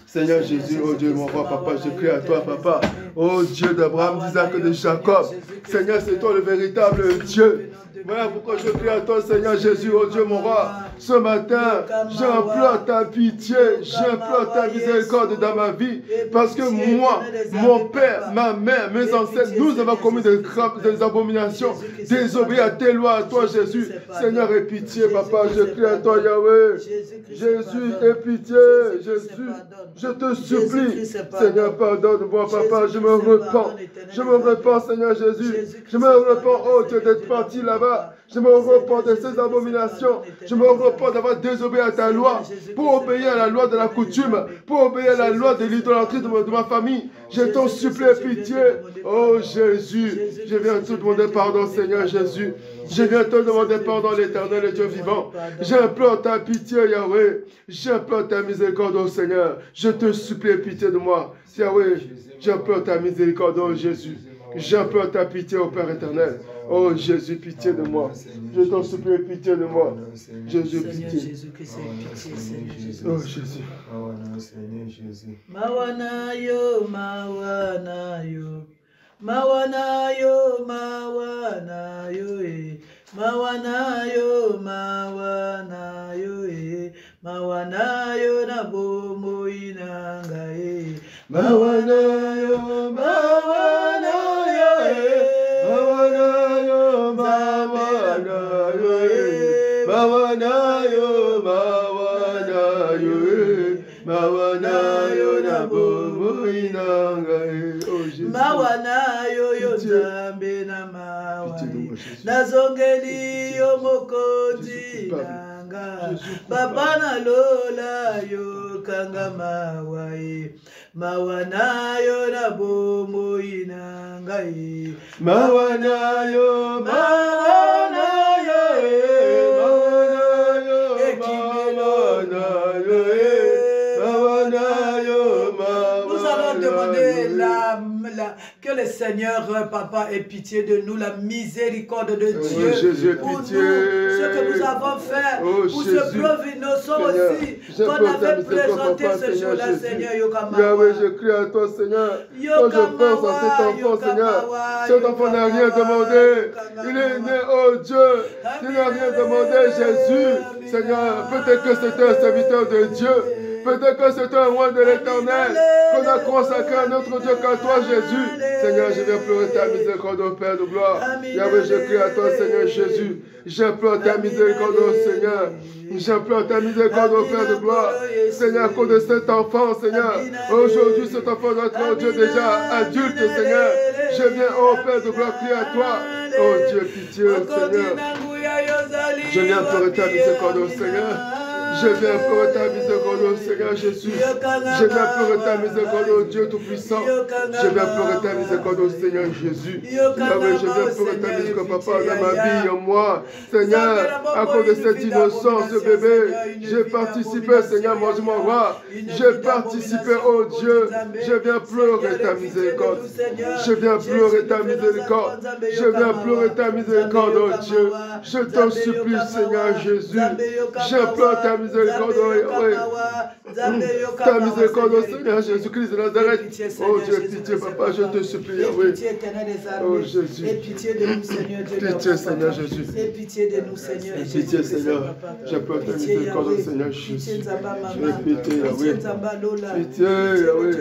Seigneur Jésus, oh Dieu, mon roi, papa, je crie à toi, papa. Oh Dieu d'Abraham, d'Isaac et de Jacob. Seigneur, c'est toi le véritable Dieu. Voilà pourquoi je crie à toi, Seigneur Jésus, oh Dieu, mon roi. Ce matin, j'implore ta pitié, j'implore ta miséricorde dans ma vie. Parce que moi, mon père, ma mère, mes ancêtres, nous avons commis des abominations, désobéi à tes lois, à toi, Jésus. Seigneur, aie pitié, papa, je crie à toi, Yahweh. Jésus, aie pitié, Jésus. Je te supplie, Seigneur, pardonne-moi, papa, je me repens. Je me repens, Seigneur Jésus. Je me repens, oh Dieu, d'être parti là-bas. Je me repens de ces abominations. Je me repens d'avoir désobéi à ta loi pour obéir à la loi de la coutume, pour obéir à la loi de l'idolâtrie de ma famille. Je t'en supplie pitié. Oh Jésus, je viens te demander pardon, Seigneur Jésus. Je viens te demander pardon, l'Éternel et Dieu vivant. J'implore ta pitié, Yahweh. J'implore ta miséricorde, oh Seigneur. Je te supplie pitié de moi. Yahweh, j'implore ta miséricorde, oh Jésus. J'implore ta pitié, ô Père éternel. Oh Jésus, pitié de moi. Je t'en supplie, pitié de moi. Jésus, pitié. Jésus, que c'est pitié, Seigneur Jésus. Oh Jésus. Mawana yo, mawana yo. Mawana yo, mawana yo, mawana yo, mawana yo, mawana yo na bomo inanga, mawana yo, mawana yo, mawana yo, mawana yo, mawana yo, mawana yo, mawana yo na bomo inanga. Mawana yo yo nzambe na mawa nazongeli yo mokonzi nanga papa na lola yo kanga mawa mawana yo na bomo inanga mawana yo mawana yo mawana yo mawana yo mawana yo. Nous allons demander que le Seigneur, papa, ait pitié de nous, la miséricorde de Dieu, Jésus, pour pitié. nous, ce que nous avons fait, pour Jésus. ce preuve innocent aussi, qu'on avait présenté ce jour-là, Seigneur, Yokama. Yahweh, je crie à toi, Seigneur. Quand je pense à cet enfant, Seigneur, cet enfant n'a rien demandé. Il est né, oh Dieu. Il n'a rien demandé, Jésus. Seigneur, peut-être que c'était un serviteur de Dieu. Peut-être que c'est un roi de l'éternel qu'on a consacré à notre Dieu qu'à toi, Jésus. Seigneur, je viens pleurer ta miséricorde, au Père de gloire. Yahweh, je crie à toi, Seigneur Jésus. J'implore ta miséricorde, au Seigneur. J'implore ta miséricorde, au Père de gloire. Seigneur, à cause de cet enfant, Seigneur. Aujourd'hui, cet enfant doit être, oh Dieu, déjà adulte, Seigneur. Je viens, oh Père de gloire, crier à toi. Oh Dieu, pitié, Seigneur. Je viens pleurer ta miséricorde, au Seigneur. Je viens pleurer ta miséricorde, au Seigneur Jésus. Je viens pleurer ta miséricorde, au Dieu Tout-Puissant. Je viens pleurer ta miséricorde, au Seigneur Jésus. Yahweh, je viens pleurer ta miséricorde, Papa, dans ma vie, en moi. Seigneur, à cause de cette innocence, ce bébé, j'ai participé, Seigneur, mon roi. J'ai participé, oh Dieu. Je viens pleurer ta miséricorde. Je viens pleurer ta miséricorde. Je viens pleurer ta miséricorde, oh Dieu. Je t'en supplie, Seigneur Jésus. J'implore ta miséricorde, ta miséricorde, au Seigneur Jésus-Christ de Nazareth. Oh Dieu, pitié, Papa, je te supplie, Yahweh. Oh Jésus. Pitié de nous, Seigneur Dieu. Pitié, Seigneur Jésus. Et pitié de nous, Seigneur. Pitié, Seigneur. J'implore ta miséricorde, au Seigneur Jésus. Pitié, Yahweh. Pitié, Yahweh.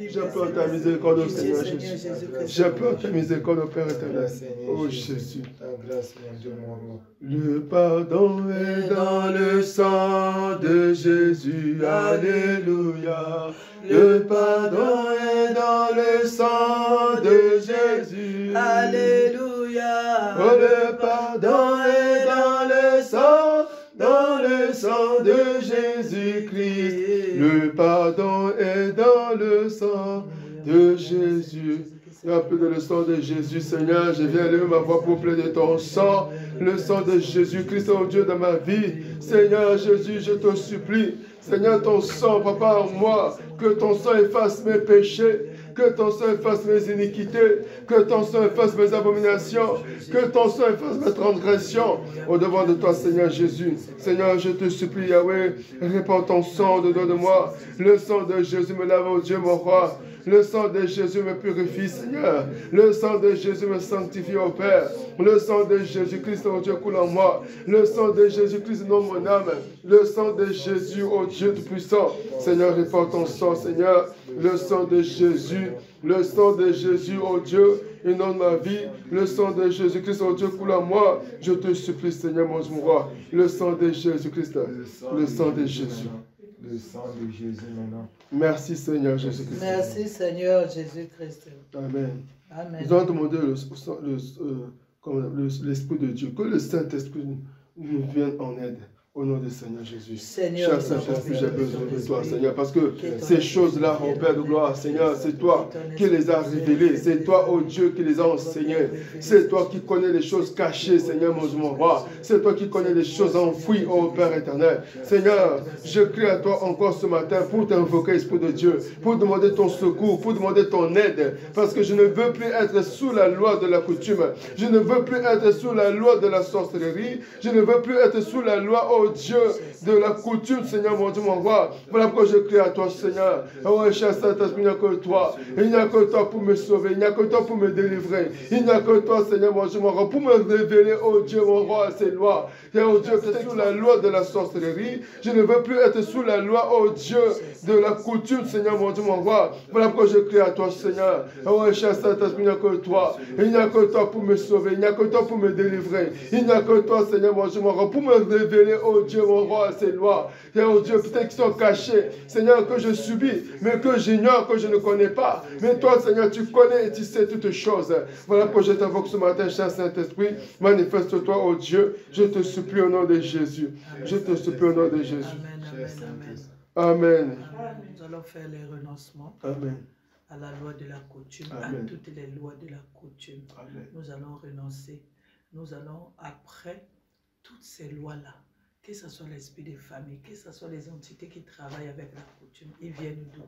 J'implore ta miséricorde, au Seigneur Jésus. J'implore ta miséricorde, au Père éternel. Oh Jésus. Le pardon est dans le sang de Jésus. Alléluia. Le pardon est dans le sang de Jésus. Alléluia. Oh, le pardon est dans le sang de Jésus-Christ. Le pardon est dans le sang de Jésus. Rappelez de le sang de Jésus, Seigneur, je viens lever ma voix pour plaider ton sang, le sang de Jésus-Christ, oh Dieu, dans ma vie. Seigneur Jésus, je te supplie, Seigneur, ton sang, Papa, en moi, que ton sang efface mes péchés, que ton sang efface mes iniquités, que ton sang efface mes abominations, que ton sang efface mes transgressions, au devant de toi, Seigneur Jésus. Seigneur, je te supplie, Yahweh, répands ton sang au-dedans de moi. Le sang de Jésus me lave, oh Dieu, mon roi. Le sang de Jésus me purifie, Seigneur. Le sang de Jésus me sanctifie, ô Père. Le sang de Jésus-Christ, ô Dieu, coule en moi. Le sang de Jésus-Christ inonde mon âme. Le sang de Jésus, ô Dieu Tout-Puissant. Seigneur, répands ton sang, Seigneur. Le sang de Jésus, ô Dieu, inonde ma vie. Le sang de Jésus-Christ, ô Dieu, coule en moi. Je te supplie, Seigneur, mon roi. Le sang de Jésus-Christ, le sang de Jésus. Le sang de Jésus maintenant. Merci Seigneur Jésus-Christ. Merci Seigneur Jésus-Christ. Amen. Amen. Nous allons demander l'Esprit de Dieu, que le Saint-Esprit nous vienne en aide. Au nom du Seigneur Jésus. Seigneur, cher Saint-Esprit, j'ai besoin de toi, Seigneur, parce que ces choses-là, ô Père de gloire, Seigneur, c'est toi qui les as révélées. C'est toi, ô Dieu, qui les as enseignées. C'est toi qui connais les choses cachées, Seigneur, mon roi. C'est toi qui connais les choses enfouies, ô Père éternel. Seigneur, je crie à toi encore ce matin pour t'invoquer, Esprit de Dieu, pour demander ton secours, pour demander ton aide, parce que je ne veux plus être sous la loi de la coutume. Je ne veux plus être sous la loi de la sorcellerie. Je ne veux plus être sous la loi, ô Dieu, de la coutume, Seigneur, mon Dieu, mon roi. Voilà pourquoi je crie à toi, Seigneur. Oh, cher Saint-Esprit, il n'y a que toi. Il n'y a que toi pour me sauver. Il n'y a que toi pour me délivrer. Il n'y a que toi, Seigneur, mon Dieu, mon roi, pour me révéler, oh Dieu, mon roi, ces lois. Et oh Dieu, peut-être sous la loi de la sorcellerie. Je ne veux plus être sous la loi, oh Dieu, de la coutume, Seigneur, mon Dieu, mon roi. Voilà pourquoi je crie à toi, Seigneur. Oh, cher Saint-Esprit, il n'y a que toi. Il n'y a que toi pour me sauver. Il n'y a que toi pour me délivrer. Il n'y a que toi, Seigneur, mon Dieu, mon roi, pour me révéler, oh Dieu, mon roi, ces lois. Et oh Dieu, peut-être qu'ils sont cachés, Seigneur, que je subis, mais que j'ignore, que je ne connais pas. Mais toi, Seigneur, tu connais et tu sais toutes choses. Voilà pourquoi je t'invoque ce matin, cher Saint-Esprit. Manifeste-toi, oh Dieu. Je te supplie au nom de Jésus. Je te supplie au nom de Jésus. Amen. Nous allons faire les renoncements. Amen. À la loi de la coutume, Amen. à toutes les lois de la coutume. Amen. Nous allons renoncer. Nous allons, après toutes ces lois-là, que ce soit l'esprit des familles, que ce soit les entités qui travaillent avec la coutume, ils viennent d'où?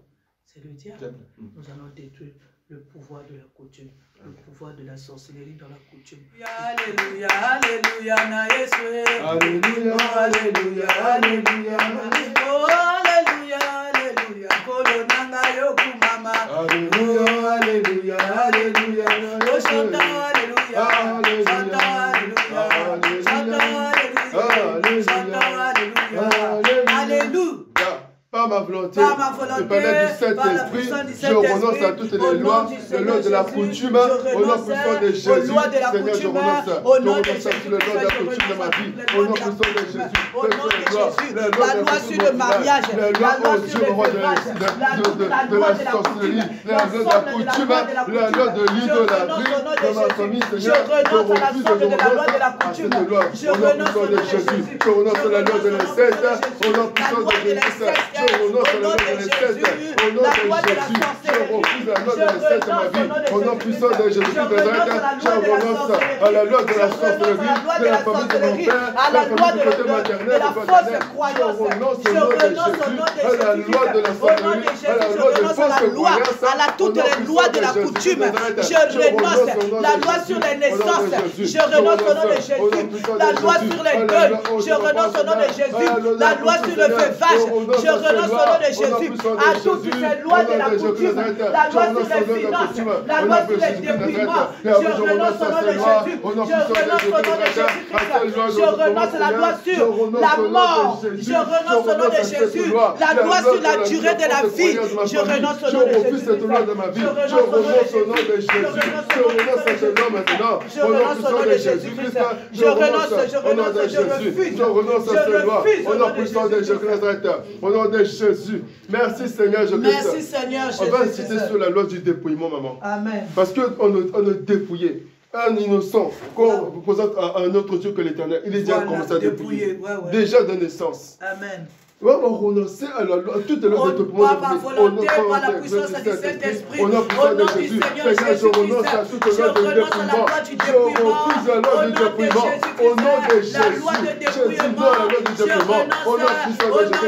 C'est le diable. Nous allons détruire le pouvoir de la coutume, le pouvoir de la sorcellerie dans la coutume. Alléluia, alléluia, na Yesu. Alléluia, alléluia, alléluia. Oh, alléluia, alléluia. Kolo nanga yoku mama. Alléluia, alléluia, alléluia. Oh, chanta, alléluia. Chanta, alléluia. Chanta, alléluia. Alléluia. Pas ma volonté. volonté, par ma volonté, et par l'aide du par la Saint-Esprit, puissance du je renonce à Saint-Esprit, toutes au les nom lois, du les Seigneur lois de la Jésus, coutume, je au nom renonce puissant de Jésus. aux lois de la Seigneur, je coutume, renonce. au Je nom de renonce à Jésus toutes les lois de la Christ, je coutume de ma renonce à vie, toutes les au lois nom de la puissant de coutume, Jésus. au nom de Jésus, La la loi sur le mariage, la loi sur le veuvage, la loi de la coutume, la loi de la coutume, la loi de l'idolâtrie dans ma famille, Seigneur. Je renonce à l'ensemble de la loi de la coutume. Je renonce au nom de Jésus. Je renonce à la loi de l'inceste, au nom puissant de Jésus. Je renonce à la loi de l'inceste, au nom de Jésus. Je refuse la loi de l'inceste dans ma vie, au nom puissant de Jésus de Nazareth. Je renonce à la loi de la sorcellerie, de la famille de mon père, à la loi de maternelle, la fausse croyance. Je renonce au nom de Jésus, à la loi de la sorcellerie, à la loi de fausse croyance, à toutes les lois de la coutume. Je renonce la loi sur les naissances. Je renonce au nom de Jésus. La loi sur les deuils. Je renonce au nom de Jésus. La loi sur le veuvage. Je renonce au nom de Jésus. À toutes ces lois de la coutume. La loi sur les finances. La loi sur les dépouillements. Je renonce au nom de Jésus. Je renonce au nom de Jésus-Christ. Je renonce à la loi sur la mort. Je renonce au nom de Jésus. La loi sur la durée de la vie. Je renonce au nom de Jésus. Je renonce au nom de Jésus. Je renonce à ce nom maintenant. Je renonce au nom de Jésus-Christ. Je renonce, je refuse. Je renonce à ce loi. Au nom puissant de Jésus-Christ. Au nom de Jésus. Merci Seigneur Jésus-Christ. Merci Seigneur Jésus-Christ. On va insister sur la loi du dépouillement, maman. Amen. Parce qu'on a dépouillé un innocent qu'on représente un autre Dieu que l'Éternel. Il est déjà commencé à dépouiller. Déjà de naissance. Amen. On va renoncer à toutes les lois de dépouillement. Par ma volonté, par la puissance du Saint-Esprit, au nom du Seigneur Jésus-Christ, je renonce à la loi du dépouillement, au nom de Jésus-Christ, la loi de dépouillement, je renonce au nom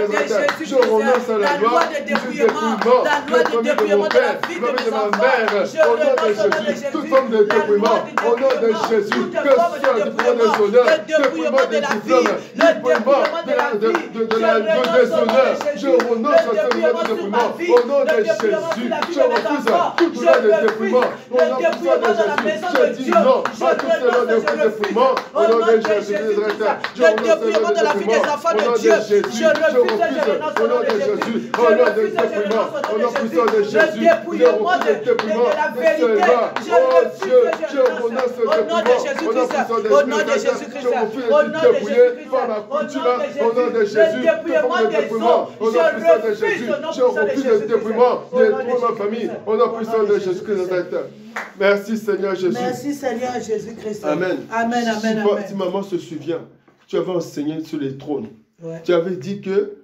de Jésus-Christ, la loi de dépouillement, la loi de dépouillement de la vie de mes enfants, je renonce au nom de Jésus, toute forme de dépouillement, au nom de Jésus, que ce soit le dépouillement de la vie, le dépouillement de la déshonneur, je renonce à ce loi de dépouillement au nom de Jésus. Je refuse toute loi de dépouillement au nom de Jésus. Je dis non à toute loi de dépouillement au nom de Jésus. Le dépouillement de la vie des enfants de Dieu, je refuse au nom de Jésus. Au nom de dépouillement, au nom puissant de Jésus. Le dépouillement de la vérité, je refuse, je renonce au nom de Jésus-Christ, au nom de Jésus-Christ, au nom de Jésus-Christ, au nom de Jésus, le dépouillement des eaux, je refuse au nom puissant de Jésus-Christ, ma famille, au nom puissant de Jésus-Christ. Merci Seigneur Jésus. Merci Seigneur Jésus-Christ. Amen. Amen, amen, amen. Si maman se souvient, tu avais enseigné sur les trônes. Ouais. Tu avais dit que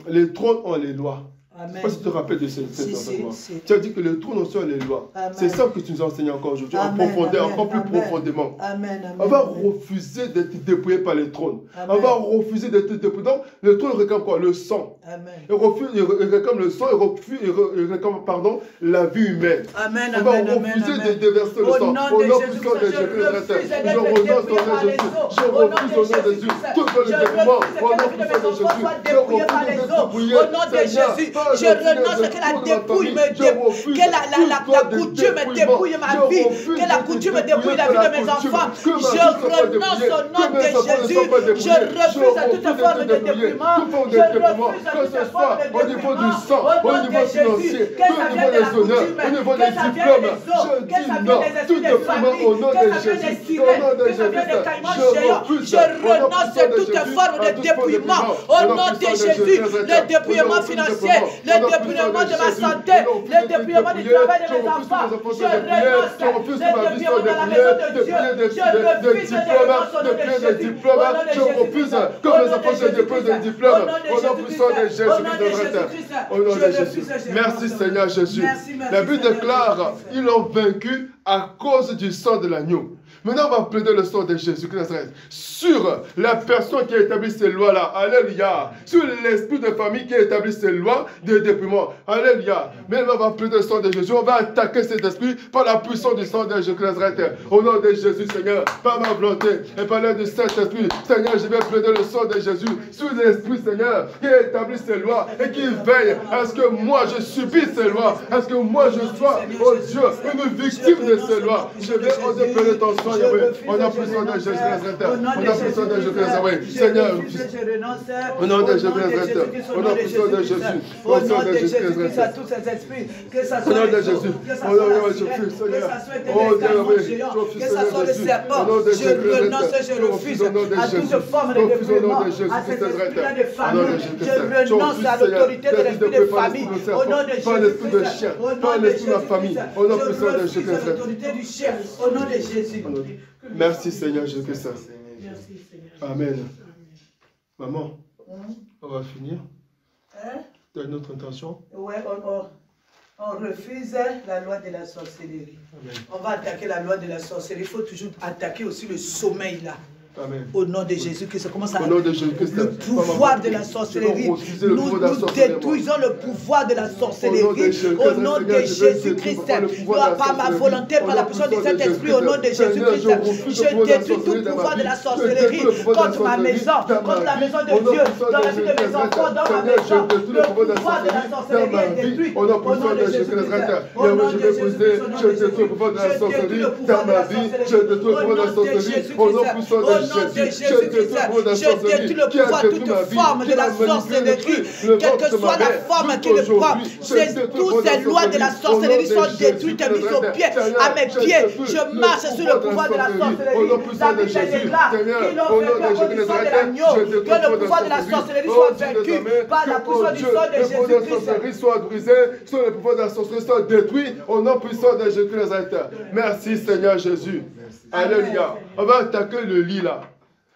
les trônes ont les lois. Amen. Je ne sais pas si tu te rappelles de cet enseignement. Si. Tu as dit que les trônes ont sur les lois. C'est ça que tu nous as enseigné encore aujourd'hui, en profondeur, encore plus profondément. Amen, amen, on va refuser d'être dépouillé par les trônes. Amen. On va refuser d'être dépouillé. Donc, le trône réclame quoi? Le sang. Amen. Il réclame le sang, il réclame, pardon, la vie humaine. Amen, on va refuser de déverser le sang. Au nom puissant de Jésus-Christ. Je renonce au nom de Jésus. Je refuse au nom de Jésus. Tout le dépouillement. Au nom puissant de Jésus. Je refuse d'être dépouillé. Au nom de Jésus. Je renonce que la dépouille me dépouille, que la coutume dépouille ma vie, que la coutume dépouille la vie de mes enfants. Je renonce au nom de Jésus. Je refuse à toute forme de dépouillement. Je refuse à toute forme de au niveau du sang, au au nom niveau de financier, Jésus. Que ça vienne de la coutume, que ça vienne des eaux, que ça vienne des esprits de famille, que ça vienne des sirènes, que ça vienne des caïmans géants. Je renonce à toute forme de dépouillement au nom de Jésus. Le dépouillement financier, le dépouillement de ma santé, le dépouillement du travail de mes enfants. Je renonce le dépouillement de la maison de Dieu. Je refuse de renoncer au nom de Jésus. Je refuse que mes enfants se déposent des diplômes au nom puissant de Jésus-Christ. Au nom de Jésus. Merci Seigneur Jésus. La Bible déclare, ils l'ont vaincu à cause du sang de l'agneau. Maintenant, on va plaider le sang de Jésus-Christ sur la personne qui a établi ces lois-là. Alléluia. Sur l'esprit de famille qui a établi ces lois de dépouillement. Alléluia. Mais on va plaider le sang de Jésus. On va attaquer cet esprit par la puissance du sang de Jésus-Christ. Au nom de Jésus, Seigneur, par ma volonté et par l'aide de Saint-Esprit, Seigneur, je vais plaider le sang de Jésus sur l'esprit, Seigneur, qui a établi ces lois et qui veille à ce que moi je subisse ces lois, à ce que moi je sois, oh Dieu, une victime de ces lois. Je vais au-delà de ton sang, Yahweh. On a besoin de Jésus Christ. On a besoin de Jésus Christ. Seigneur, au nom de Jésus Christ. On a besoin de Jésus. Au nom de Jésus-Christ, à tous ces esprits, que ça soit les Jésus, que ça soit les géants, que ça soit le serpent, je renonce, je refuse à toute forme de déploiement, à cet esprit-là de famille, je renonce à l'autorité de l'esprit de famille, au nom de Jésus-Christ, au nom de Jésus-Christ, je refuse à l'autorité du chien, au nom de Jésus. Merci Seigneur Jésus-Christ. Merci Seigneur. Amen. Maman, on va finir. De notre intention. Ouais, on refuse la loi de la sorcellerie. Amen. On va attaquer la loi de la sorcellerie. Il faut toujours attaquer aussi le sommeil là. Amen. Au nom de Jésus-Christ, commence à le pouvoir de la sorcellerie. Nous détruisons le pouvoir de la sorcellerie. Au nom de Jésus-Christ, par ma volonté, par la puissance de Saint-Esprit, au nom de Jésus-Christ, je détruis tout pouvoir de la sorcellerie contre ma maison, contre la maison de Dieu, dans la vie de mes enfants, dans ma maison. Le pouvoir de la sorcellerie est détruit. Au nom de Jésus-Christ, au nom de Jésus-Christ, je détruis le pouvoir de la sorcellerie dans ma vie. Je détruis le pouvoir de la sorcellerie au nom de Jésus-Christ, je détruis le pouvoir, toute forme de la sorcellerie, quelle que soit la forme qu'il prend. Toutes ces lois de la sorcellerie sont détruites et mises au pied, à mes pieds. Je marche sur le pouvoir de la sorcellerie. David est là, qui l'ont fait à condition de l'agneau, que le pouvoir de la sorcellerie soit vaincu par la puissance du sang de Jésus-Christ. Soit brisé, soit le pouvoir de la sorcellerie soit détruit au nom puissant de Jésus-Christ. Merci Seigneur Jésus. Alléluia. On va attaquer le lit là.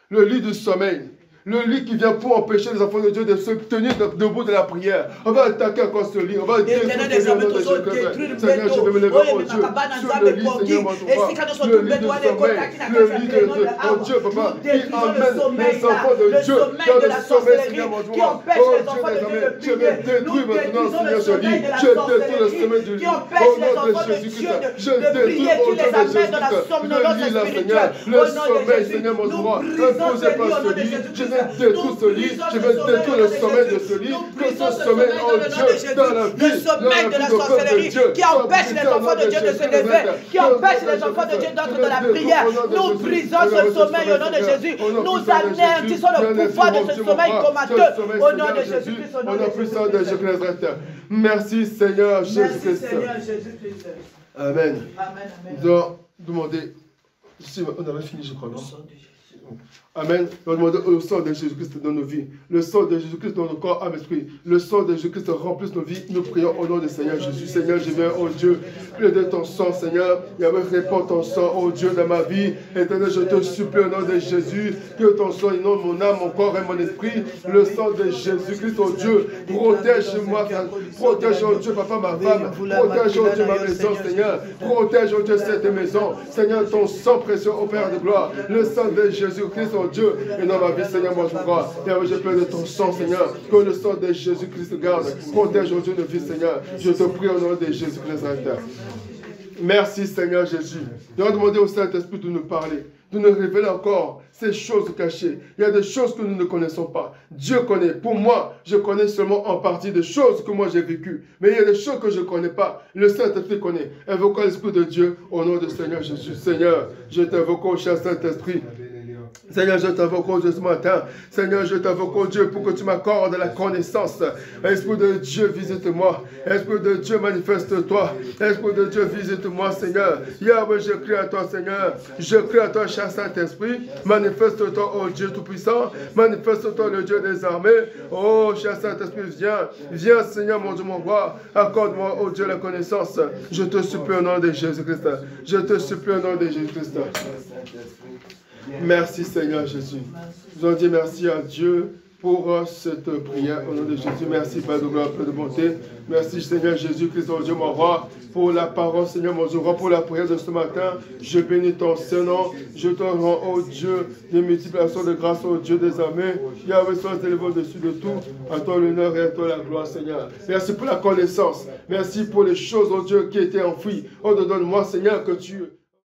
Le lit du sommeil. Le lit qui vient pour empêcher les enfants de Dieu de se tenir debout de la prière. On va attaquer encore ce lit. On va détruire le lit. Seigneur, je vais me lever, oh Dieu. Sur le lit, Seigneur, mon roi. Le lit du sommeil. Le lit de oh Dieu, papa, qui emmène les enfants de Dieu dans le sommeil, Seigneur, mon roi. Oh Dieu, je vais détruire maintenant, Seigneur, ce lit. Je détruis le sommeil du lit. Au nom de Jésus-Christ. Je détruis au nom de Jésus-Christ. Le lit là, Seigneur. Le sommeil, Seigneur, mon roi. Imposez pas ce lit. Je détruis ce lit, je vais détruire le sommeil de ce lit, que ce sommeil, oh Dieu, dans la vie, le sommeil de la sorcellerie qui empêche les enfants de Dieu de se lever, qui empêche les enfants de Dieu d'entrer dans la prière. Nous brisons ce sommeil au nom de Jésus. Nous anéantissons le pouvoir de ce sommeil comateux au nom de Jésus-Christ. Au nom de Jésus-Christ. Merci Seigneur Jésus-Christ. Merci Seigneur Jésus-Christ. Amen. Amen. Nous allons demander, on avait fini je crois, non? Amen. Nous demandons le sang de Jésus-Christ dans nos vies, le sang de Jésus-Christ dans nos corps, âme, esprit. Le sang de Jésus-Christ remplisse nos vies. Nous prions au nom du Seigneur Jésus. Seigneur, je viens, oh Dieu, plaider ton sang, Seigneur. Yahweh, répands ton sang, oh Dieu, dans ma vie. Éternel, je te supplie au nom de Jésus, que ton sang inonde mon âme, mon corps et mon esprit. Le sang de Jésus-Christ, oh Dieu, protège-moi, protège, oh Dieu, papa, ma femme. Protège, oh Dieu, ma maison, Seigneur. Protège, oh Dieu, cette maison. Seigneur, ton sang précieux, ô Père de gloire. Le sang de Jésus-Christ, oh Dieu, et dans ma vie, Seigneur, moi je crois. Et je plaide de ton sang, Seigneur, que le sang de Jésus-Christ garde. Protège aujourd'hui nos vies, Seigneur. Je te prie au nom de Jésus-Christ. Merci, Seigneur Jésus. Nous allons demander au Saint-Esprit de nous parler, de nous révéler encore ces choses cachées. Il y a des choses que nous ne connaissons pas. Dieu connaît. Pour moi, je connais seulement en partie des choses que moi j'ai vécues. Mais il y a des choses que je ne connais pas. Le Saint-Esprit connaît. Invoquons l'Esprit de Dieu au nom de Seigneur Jésus. Seigneur, je t'invoque au cher Saint-Esprit. Seigneur, je t'invoque au Dieu ce matin. Seigneur, je t'invoque au Dieu pour que tu m'accordes la connaissance. Esprit de Dieu, visite-moi. Esprit de Dieu, manifeste-toi. Esprit de Dieu, visite-moi, Seigneur. Yahweh, je crie à toi, Seigneur. Je crie à toi, cher Saint-Esprit. Manifeste-toi, ô Dieu Tout-Puissant. Manifeste-toi, le Dieu des armées. Oh, cher Saint-Esprit, viens. Viens, Seigneur, mon Dieu, mon roi. Accorde-moi, ô Dieu, la connaissance. Je te supplie au nom de Jésus-Christ. Je te supplie au nom de Jésus-Christ. Merci Seigneur Jésus. Nous allons dire merci à Dieu pour cette prière au nom de Jésus. Merci Père de gloire, Père de bonté. Merci Seigneur Jésus-Christ, oh Dieu mon roi, pour la parole Seigneur mon Dieu, pour la prière de ce matin. Je bénis ton Saint-Nom. Je te rends, oh Dieu, des multiplications de grâce, oh Dieu des armées. Yahweh, sois élevé au-dessus de tout. À toi l'honneur et à toi la gloire Seigneur. Merci pour la connaissance. Merci pour les choses, oh Dieu, qui étaient enfouies. Oh, donne-moi Seigneur que tu...